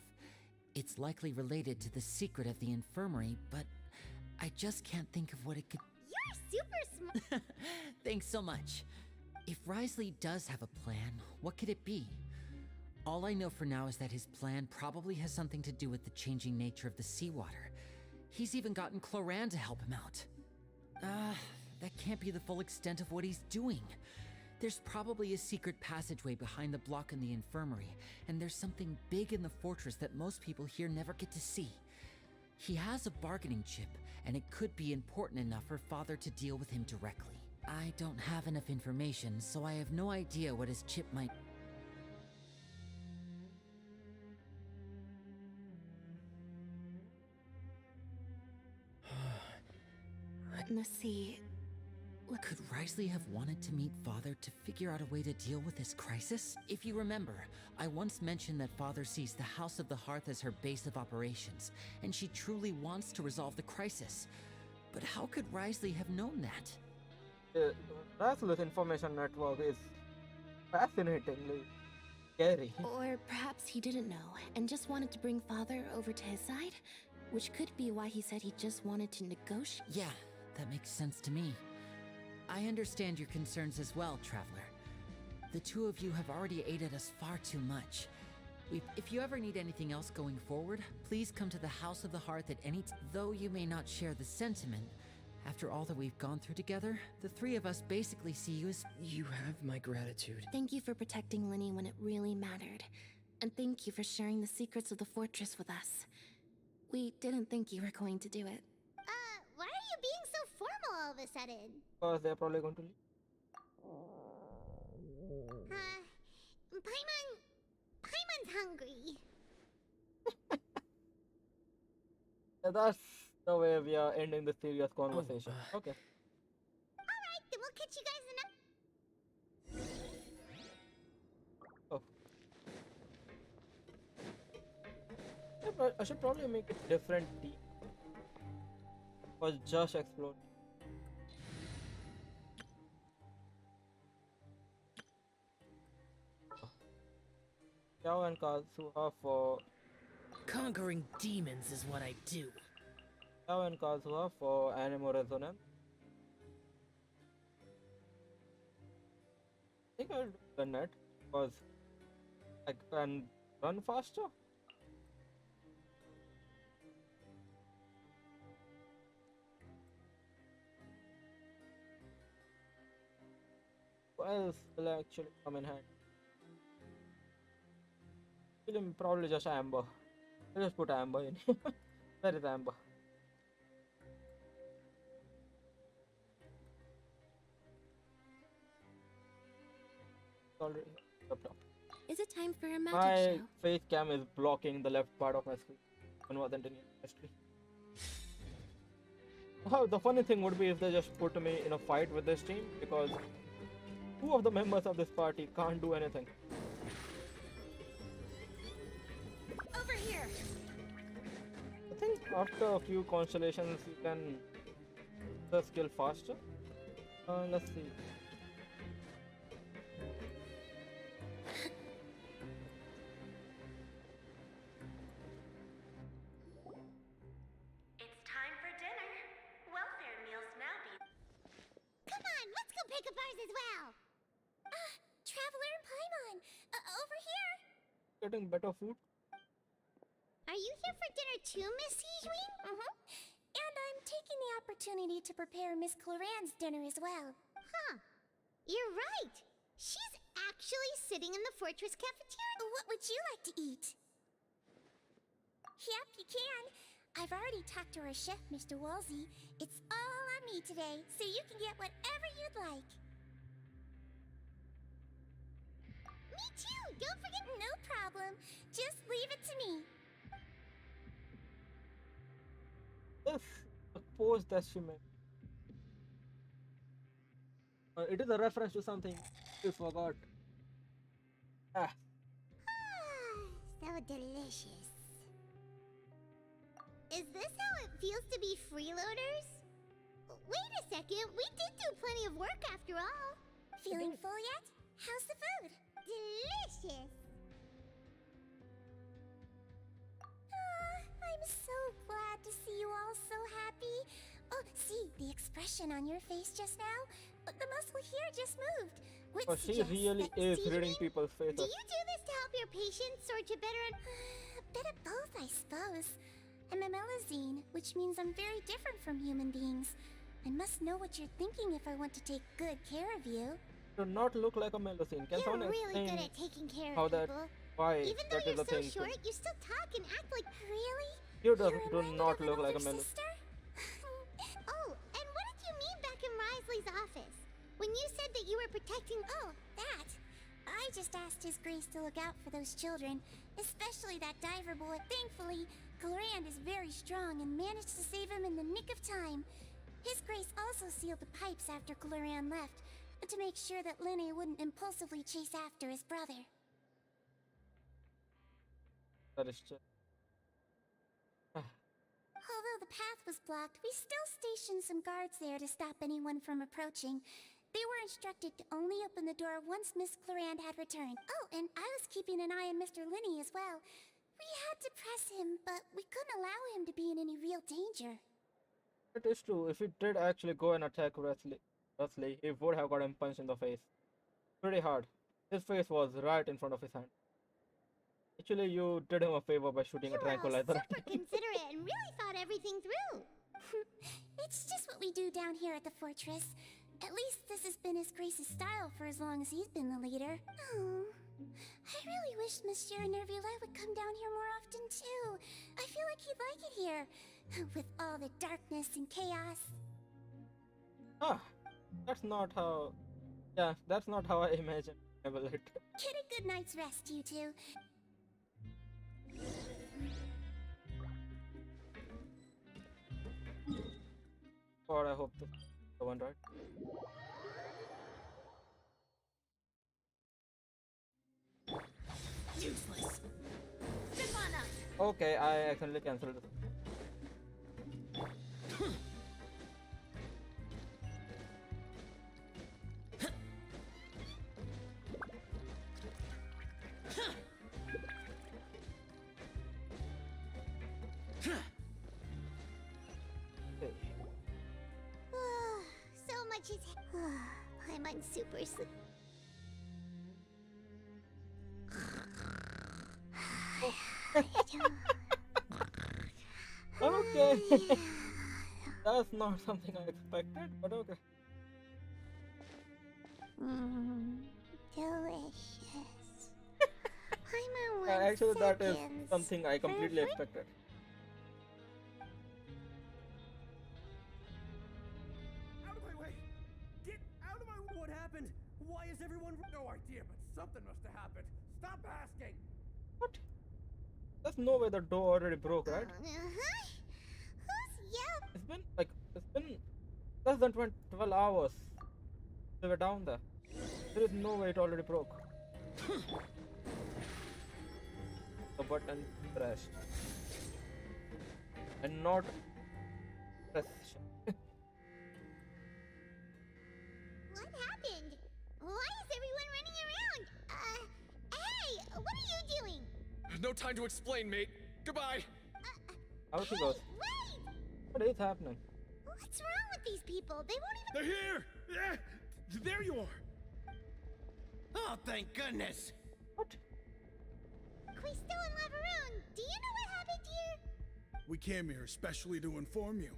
It's likely related to the secret of the infirmary, but I just can't think of what it could. You're super smart. Thanks so much. If Risley does have a plan, what could it be? All I know for now is that his plan probably has something to do with the changing nature of the seawater. He's even gotten Cloran to help him out. That can't be the full extent of what he's doing. There's probably a secret passageway behind the block in the infirmary, and there's something big in the fortress that most people here never get to see. He has a bargaining chip, and it could be important enough for Father to deal with him directly. I don't have enough information, so I have no idea what his chip might. Let's see. Could Risley have wanted to meet Father to figure out a way to deal with this crisis? If you remember, I once mentioned that Father sees the House of the Hearth as her base of operations, and she truly wants to resolve the crisis. But how could Risley have known that? Risley's information network is fascinatingly scary. Or perhaps he didn't know and just wanted to bring Father over to his side, which could be why he said he just wanted to negotiate. Yeah, that makes sense to me. I understand your concerns as well, Traveler. The two of you have already aided us far too much. If you ever need anything else going forward, please come to the House of the Hearth at any time. Though you may not share the sentiment, after all that we've gone through together, the three of us basically see you as... You have my gratitude. Thank you for protecting Lenny when it really mattered. And thank you for sharing the secrets of the fortress with us. We didn't think you were going to do it. Why are you being so formal all of a sudden? Because they're probably going to leave. Paimon's hungry. That's the way we are ending the serious conversation. Okay. Alright, then we'll catch you guys in a... Oh. Yeah, I should probably make it different team. Or just explode. Yao and Kazuha for... Conquering demons is what I do. Yao and Kazuha for Animo Resonance. I think I'll do the net because I can run faster. What else will actually come in hand? Probably just Amber. I'll just put Amber in. Where is Amber? Already up top. Is it time for a magic My show? face cam is blocking the left part of my screen. One wasn't in history. Oh, the funny thing would be if they just put me in a fight with this team because two of the members of this party can't do anything. Over here. I think after a few constellations you can the skill faster. Let's see. It's time for dinner. Welfare meals now be. Come on, let's go pick up ours as well. Traveler and Paimon, over here. Getting better food. Are you here for dinner too, Miss Sijwing? And I'm taking the opportunity to prepare Miss Cloran's dinner as well. Huh. You're right. She's actually sitting in the fortress cafeteria. What would you like to eat? Yep, you can. I've already talked to our chef, Mr. Wolsey. It's all on me today, so you can get whatever you'd like. Me too! Don't forget, no problem. Just leave it to me. Yes, the pose that she made. It is a reference to something you forgot. Ah, So delicious. Is this how it feels to be freeloaders? Wait a second, we did do plenty of work after all. Feeling full yet? How's the food? Delicious. I'm so glad to see you all so happy. Oh, see, the expression on your face just now? The muscle here just moved. Which oh, she suggests really that is seasoning- reading people's Do faces. you do this to help your patients or to better A bit of both, I suppose. I'm a melazine, which means I'm very different from human beings. I must know what you're thinking if I want to take good care of you. Do not look like a melusine. Can You're someone really explain good at taking care how of that, people. why Even though that is you're a so thing? short, you still talk and act like... Really? You do You're not look like a older melusine. sister? Oh, and what did you mean back in Risley's office? When you said that you were protecting... Oh, that. I just asked His Grace to look out for those children, especially that diver boy. Thankfully, Glorand is very strong and managed to save him in the nick of time. His Grace also sealed the pipes after Glorand left, to make sure that Linne wouldn't impulsively chase after his brother. That is just... Although the path was blocked, we still stationed some guards there to stop anyone from approaching. They were instructed to only open the door once Miss Glorand had returned. Oh, and I was keeping an eye on Mr. Linne as well. We had to press him, but we couldn't allow him to be in any real danger. It is true. If he did actually go and attack Wesley, he would have got him punched in the face. Pretty hard. His face was right in front of his hand. Actually, you did him a favor by shooting a You were all tranquilizer. super considerate and really thought everything through. It's just what we do down here at the fortress. At least this has been His Grace's style for as long as he's been the leader. Oh, I really wish Monsieur Nerville would come down here more often too. I feel like he'd like it here, with all the darkness and chaos. Ah, that's not how... Yeah, that's not how I imagined I will it. Get a good night's rest, you two. Or I hope this is the one, right? Useless. Step on up. Okay, I accidentally cancelled it. So much is... I'm on super sleep. Okay. That's not something I expected, but okay. Delicious. I'm on 1 Actually, that is seconds. something I completely expected. Out of my way! Get out of my way! What happened? Why is everyone... No idea, but something must have happened. Stop asking! What? There's no way the door already broke, right? Who's yelp? It's been less than 12 hours. They were down there. There is no way it already broke. The button pressed. And not press. What happened? Why is everyone running around? Hey, what are you doing? No time to explain, mate. Goodbye. Out he goes. Wait! What is happening? What's wrong with these people? They won't even... They're here! Yeah! There you are! Oh, thank goodness. Quisto and Laveroon, do you know what happened here? We came here especially to inform you.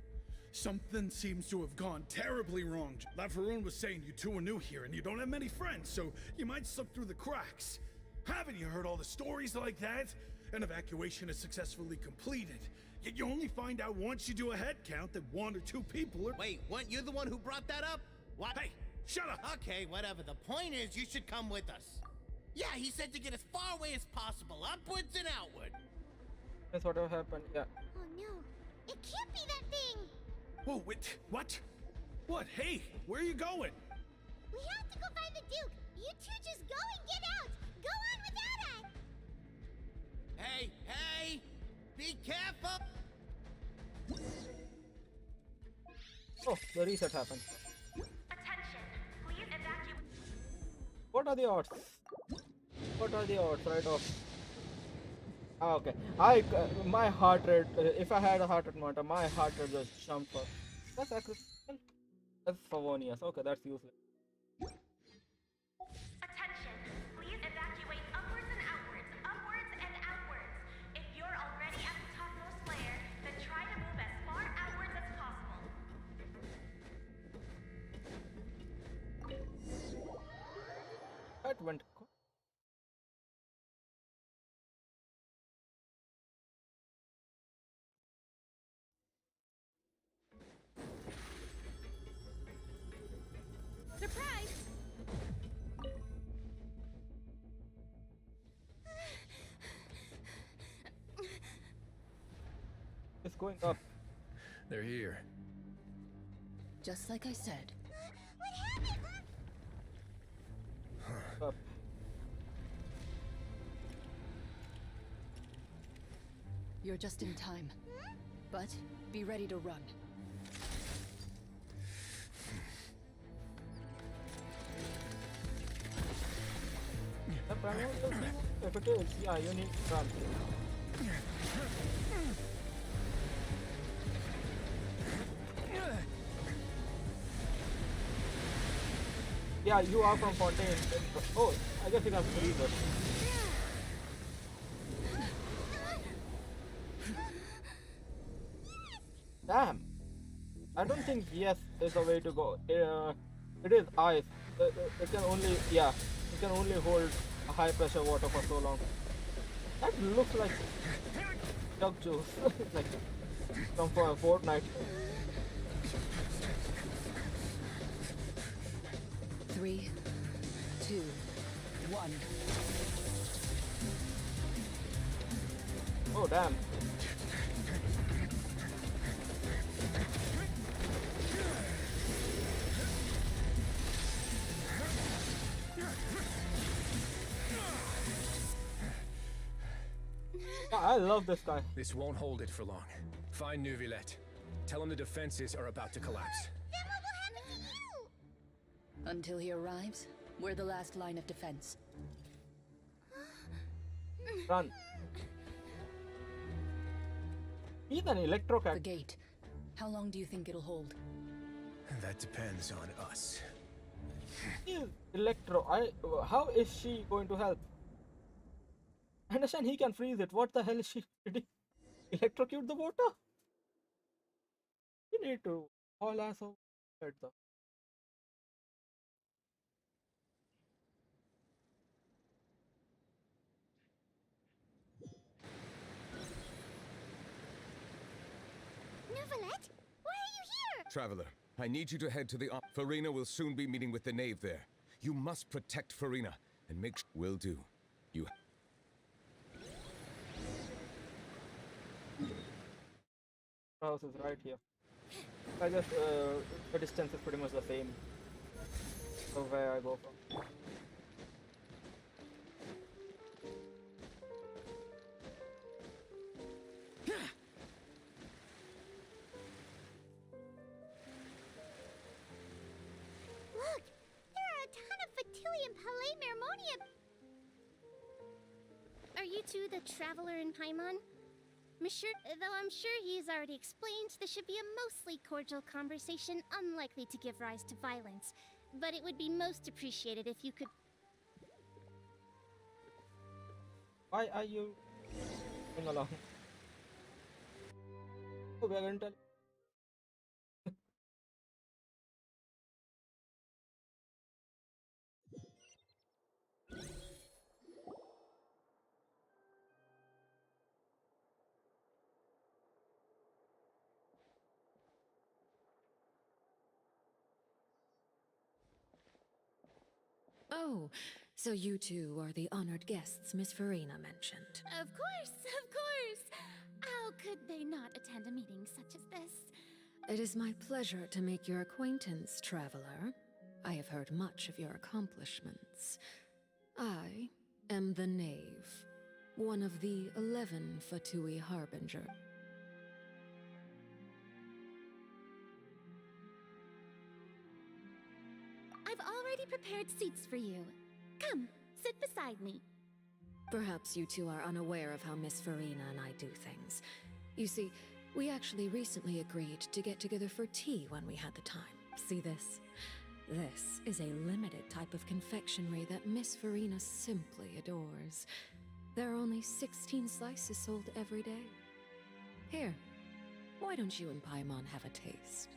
Something seems to have gone terribly wrong. Laveroon was saying you two are new here and you don't have many friends, so you might slip through the cracks. Haven't you heard all the stories like that? An evacuation is successfully completed. Yet you only find out once you do a head count that 1 or 2 people are— Wait, weren't you the one who brought that up? What? Hey, shut up! Okay, whatever. The point is, you should come with us. Yeah, he said to get as far away as possible, upwards and outward. That's whatever happened. Yeah. Oh no, it can't be that thing! Whoa, wait, what? What? Hey, where are you going? We have to go find the Duke! You two just go and get out! Go on without us! Hey, hey! Be careful! Oh, the reset happened. Attention, please evacuate. What are the odds? What are the odds? Right off. Ah, okay. My heart rate. If I had a heart rate monitor, my heart rate just jumped up. That's accidental. That's Favonius. Okay, that's useless. Attention, please evacuate upwards and outwards, upwards and outwards. If you're already at the topmost layer, then try to move as far outwards as possible. That went. Surprise! It's going up. They're here. Just like I said. What happened? Up. You're just in time. But be ready to run. The primary if it is, yeah, you need to run. Yeah, you are from Fontaine. Oh, I guess you can freeze it. Damn. I don't think yes is the way to go. It is ice. It can only, yeah, it can only hold a high pressure water for so long. That looks like jug juice. It's like from for a fortnight. 3, 2, 1. Oh damn. Yeah, I love this guy. This won't hold it for long. Find Neuvillette. Tell him the defenses are about to collapse. Then what will happen to you? Until he arrives, we're the last line of defense. Run. He's an electro cat. The gate. How long do you think it'll hold? That depends on us. He's electro. How is she going to help? I understand he can freeze it. What the hell is she? Did he electrocute the water? You need to haul ass over it though. Neuvillette? Why are you here? Traveler, I need you to head to the Farina will soon be meeting with the knave there. You must protect Farina and make will do. You House is right here. I guess the distance is pretty much the same. So where I go from. Look! There are a ton of Fatilium Palais Mermonium! Are you two the traveler in Paimon? Though I'm sure he's already explained, this should be a mostly cordial conversation, unlikely to give rise to violence. But it would be most appreciated if you could... Why are you going along? Oh, we are going to tell. Oh, so you two are the honored guests Miss Farina mentioned. Of course, of course. How could they not attend a meeting such as this? It is my pleasure to make your acquaintance, traveler. I have heard much of your accomplishments. I am the Knave, one of the 11 Fatui Harbinger. I've already prepared seats for you. Come, sit beside me. Perhaps you two are unaware of how Miss Farina and I do things. You see, we actually recently agreed to get together for tea when we had the time. See this? This is a limited type of confectionery that Miss Farina simply adores. There are only 16 slices sold every day. Here, why don't you and Paimon have a taste?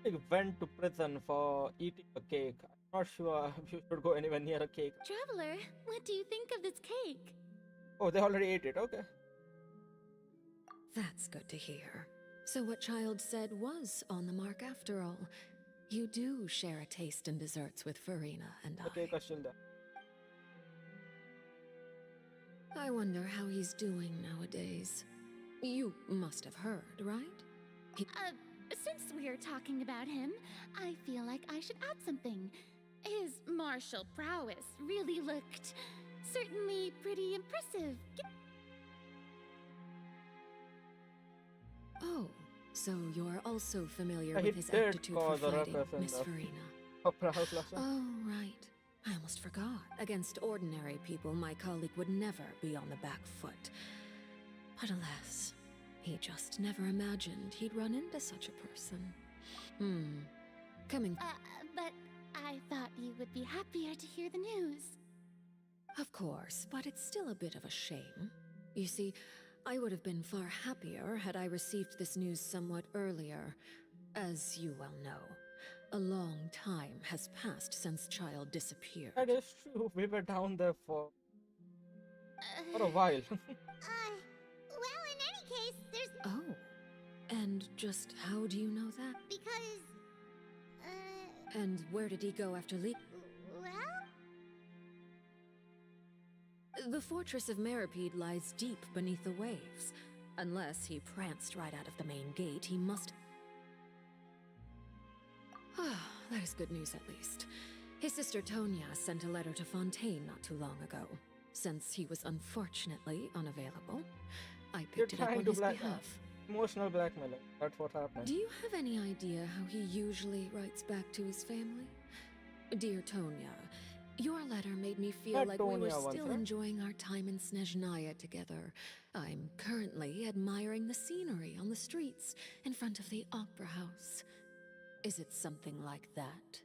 I went to prison for eating a cake. I'm not sure you should go anywhere near a cake. Traveler, what do you think of this cake? Oh, they already ate it. Okay. That's good to hear. So what Child said was on the mark after all. You do share a taste in desserts with Farina and The cake is still there. I wonder how he's doing nowadays. You must have heard, right? Since we're talking about him, I feel like I should add something. His martial prowess really looked certainly pretty impressive. Oh, so you're also familiar He with his did aptitude for cause a fighting, ruckus in Miss the Farina. opera house last time. Oh, right. I almost forgot. Against ordinary people, my colleague would never be on the back foot. But alas, he just never imagined he'd run into such a person. Coming. But I thought you would be happier to hear the news. Of course, but it's still a bit of a shame. You see, I would have been far happier had I received this news somewhat earlier. As you well know, a long time has passed since Child disappeared. That is true. We were down there for a while. Well, in any case, there's... Oh, and just how do you know that? Because... And where did he go after leaving? Well... The fortress of Meripede lies deep beneath the waves. Unless he pranced right out of the main gate, he must... Ah, that is good news at least. His sister Tonya sent a letter to Fontaine not too long ago. Since he was unfortunately unavailable, I picked it up on his behalf. Emotional blackmailing. That's what happened. Do you have any idea how he usually writes back to his family? Dear Tonya, your letter made me feel like we were still enjoying our time in Snezhnaya together. I'm currently admiring the scenery on the streets in front of the opera house. Is it something like that?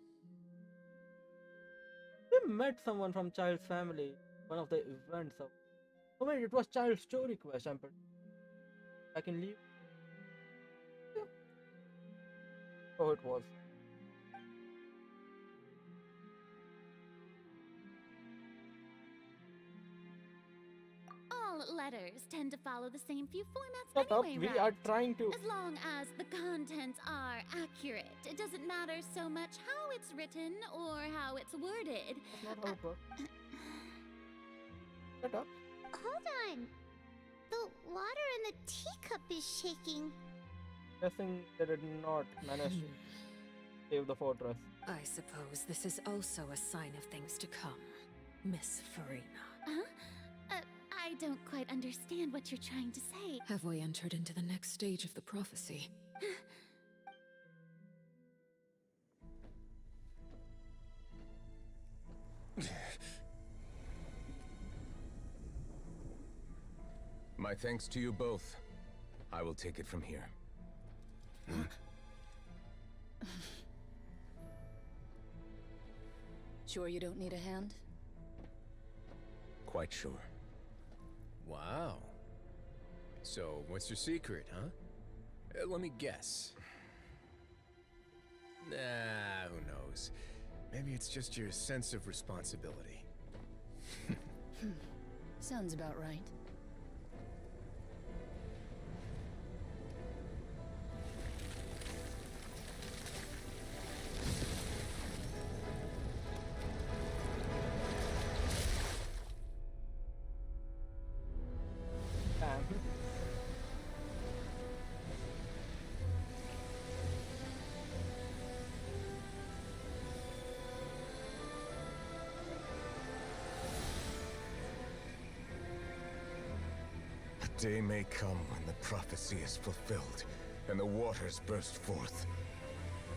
We met someone from Child's family. One of the events of... Oh wait, it was Child's story quest. I can leave. Yeah. Oh, it was. All letters tend to follow the same few formats Shut up, anyway, we are trying to... As long as the contents are accurate, it doesn't matter so much how it's written or how it's worded. That's not how it works. Shut up. Hold on. The water in the teacup is shaking. Guessing they did not manage to save the fortress. I suppose this is also a sign of things to come, Miss Farina. Huh? I don't quite understand what you're trying to say. Have we entered into the next stage of the prophecy? My thanks to you both. I will take it from here. Sure you don't need a hand? Quite sure. Wow. So, what's your secret, huh? Let me guess. Nah, who knows? Maybe it's just your sense of responsibility. Sounds about right. day may come when the prophecy is fulfilled and the waters burst forth.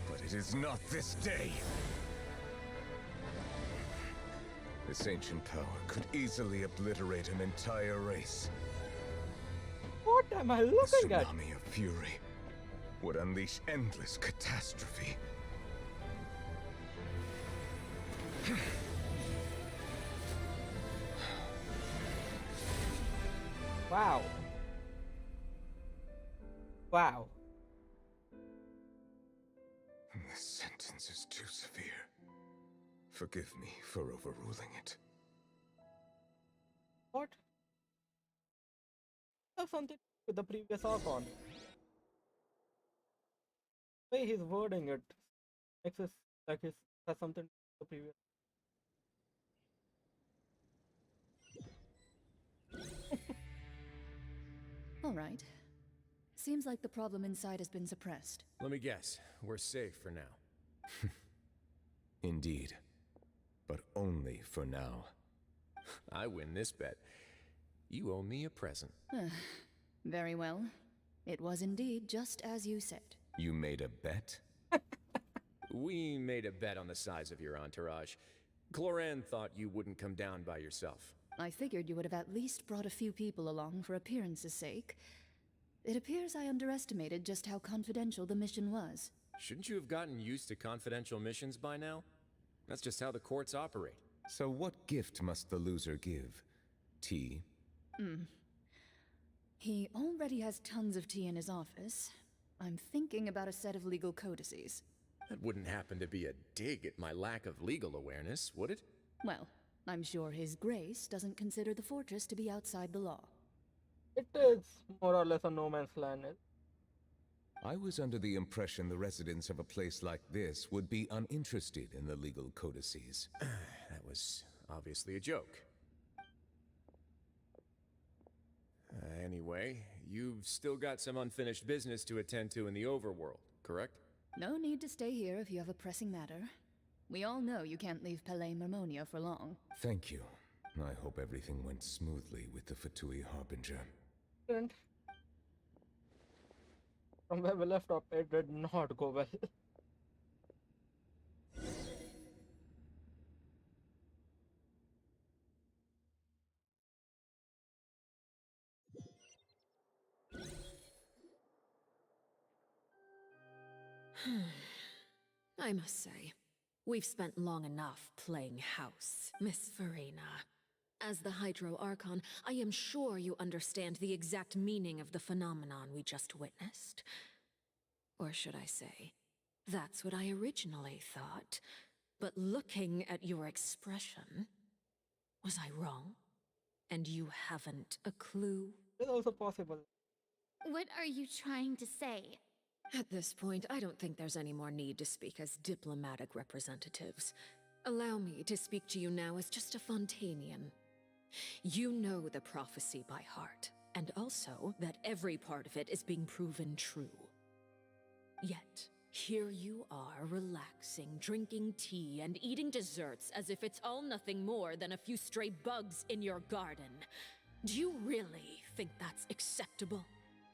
But it is not this day. This ancient power could easily obliterate an entire race. What am I looking The at? tsunami of fury would unleash endless catastrophe. Wow. Wow. This sentence is too severe. Forgive me for overruling it. What? Have something with the previous Archon. The way he's wording it makes it like he has something with the previous. All right. Seems like the problem inside has been suppressed. Let me guess, we're safe for now. Indeed. But only for now. I win this bet. You owe me a present. Very well. It was indeed just as you said. You made a bet? We made a bet on the size of your entourage. Cloran thought you wouldn't come down by yourself. I figured you would have at least brought a few people along for appearance's sake. It appears I underestimated just how confidential the mission was. Shouldn't you have gotten used to confidential missions by now? That's just how the courts operate. So what gift must the loser give? Tea? He already has tons of tea in his office. I'm thinking about a set of legal codices. That wouldn't happen to be a dig at my lack of legal awareness, would it? Well, I'm sure His Grace doesn't consider the fortress to be outside the law. It is more or less a no man's land. I was under the impression the residents of a place like this would be uninterested in the legal codices. That was obviously a joke. Anyway, you've still got some unfinished business to attend to in the overworld, correct? No need to stay here if you have a pressing matter. We all know you can't leave Palais Marmonia for long. Thank you. I hope everything went smoothly with the Fatui Harbinger. And from where we left off, it did not go well. I must say, we've spent long enough playing house, Miss Farina. As the Hydro Archon, I am sure you understand the exact meaning of the phenomenon we just witnessed. Or should I say, that's what I originally thought. But looking at your expression, was I wrong? And you haven't a clue? It's also possible. What are you trying to say? At this point, I don't think there's any more need to speak as diplomatic representatives. Allow me to speak to you now as just a Fontanian. You know the prophecy by heart, and also that every part of it is being proven true. Yet, here you are relaxing, drinking tea, and eating desserts as if it's all nothing more than a few stray bugs in your garden. Do you really think that's acceptable?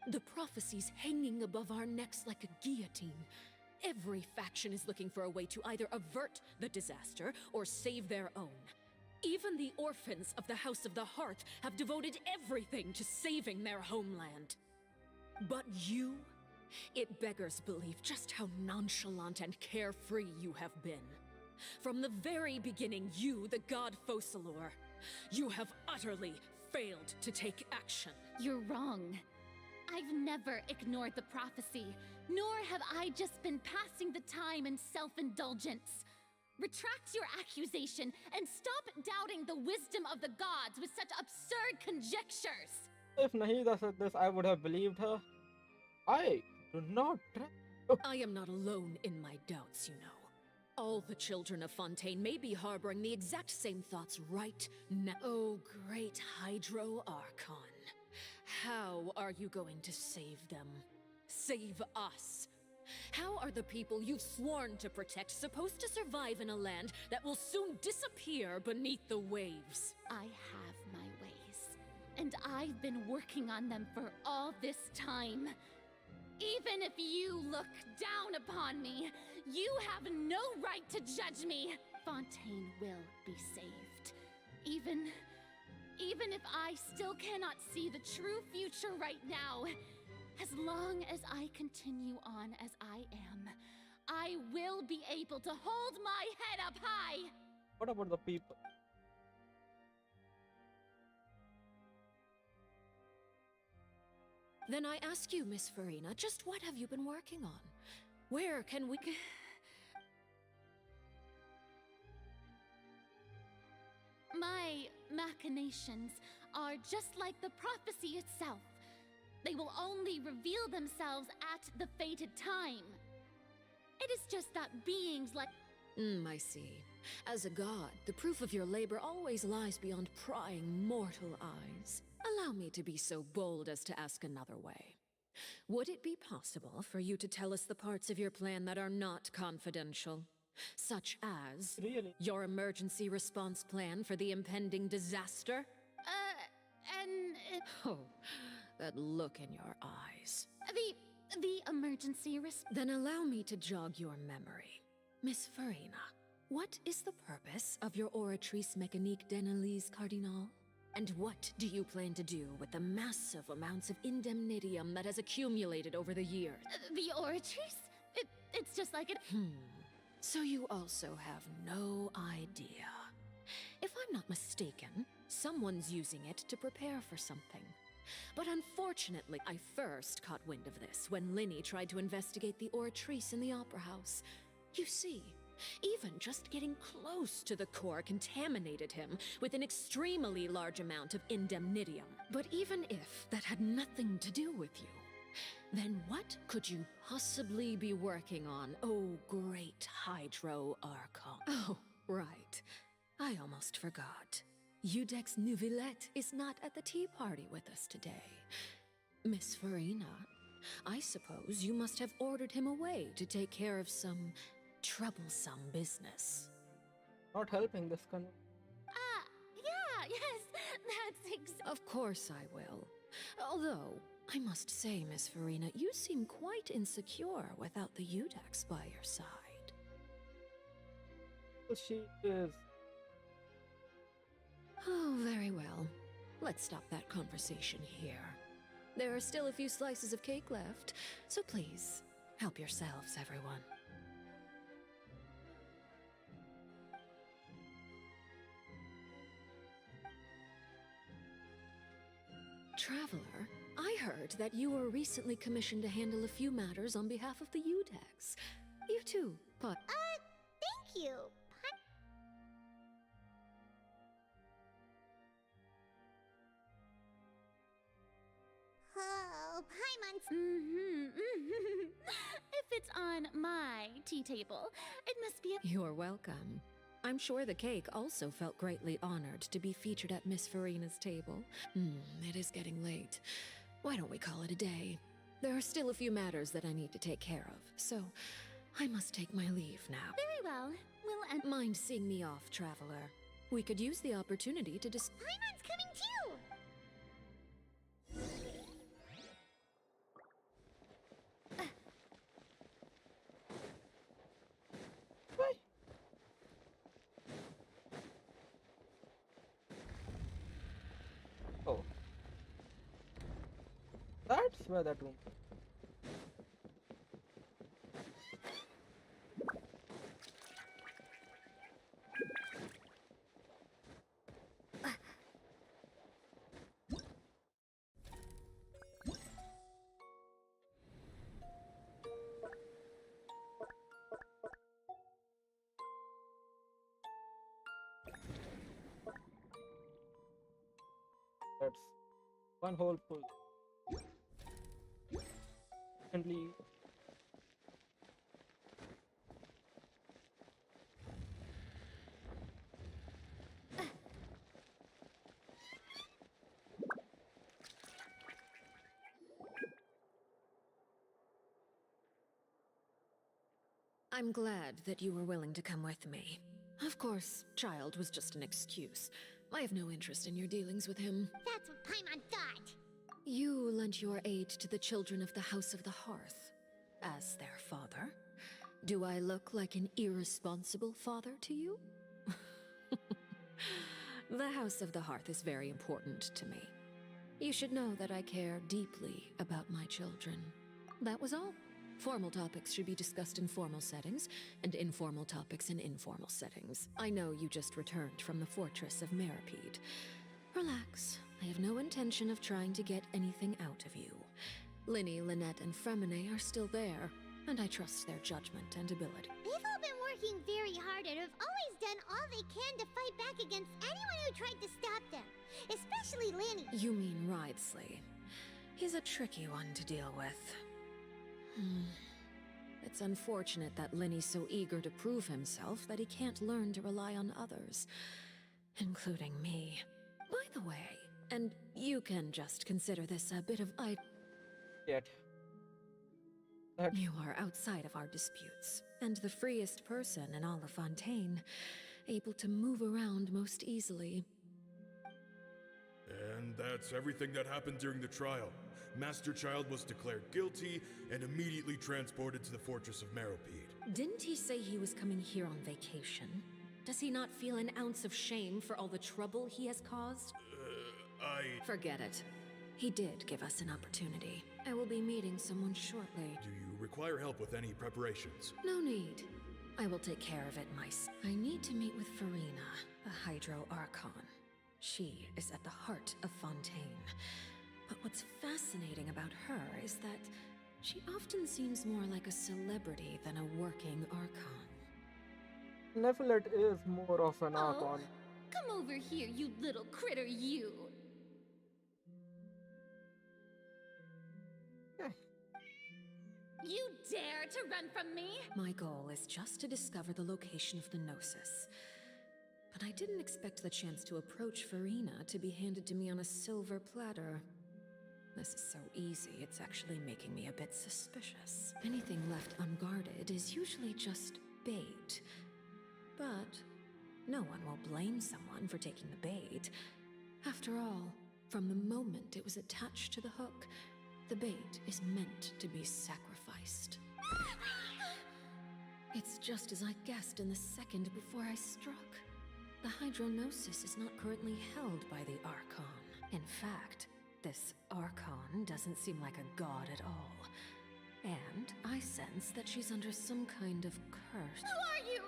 The prophecy's hanging above our necks like a guillotine. Every faction is looking for a way to either avert the disaster or save their own. Even the orphans of the House of the Hearth have devoted everything to saving their homeland. But you? It beggars belief just how nonchalant and carefree you have been. From the very beginning, you, the god Focalor, you have utterly failed to take action. You're wrong. I've never ignored the prophecy, nor have I just been passing the time in self-indulgence. Retract your accusation and stop doubting the wisdom of the gods with such absurd conjectures. If Nahida said this, I would have believed her. I do not. I am not alone in my doubts, you know. All the children of Fontaine may be harboring the exact same thoughts right now. Oh, great Hydro Archon. How are you going to save them? Save us? How are the people you've sworn to protect supposed to survive in a land that will soon disappear beneath the waves? I have my ways. And I've been working on them for all this time. Even if you look down upon me, you have no right to judge me. Fontaine will be saved. Even if I still cannot see the true future right now, as long as I continue on as I am, I will be able to hold my head up high. What about the people? Then I ask you, Miss Farina, just what have you been working on? Where can we... My machinations are just like the prophecy itself. They will only reveal themselves at the fated time. It is just that beings like... I see. As a god, the proof of your labor always lies beyond prying mortal eyes. Allow me to be so bold as to ask another way. Would it be possible for you to tell us the parts of your plan that are not confidential? Such as your emergency response plan for the impending disaster? Oh, that look in your eyes. The emergency Then allow me to jog your memory. Miss Farina, what is the purpose of your Oratrice Mécanique d'Analyse Cardinal? And what do you plan to do with the massive amounts of indemnitium that has accumulated over the years? The Oratrice? It's just like it... So you also have no idea. If I'm not mistaken, someone's using it to prepare for something. But unfortunately, I first caught wind of this when Linny tried to investigate the Oratrice in the Opera House. You see, even just getting close to the core contaminated him with an extremely large amount of indemnitium. But even if that had nothing to do with you, then what could you possibly be working on, oh great Hydro Archon? Oh, right. I almost forgot. Udex Nouvillette is not at the tea party with us today. Miss Farina, I suppose you must have ordered him away to take care of some troublesome business. Not helping this yeah, yes, that's Of course I will. Although, I must say, Miss Farina, you seem quite insecure without the Udex by your side. She is... Oh, very well. Let's stop that conversation here. There are still a few slices of cake left, so please, help yourselves, everyone. Traveler, I heard that you were recently commissioned to handle a few matters on behalf of the Udex. You too, but... Thank you. Oh, Paimon. If it's on my tea table, it must be a... You're welcome. I'm sure the cake also felt greatly honored to be featured at Miss Farina's table. It is getting late. Why don't we call it a day? There are still a few matters that I need to take care of, so I must take my leave now. Very well. We'll end... Mind seeing me off, traveler. We could use the opportunity to Paimon's coming too! Oh. That's where that room. That's one whole pull. Secondly, I'm glad that you were willing to come with me. Of course, child was just an excuse. I have no interest in your dealings with him. That's what Paimon thought. You lent your aid to the children of the House of the Hearth. As their father. Do I look like an irresponsible father to you? The House of the Hearth is very important to me. You should know that I care deeply about my children. That was all. Formal topics should be discussed in formal settings, and informal topics in informal settings. I know you just returned from the fortress of Meripede. Relax. I have no intention of trying to get anything out of you. Linny, Lynette, and Fremine are still there, and I trust their judgment and ability. They've all been working very hard and have always done all they can to fight back against anyone who tried to stop them. Especially Lanny. You mean Wriothesley. He's a tricky one to deal with. It's unfortunate that Linny's so eager to prove himself that he can't learn to rely on others, including me. By the way, and you can just consider this a bit of Yet. You are outside of our disputes, and the freest person in all of Fontaine, able to move around most easily. And that's everything that happened during the trial. Master Child was declared guilty and immediately transported to the Fortress of Meripede. Didn't he say he was coming here on vacation? Does he not feel an ounce of shame for all the trouble he has caused? Forget it. He did give us an opportunity. I will be meeting someone shortly. Do you require help with any preparations? No need. I will take care of it myself. I need to meet with Farina, a Hydro Archon. She is at the heart of Fontaine. But what's fascinating about her is that she often seems more like a celebrity than a working Archon. Nephilet is more of an Archon. Come over here, you little critter, you! You dare to run from me? My goal is just to discover the location of the Gnosis. But I didn't expect the chance to approach Farina to be handed to me on a silver platter. This is so easy, it's actually making me a bit suspicious. Anything left unguarded is usually just bait. But no one will blame someone for taking the bait. After all, from the moment it was attached to the hook, the bait is meant to be sacrificed. It's just as I guessed in the second before I struck. The Hydronosis is not currently held by the Archon. In fact, this Archon doesn't seem like a god at all. And I sense that she's under some kind of curse. Who are you?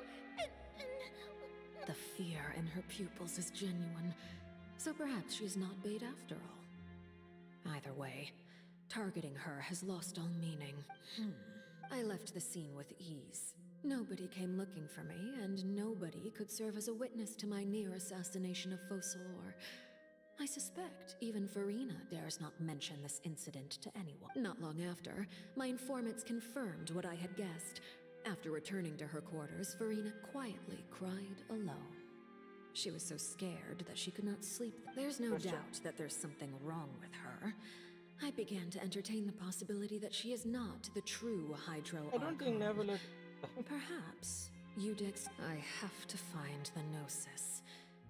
The fear in her pupils is genuine, so perhaps she's not bait after all. Either way, targeting her has lost all meaning. I left the scene with ease. Nobody came looking for me, and nobody could serve as a witness to my near assassination of Focalor. I suspect even Farina dares not mention this incident to anyone. Not long after, my informants confirmed what I had guessed. After returning to her quarters, Farina quietly cried alone. She was so scared that she could not sleep. There's no doubt that there's something wrong with her. I began to entertain the possibility that she is not the true Hydro I don't think Nephilet. Perhaps. Eudex, I have to find the Gnosis.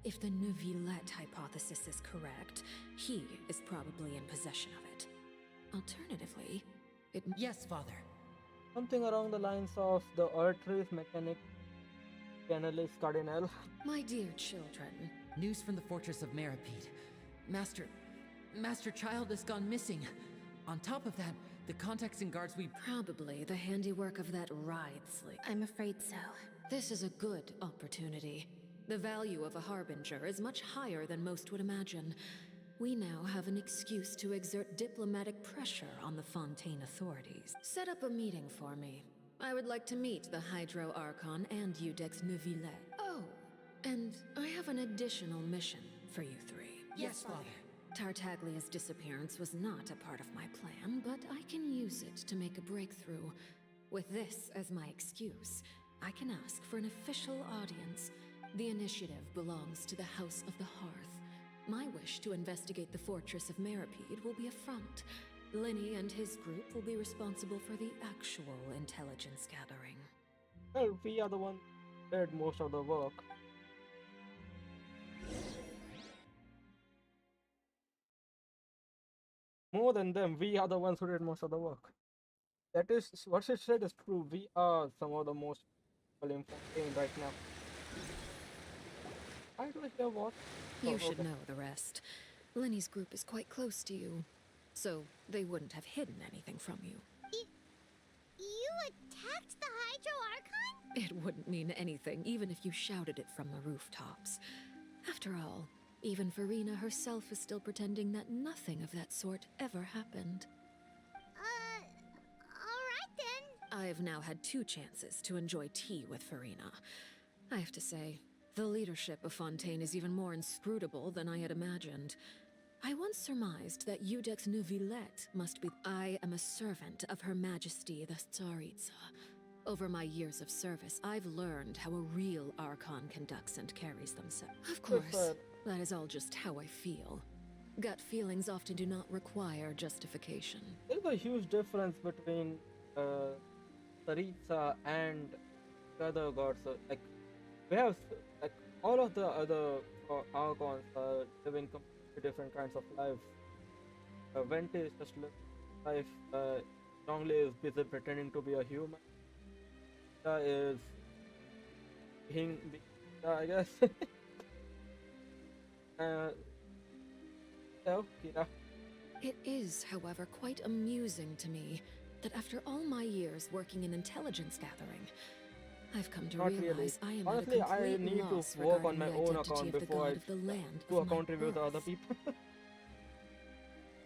If the Neuvillette hypothesis is correct, he is probably in possession of it. Alternatively, it... Yes, Father. Something along the lines of the Arteries Mechanic Canalis Cardinal. My dear children. News from the Fortress of Meripede. Master Child has gone missing. On top of that, the contacts and guards we... Probably the handiwork of that Wriothesley. I'm afraid so. This is a good opportunity. The value of a Harbinger is much higher than most would imagine. We now have an excuse to exert diplomatic pressure on the Fontaine authorities. Set up a meeting for me. I would like to meet the Hydro Archon and Eudex Neuvillette. Oh, and I have an additional mission for you three. Yes, Father. Tartaglia's disappearance was not a part of my plan, but I can use it to make a breakthrough. With this as my excuse, I can ask for an official audience. The initiative belongs to the House of the Hearth. My wish to investigate the Fortress of Meripede will be a front. Linny and his group will be responsible for the actual intelligence gathering. Well, we are the ones who did most of the work. more than them. We are the ones who did most of the work. That is what she said is true. We are some of the most people in Fontaine right now. I don't hear what. You Oh, should okay. know the rest. Lenny's group is quite close to you, so they wouldn't have hidden anything from you. You attacked the Hydro Archon? It wouldn't mean anything, even if you shouted it from the rooftops. After all, even Farina herself is still pretending that nothing of that sort ever happened. Alright then. I've now had 2 chances to enjoy tea with Farina. I have to say, the leadership of Fontaine is even more inscrutable than I had imagined. I once surmised that Iudex Neuvillette must be... I am a servant of Her Majesty the Tsaritsa. Over my years of service, I've learned how a real Archon conducts and carries themselves. Of course, that is all just how I feel. Gut feelings often do not require justification. There's a huge difference between Tsaritsa and the other gods. Like, we have like all of the other Archons living completely different kinds of lives. Venti is just living life. Zhongli is busy pretending to be a human. Is being, I guess. Kira. It is, however, quite amusing to me that after all my years working in intelligence gathering, I've come to realize I am Honestly, at a I complete need loss to work on regarding my the own identity account of the before I god of the land do a of my contribute to other birth. people.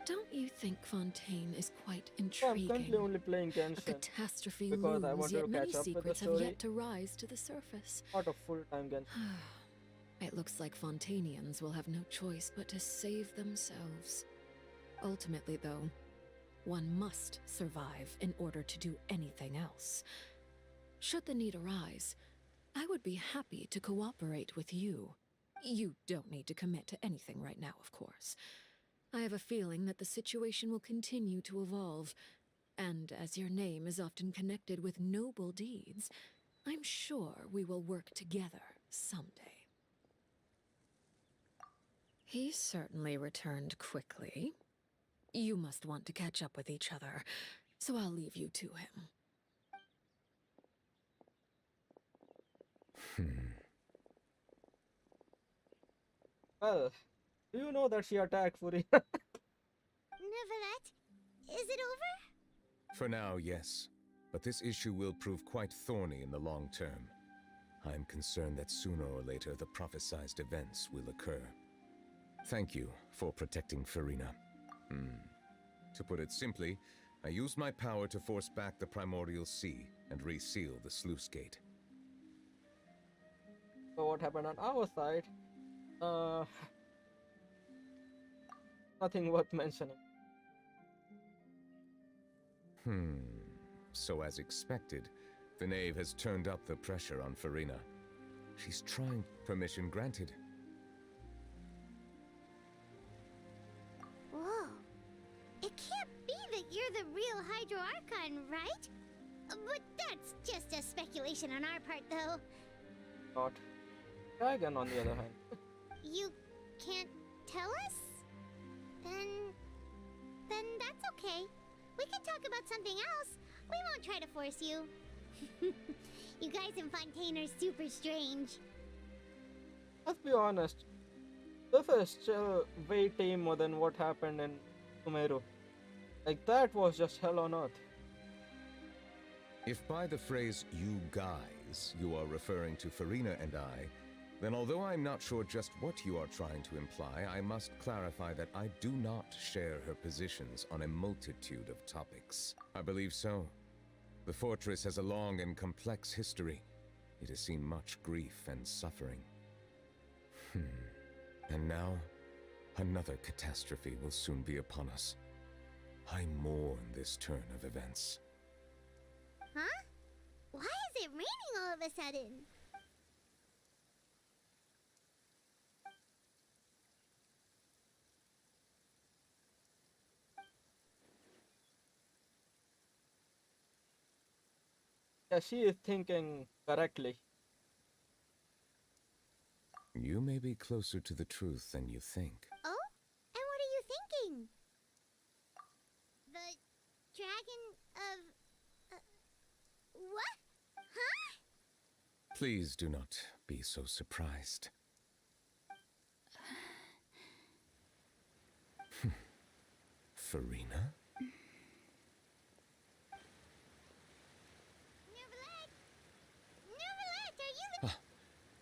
Don't you think Fontaine is quite I'm intriguing? currently only playing A Genshin catastrophe because I looms, wanted yet to many catch up with the secrets have story. yet to rise to the surface. Not a full-time Genshin. It looks like Fontainians will have no choice but to save themselves. Ultimately, though, one must survive in order to do anything else. Should the need arise, I would be happy to cooperate with you. You don't need to commit to anything right now, of course. I have a feeling that the situation will continue to evolve, and as your name is often connected with noble deeds, I'm sure we will work together someday. He certainly returned quickly. You must want to catch up with each other, so I'll leave you to him. Well, do you know that she attacked Furi? Neuvillette, is it over? For now, yes. But this issue will prove quite thorny in the long term. I am concerned that sooner or later the prophesized events will occur. Thank you for protecting Farina. To put it simply, I used my power to force back the Primordial Sea and reseal the sluice gate. So what happened on our side? Nothing worth mentioning. So as expected, the knave has turned up the pressure on Farina. She's trying. Permission granted. Whoa. It can't be that you're the real Hydro Archon, right? But that's just a speculation on our part, though. Not. Dragon, on the other hand. You can't tell us? Then that's okay. We can talk about something else. We won't try to force you. You guys in Fontaine are super strange. Let's be honest. This is still way tamer than what happened in Sumeru. Like, that was just hell on earth. If by the phrase "you guys" you are referring to Farina and I, then although I'm not sure just what you are trying to imply, I must clarify that I do not share her positions on a multitude of topics. I believe so. The fortress has a long and complex history. It has seen much grief and suffering. And now, another catastrophe will soon be upon us. I mourn this turn of events. Huh? Why is it raining all of a sudden? Yeah, she is thinking correctly. You may be closer to the truth than you think. Oh? And what are you thinking? Please do not be so surprised. Farina? Neverlet, are you the...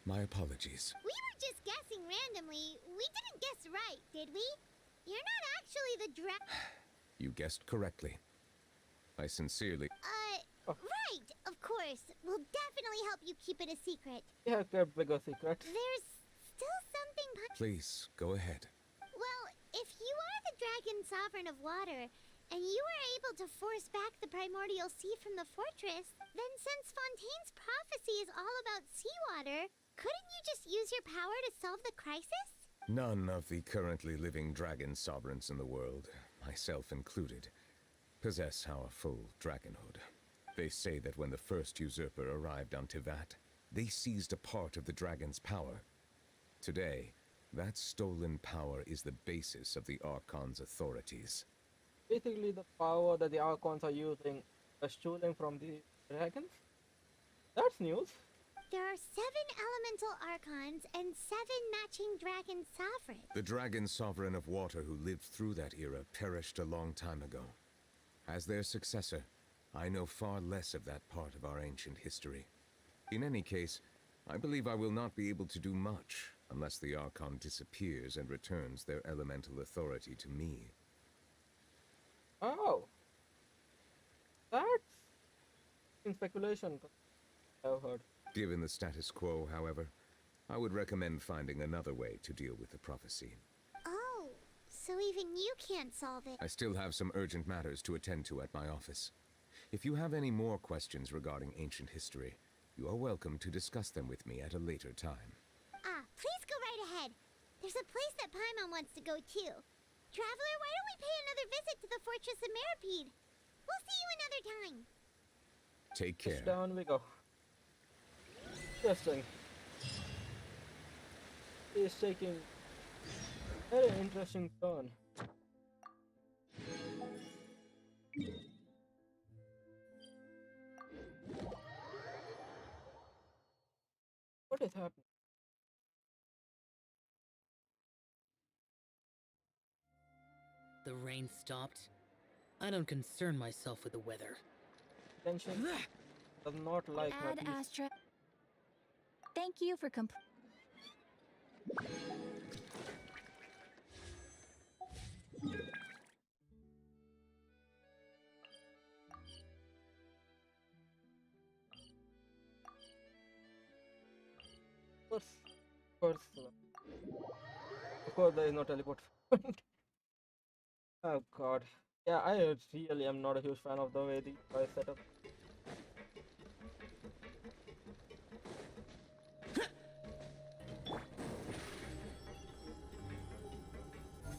My apologies. We were just guessing randomly. We didn't guess right, did we? You're not actually the You guessed correctly. I sincerely... Right, of course. We'll definitely help you keep it a secret. Yeah, kept bigger secret. There's still something... Please, go ahead. Well, if you are the Dragon Sovereign of Water, and you were able to force back the primordial sea from the fortress, then since Fontaine's prophecy is all about seawater, couldn't you just use your power to solve the crisis? None of the currently living dragon sovereigns in the world, myself included, possess our full dragonhood. They say that when the first usurper arrived on Tivat, they seized a part of the dragon's power. Today, that stolen power is the basis of the Archon's authorities. Basically, the power that the Archons are using is stealing from the dragons? That's news. There are 7 elemental Archons and 7 matching Dragon Sovereigns. The dragon sovereign of water who lived through that era perished a long time ago. As their successor, I know far less of that part of our ancient history. In any case, I believe I will not be able to do much unless the Archon disappears and returns their elemental authority to me. Oh. That's in speculation, I've heard. Given the status quo, however, I would recommend finding another way to deal with the prophecy. Oh, so even you can't solve it. I still have some urgent matters to attend to at my office. If you have any more questions regarding ancient history, you are welcome to discuss them with me at a later time. Please go right ahead. There's a place that Paimon wants to go too. Traveler, why don't we pay another visit to the Fortress of Meripede? We'll see you another time. Take care. Down we go. Interesting. He's taking a very interesting turn. What is happening? The rain stopped. I don't concern myself with the weather. Genshin does not like my Ad peace. Astra. Thank you for Of course, there is no teleport point. Oh god. Yeah, I really am not a huge fan of the way the UI set up.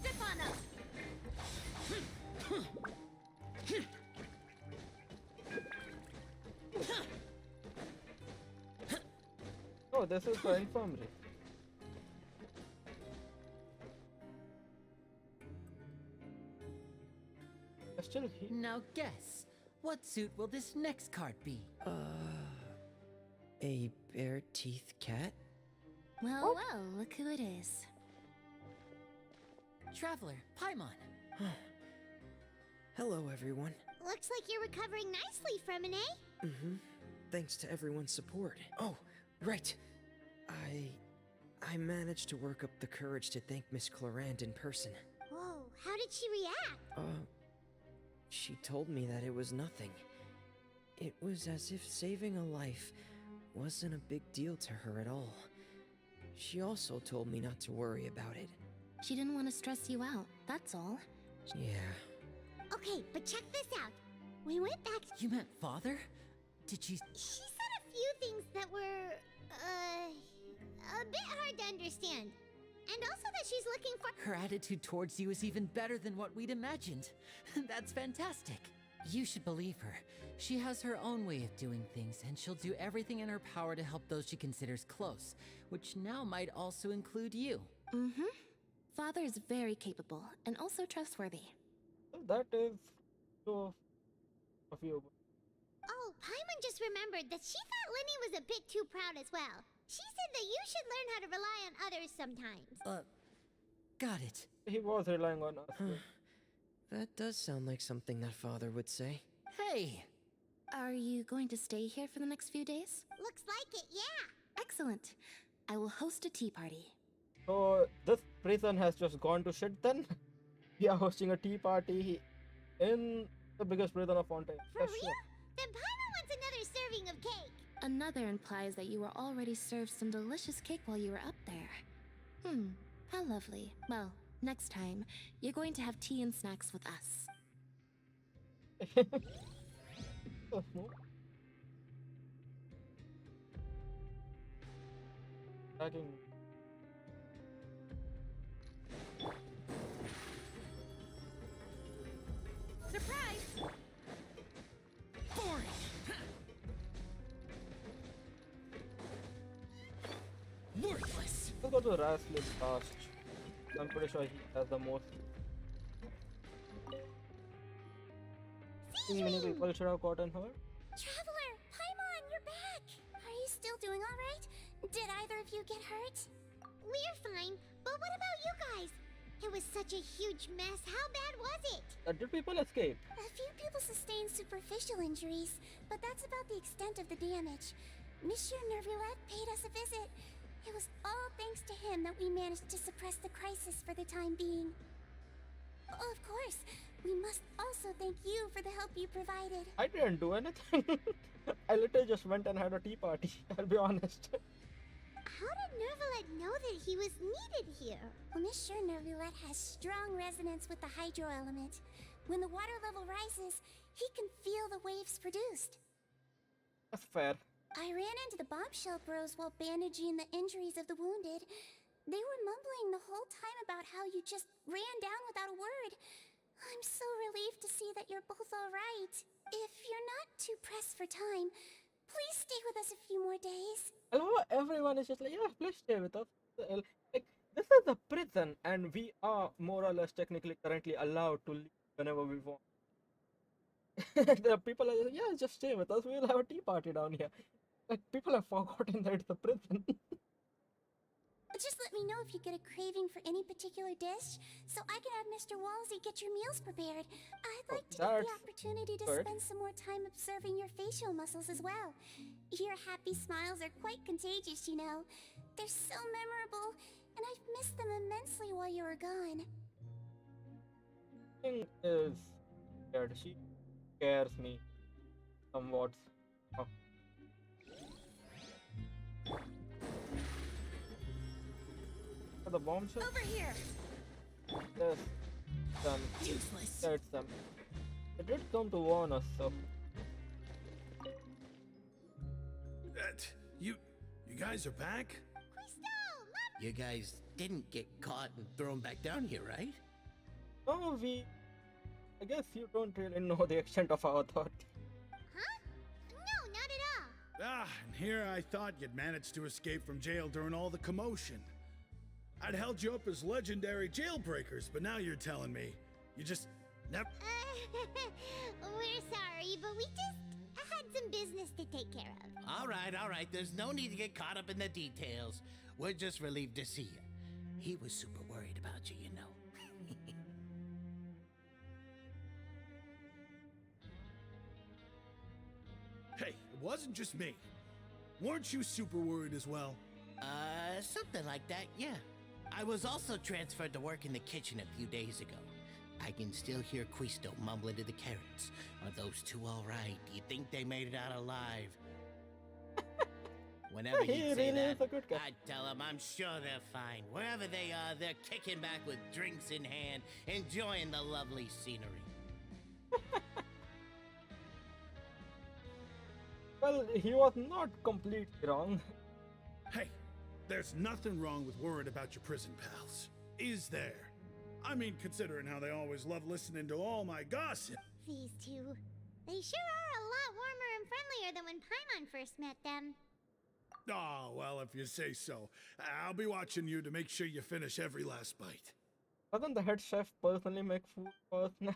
Step on up. Oh, this is the infirmary. Still here. Now guess, what suit will this next card be? A bare teeth cat? Well, well, look who it is. Traveler, Paimon. Hello, everyone. Looks like you're recovering nicely from an A. Mm-hmm. Thanks to everyone's support. Oh, right. I managed to work up the courage to thank Miss Clorand in person. Whoa, how did she react? She told me that it was nothing. It was as if saving a life wasn't a big deal to her at all. She also told me not to worry about it. She didn't want to stress you out, that's all. Yeah. Okay, but check this out. We went back... You meant father? Did she... She said a few things that were, a bit hard to understand. And also that she's looking for... Her attitude towards you is even better than what we'd imagined. That's fantastic. You should believe her. She has her own way of doing things, and she'll do everything in her power to help those she considers close, which now might also include you. Mm-hmm. Father is very capable, and also trustworthy. That is so of you. Oh, Paimon just remembered that she thought Lenny was a bit too proud as well. She said that you should learn how to rely on others sometimes. Got it. He was relying on us. That does sound like something that father would say. Hey! Are you going to stay here for the next few days? Looks like it, yeah. Excellent. I will host a tea party. So this prison has just gone to shit then? We are hosting a tea party in the biggest prison of Fontaine. For real? Then Paimon wants another serving of cake. Another implies that you were already served some delicious cake while you were up there. How lovely. Well, next time, you're going to have tea and snacks with us. Tagging. Surprise! Worthless! Let's go to Rasley last. I'm pretty sure he has the most. Many people should have gotten her. Traveler, Paimon, you're back. Are you still doing all right? Did either of you get hurt? We're fine, but what about you guys? It was such a huge mess. How bad was it? Did people escape? A few people sustained superficial injuries, but that's about the extent of the damage. Monsieur Nervillette paid us a visit. It was all thanks to him that we managed to suppress the crisis for the time being. Oh, of course, we must also thank you for the help you provided. I didn't do anything. I literally just went and had a tea party, I'll be honest. How did Nervillette know that he was needed here? Well, Monsieur Nervillette has strong resonance with the hydro element. When the water level rises, he can feel the waves produced. That's fair. I ran into the bombshell bros while bandaging the injuries of the wounded. They were mumbling the whole time about how you just ran down without a word. I'm so relieved to see that you're both all right. If you're not too pressed for time, please stay with us a few more days. Hello, everyone is just like, yeah, please stay with us. Like, this is a prison, and we are more or less technically currently allowed to leave whenever we want. The people are just, yeah, just stay with us. We'll have a tea party down here. Like, people have forgotten that it's a prison. Just let me know if you get a craving for any particular dish, so I can have Mr. Walsey get your meals prepared. I'd like to take the opportunity to spend some more time observing your facial muscles as well. Your happy smiles are quite contagious, you know. They're so memorable, and I've missed them immensely while you were gone. Thing is scared. She scares me somewhat. Oh. The bombshell? Over here! Yes. Done. Useless. That's them. It did come to warn us, so. You guys are back? You guys didn't get caught and thrown back down here, right? No, I guess you don't really know the extent of our thought. Huh? No, not at all. And here I thought you'd managed to escape from jail during all the commotion. I'd held you up as legendary jailbreakers, but now you're telling me you just never. We're sorry, but we just had some business to take care of. All right. There's no need to get caught up in the details. We're just relieved to see you. He was super worried about you, you know. Hey, it wasn't just me. Weren't you super worried as well? Something like that, yeah. I was also transferred to work in the kitchen a few days ago. I can still hear Quisto mumbling to the carrots. Are those two all right? Do you think they made it out alive? Whenever he'd say that, I'd tell him I'm sure they're fine. Wherever they are, they're kicking back with drinks in hand, enjoying the lovely scenery. Well, he was not completely wrong. Hey, there's nothing wrong with worrying about your prison pals, is there? I mean, considering how they always love listening to all my gossip. These two. They sure are a lot warmer and friendlier than when Paimon first met them. Oh, well, if you say so. I'll be watching you to make sure you finish every last bite. Doesn't the head chef personally make food for us now?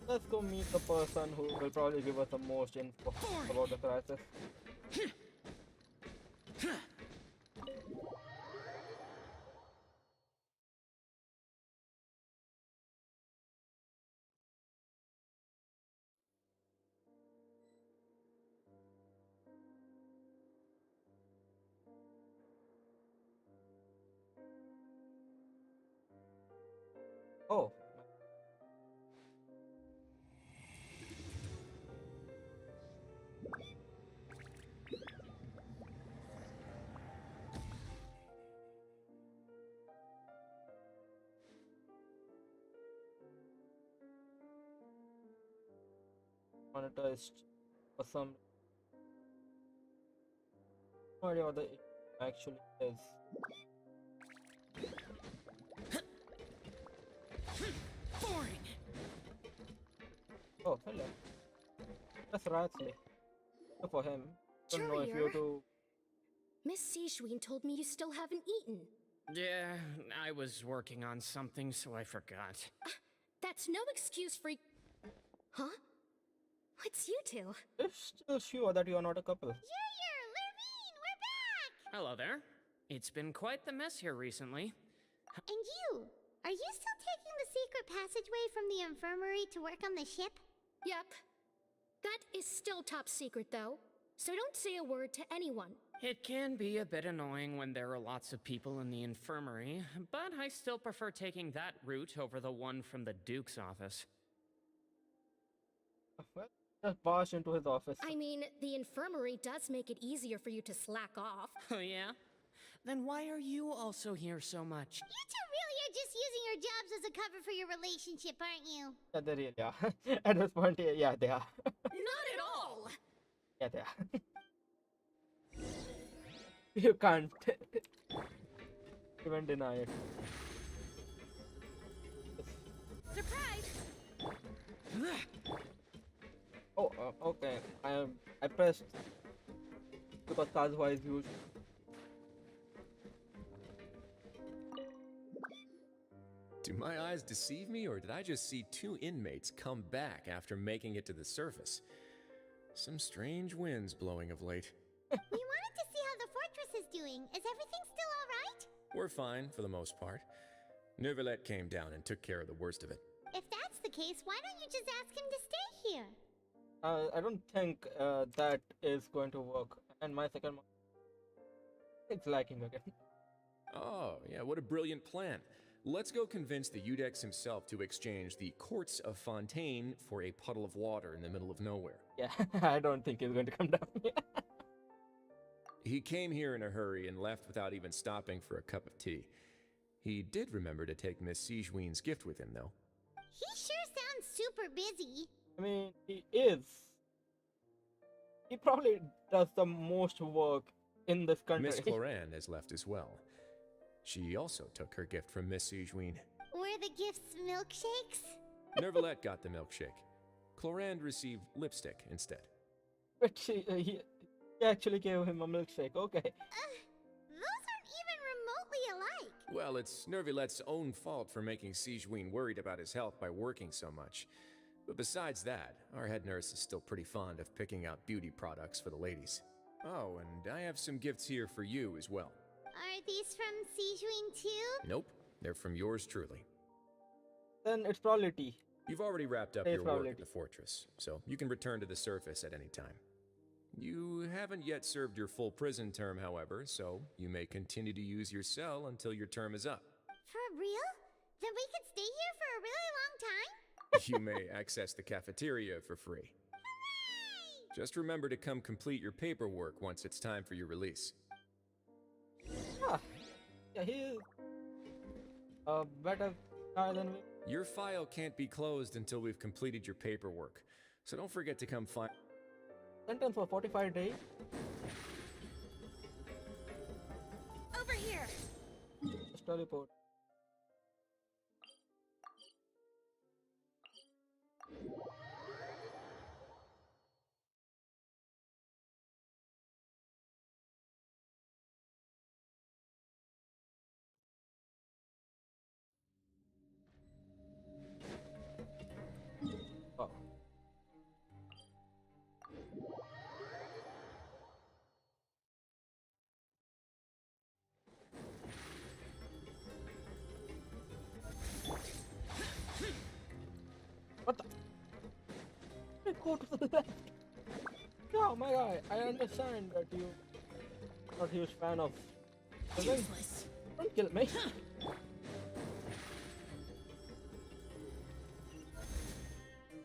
Let's go meet the person who will probably give us the most info about the crisis. Oh. Monitor is for some. No idea what the actually is. Boring. Oh, hello. That's Ratsley. Good for him. Don't know if you do. Miss Sijween told me you still haven't eaten. Yeah, I was working on something, so I forgot. That's no excuse for... Huh? What's you two? I'm still sure that you are not a couple. Junior, Lurvine, we're back! Hello there. It's been quite the mess here recently. And you? Are you still taking the secret passageway from the infirmary to work on the ship? Yep. That is still top secret, though. So don't say a word to anyone. It can be a bit annoying when there are lots of people in the infirmary, but I still prefer taking that route over the one from the Duke's office. Well, just barge into his office. I mean, the infirmary does make it easier for you to slack off. Oh yeah? Then why are you also here so much? You two really are just using your jobs as a cover for your relationship, aren't you? Yeah, they really are. At this point, yeah, they are. Not at all! Yeah, they are. You can't even deny it. Surprise! Oh, okay. I pressed because Kazuha is huge. Do my eyes deceive me, or did I just see two inmates come back after making it to the surface? Some strange winds blowing of late. We wanted to see how the fortress is doing. Is everything still alright? We're fine, for the most part. Neuvillette came down and took care of the worst of it. If that's the case, why don't you just ask him to stay here? I don't think that is going to work. And my second one, it's lacking again. Oh, yeah, what a brilliant plan. Let's go convince the Udex himself to exchange the Courts of Fontaine for a puddle of water in the middle of nowhere. Yeah, I don't think he's going to come down here. He came here in a hurry and left without even stopping for a cup of tea. He did remember to take Miss Sijween's gift with him, though. He sure sounds super busy. I mean, he is. He probably does the most work in this country. Miss Cloran has left as well. She also took her gift from Miss Sijween. Were the gifts milkshakes? Neuvillette got the milkshake. Cloran received lipstick instead. But he actually gave him a milkshake, okay. Those aren't even remotely alike. Well, it's Neuvillette's own fault for making Sijween worried about his health by working so much. But besides that, our head nurse is still pretty fond of picking out beauty products for the ladies. Oh, and I have some gifts here for you as well. Are these from Sijween too? Nope, they're from yours truly. Then it's probably tea. You've already wrapped up It's your work probably at the fortress, so you can return to the surface at any time. You haven't yet served your full prison term, however, so you may continue to use your cell until your term is up. For real? Then we could stay here for a really long time? You may access the cafeteria for free. Hooray! Just remember to come complete your paperwork once it's time for your release. Ah, yeah, he is a better guy than me. Your file can't be closed until we've completed your paperwork, so don't forget to come find. Sentence for 45 days. Over here! Just teleport. Oh. go to the left. Yeah, my guy, I understand that you're not a huge fan of killing. Don't kill me.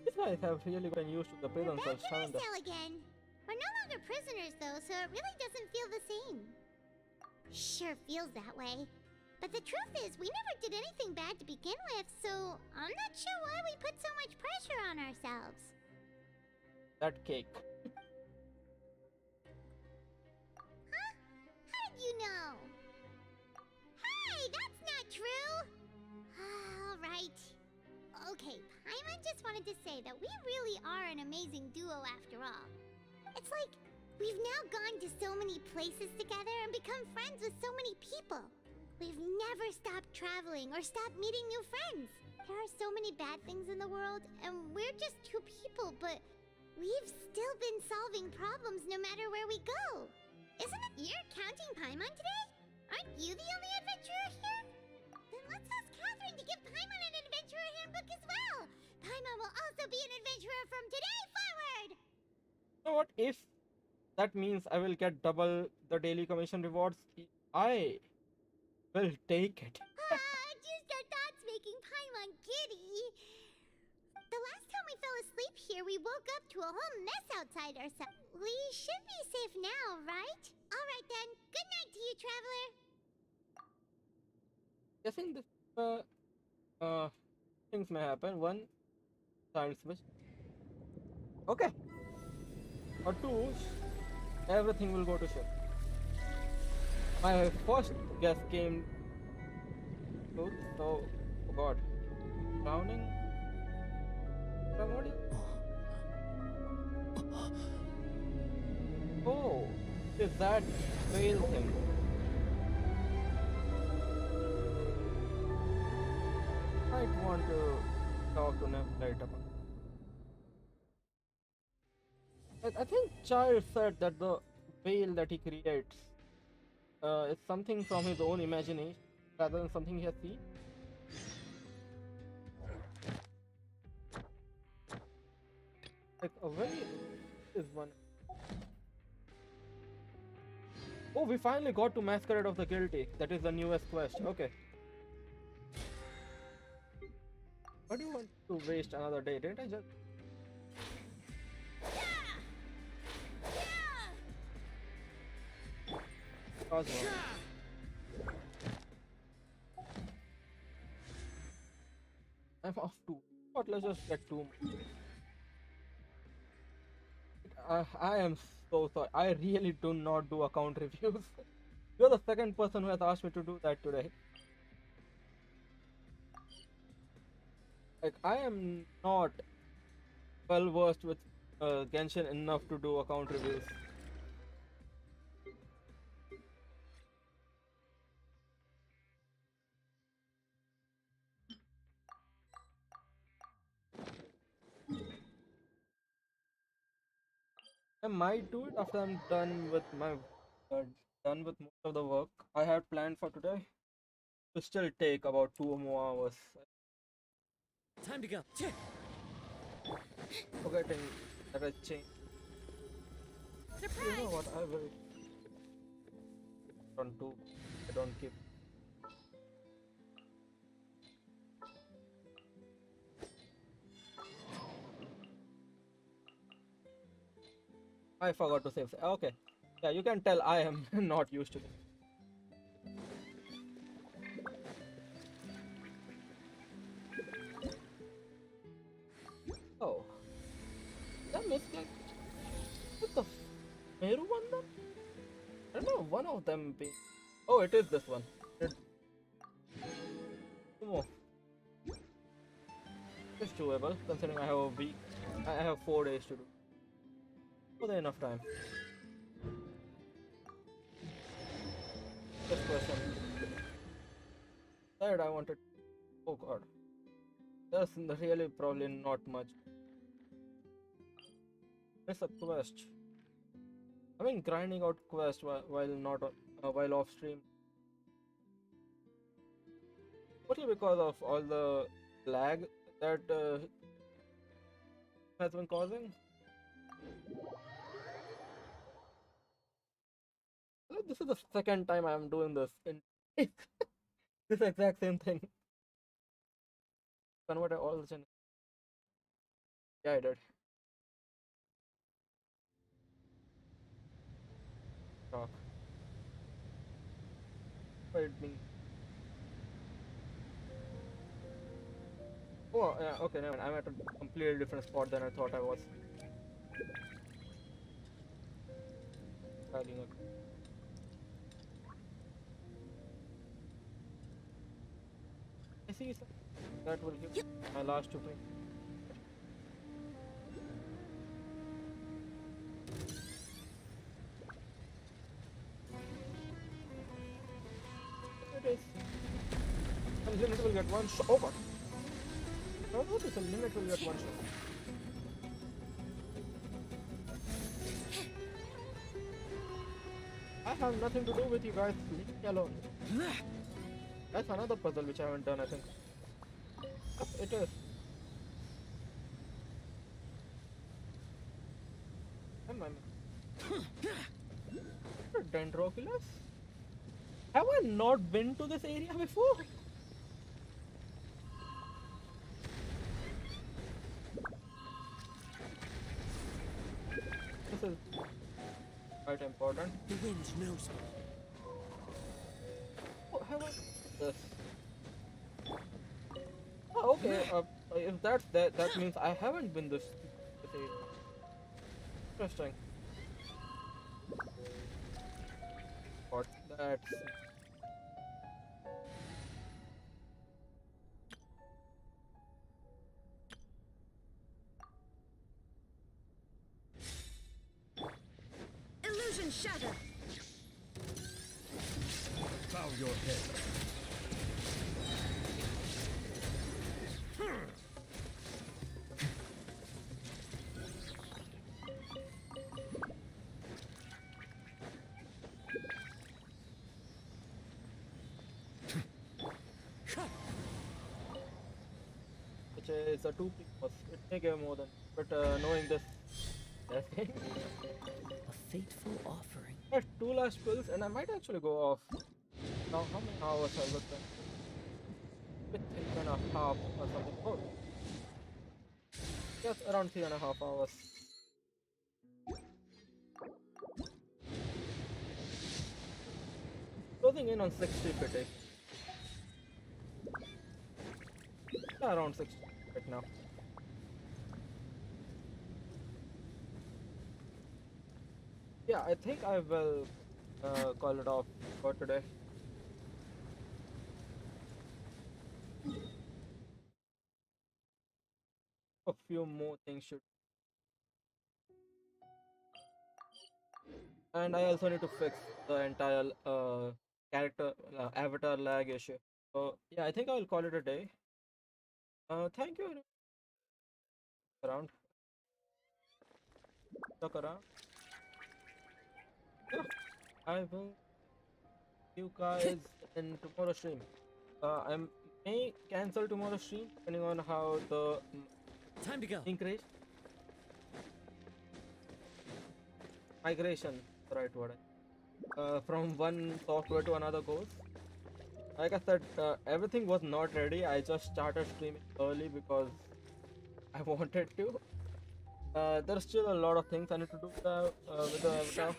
These guys have really gotten used to the prison Back cells, in our haven't they? cell again. We're no longer prisoners, though, so it really doesn't feel the same. Sure feels that way. But the truth is, we never did anything bad to begin with, so I'm not sure why we put so much pressure on ourselves. That cake. Huh? How did you know? Hey, that's not true! Alright. Okay, Paimon just wanted to say that we really are an amazing duo after all. It's like, we've now gone to so many places together and become friends with so many people. We've never stopped traveling or stopped meeting new friends. There are so many bad things in the world, and we're just two people, but we've still been solving problems no matter where we go. Isn't it you're counting Paimon today? Aren't you the only adventurer here? Then let's ask Catherine to give Paimon an adventurer handbook as well. Paimon will also be an adventurer from today forward. You know what? If that means I will get double the daily commission rewards, I will take it. Just our thoughts making Paimon giddy. The last time we fell asleep here, we woke up to a whole mess outside ourselves. We should be safe now, right? Alright then, good night to you, traveler. Guessing this things may happen. One, silent switch. Okay. Or two, everything will go to shit. My first guess came true, so oh god. Drowning? Somebody? Oh, is that whale thing? I want to talk to Nev later. I think Child said that the veil that he creates is something from his own imagination rather than something he has seen. Like a veil is one. Oh, we finally got to Masquerade of the Guilty. That is the newest quest. Okay. Why do you want to waste another day? Didn't I just... Cosmo. I'm off too. But let's just get two. I am so sorry. I really do not do account reviews. You're the second person who has asked me to do that today. Like, I am not well versed with Genshin enough to do account reviews. I might do it after I'm done with my most of the work I had planned for today. It still take about 2 more hours. Time to go. Forgetting that I changed. You know what? I will. Don't do. I don't keep. I forgot to save. Okay. Yeah, you can tell I am not used to this. Oh. That mistake. What the Meru one then? I don't know, one of them being... Oh, it is this one. Two more. It's doable, considering I have a week. I have 4 days to do. More than enough time. This person. Third, I wanted. Oh god. There's really probably not much. It's a quest. I've been grinding out quests while not while off stream. Mostly because of all the lag that has been causing. This is the second time I'm doing this in this exact same thing. Convert all the gen. Yeah, I did. Talk. Wait, me. Oh, yeah, okay, never mind. I'm at a completely different spot than I thought I was. Lagging out. I see something. That will give my last two points. It is. Unlimited will get one shot. Oh god. How about this? Unlimited will get one shot. I have nothing to do with you guys. Leave me alone. That's another puzzle which I haven't done, I think. It is. Am I Dendroculus? Have I not been to this area before? This is quite important. The wind knows me. Oh, have I this? Oh, okay. If that's that means I haven't been this area. Interesting. What? That's Illusion shattered. Bow your head. which is a 2 plus. It may give more than, but knowing this, a fateful offering. I have 2 last pills, and I might actually go off. Now, how many hours have I got? With 3.5 or something. Oh, yes, around 3.5 hours. Closing in on 60 fatigue. Around 60 right now. Yeah, I think I will call it off for today. A few more things should. And I also need to fix the entire character avatar lag issue. So yeah, I think I will call it a day. Thank you. Around. Stuck around. Yeah, I will see you guys in tomorrow's stream. I may cancel tomorrow's stream depending on how the time to go increase. Migration, the right word. From one software to another goes. Like I said, everything was not ready. I just started streaming early because I wanted to. There's still a lot of things I need to do with the avatar.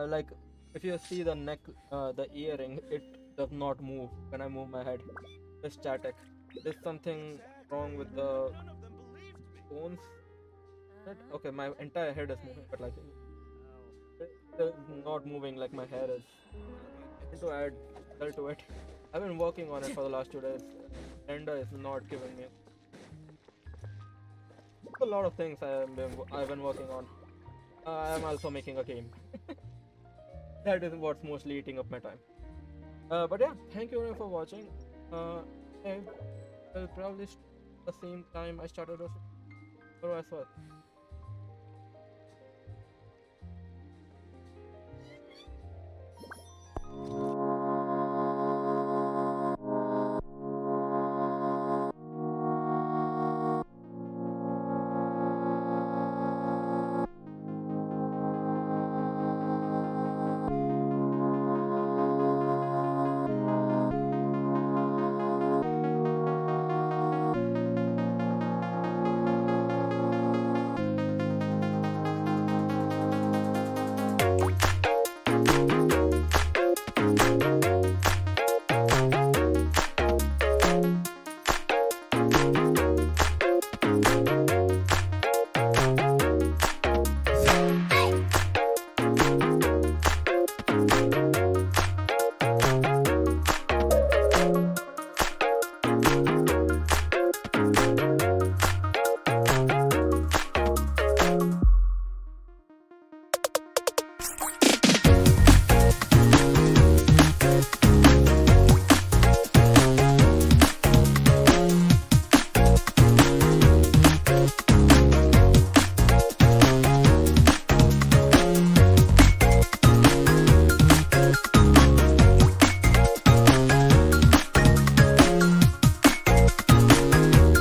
Like if you see the neck, the earring, it does not move when I move my head. It's static. There's something wrong with the bones. Okay, my entire head is moving, but like it is not moving like my hair is. I need to add color to it. I've been working on it for the last 2 days. Render is not giving me a lot of things I've been working on. I'm also making a game. That is what's mostly eating up my time. But yeah, thank you everyone for watching. I will probably the same time I started this. Or as well.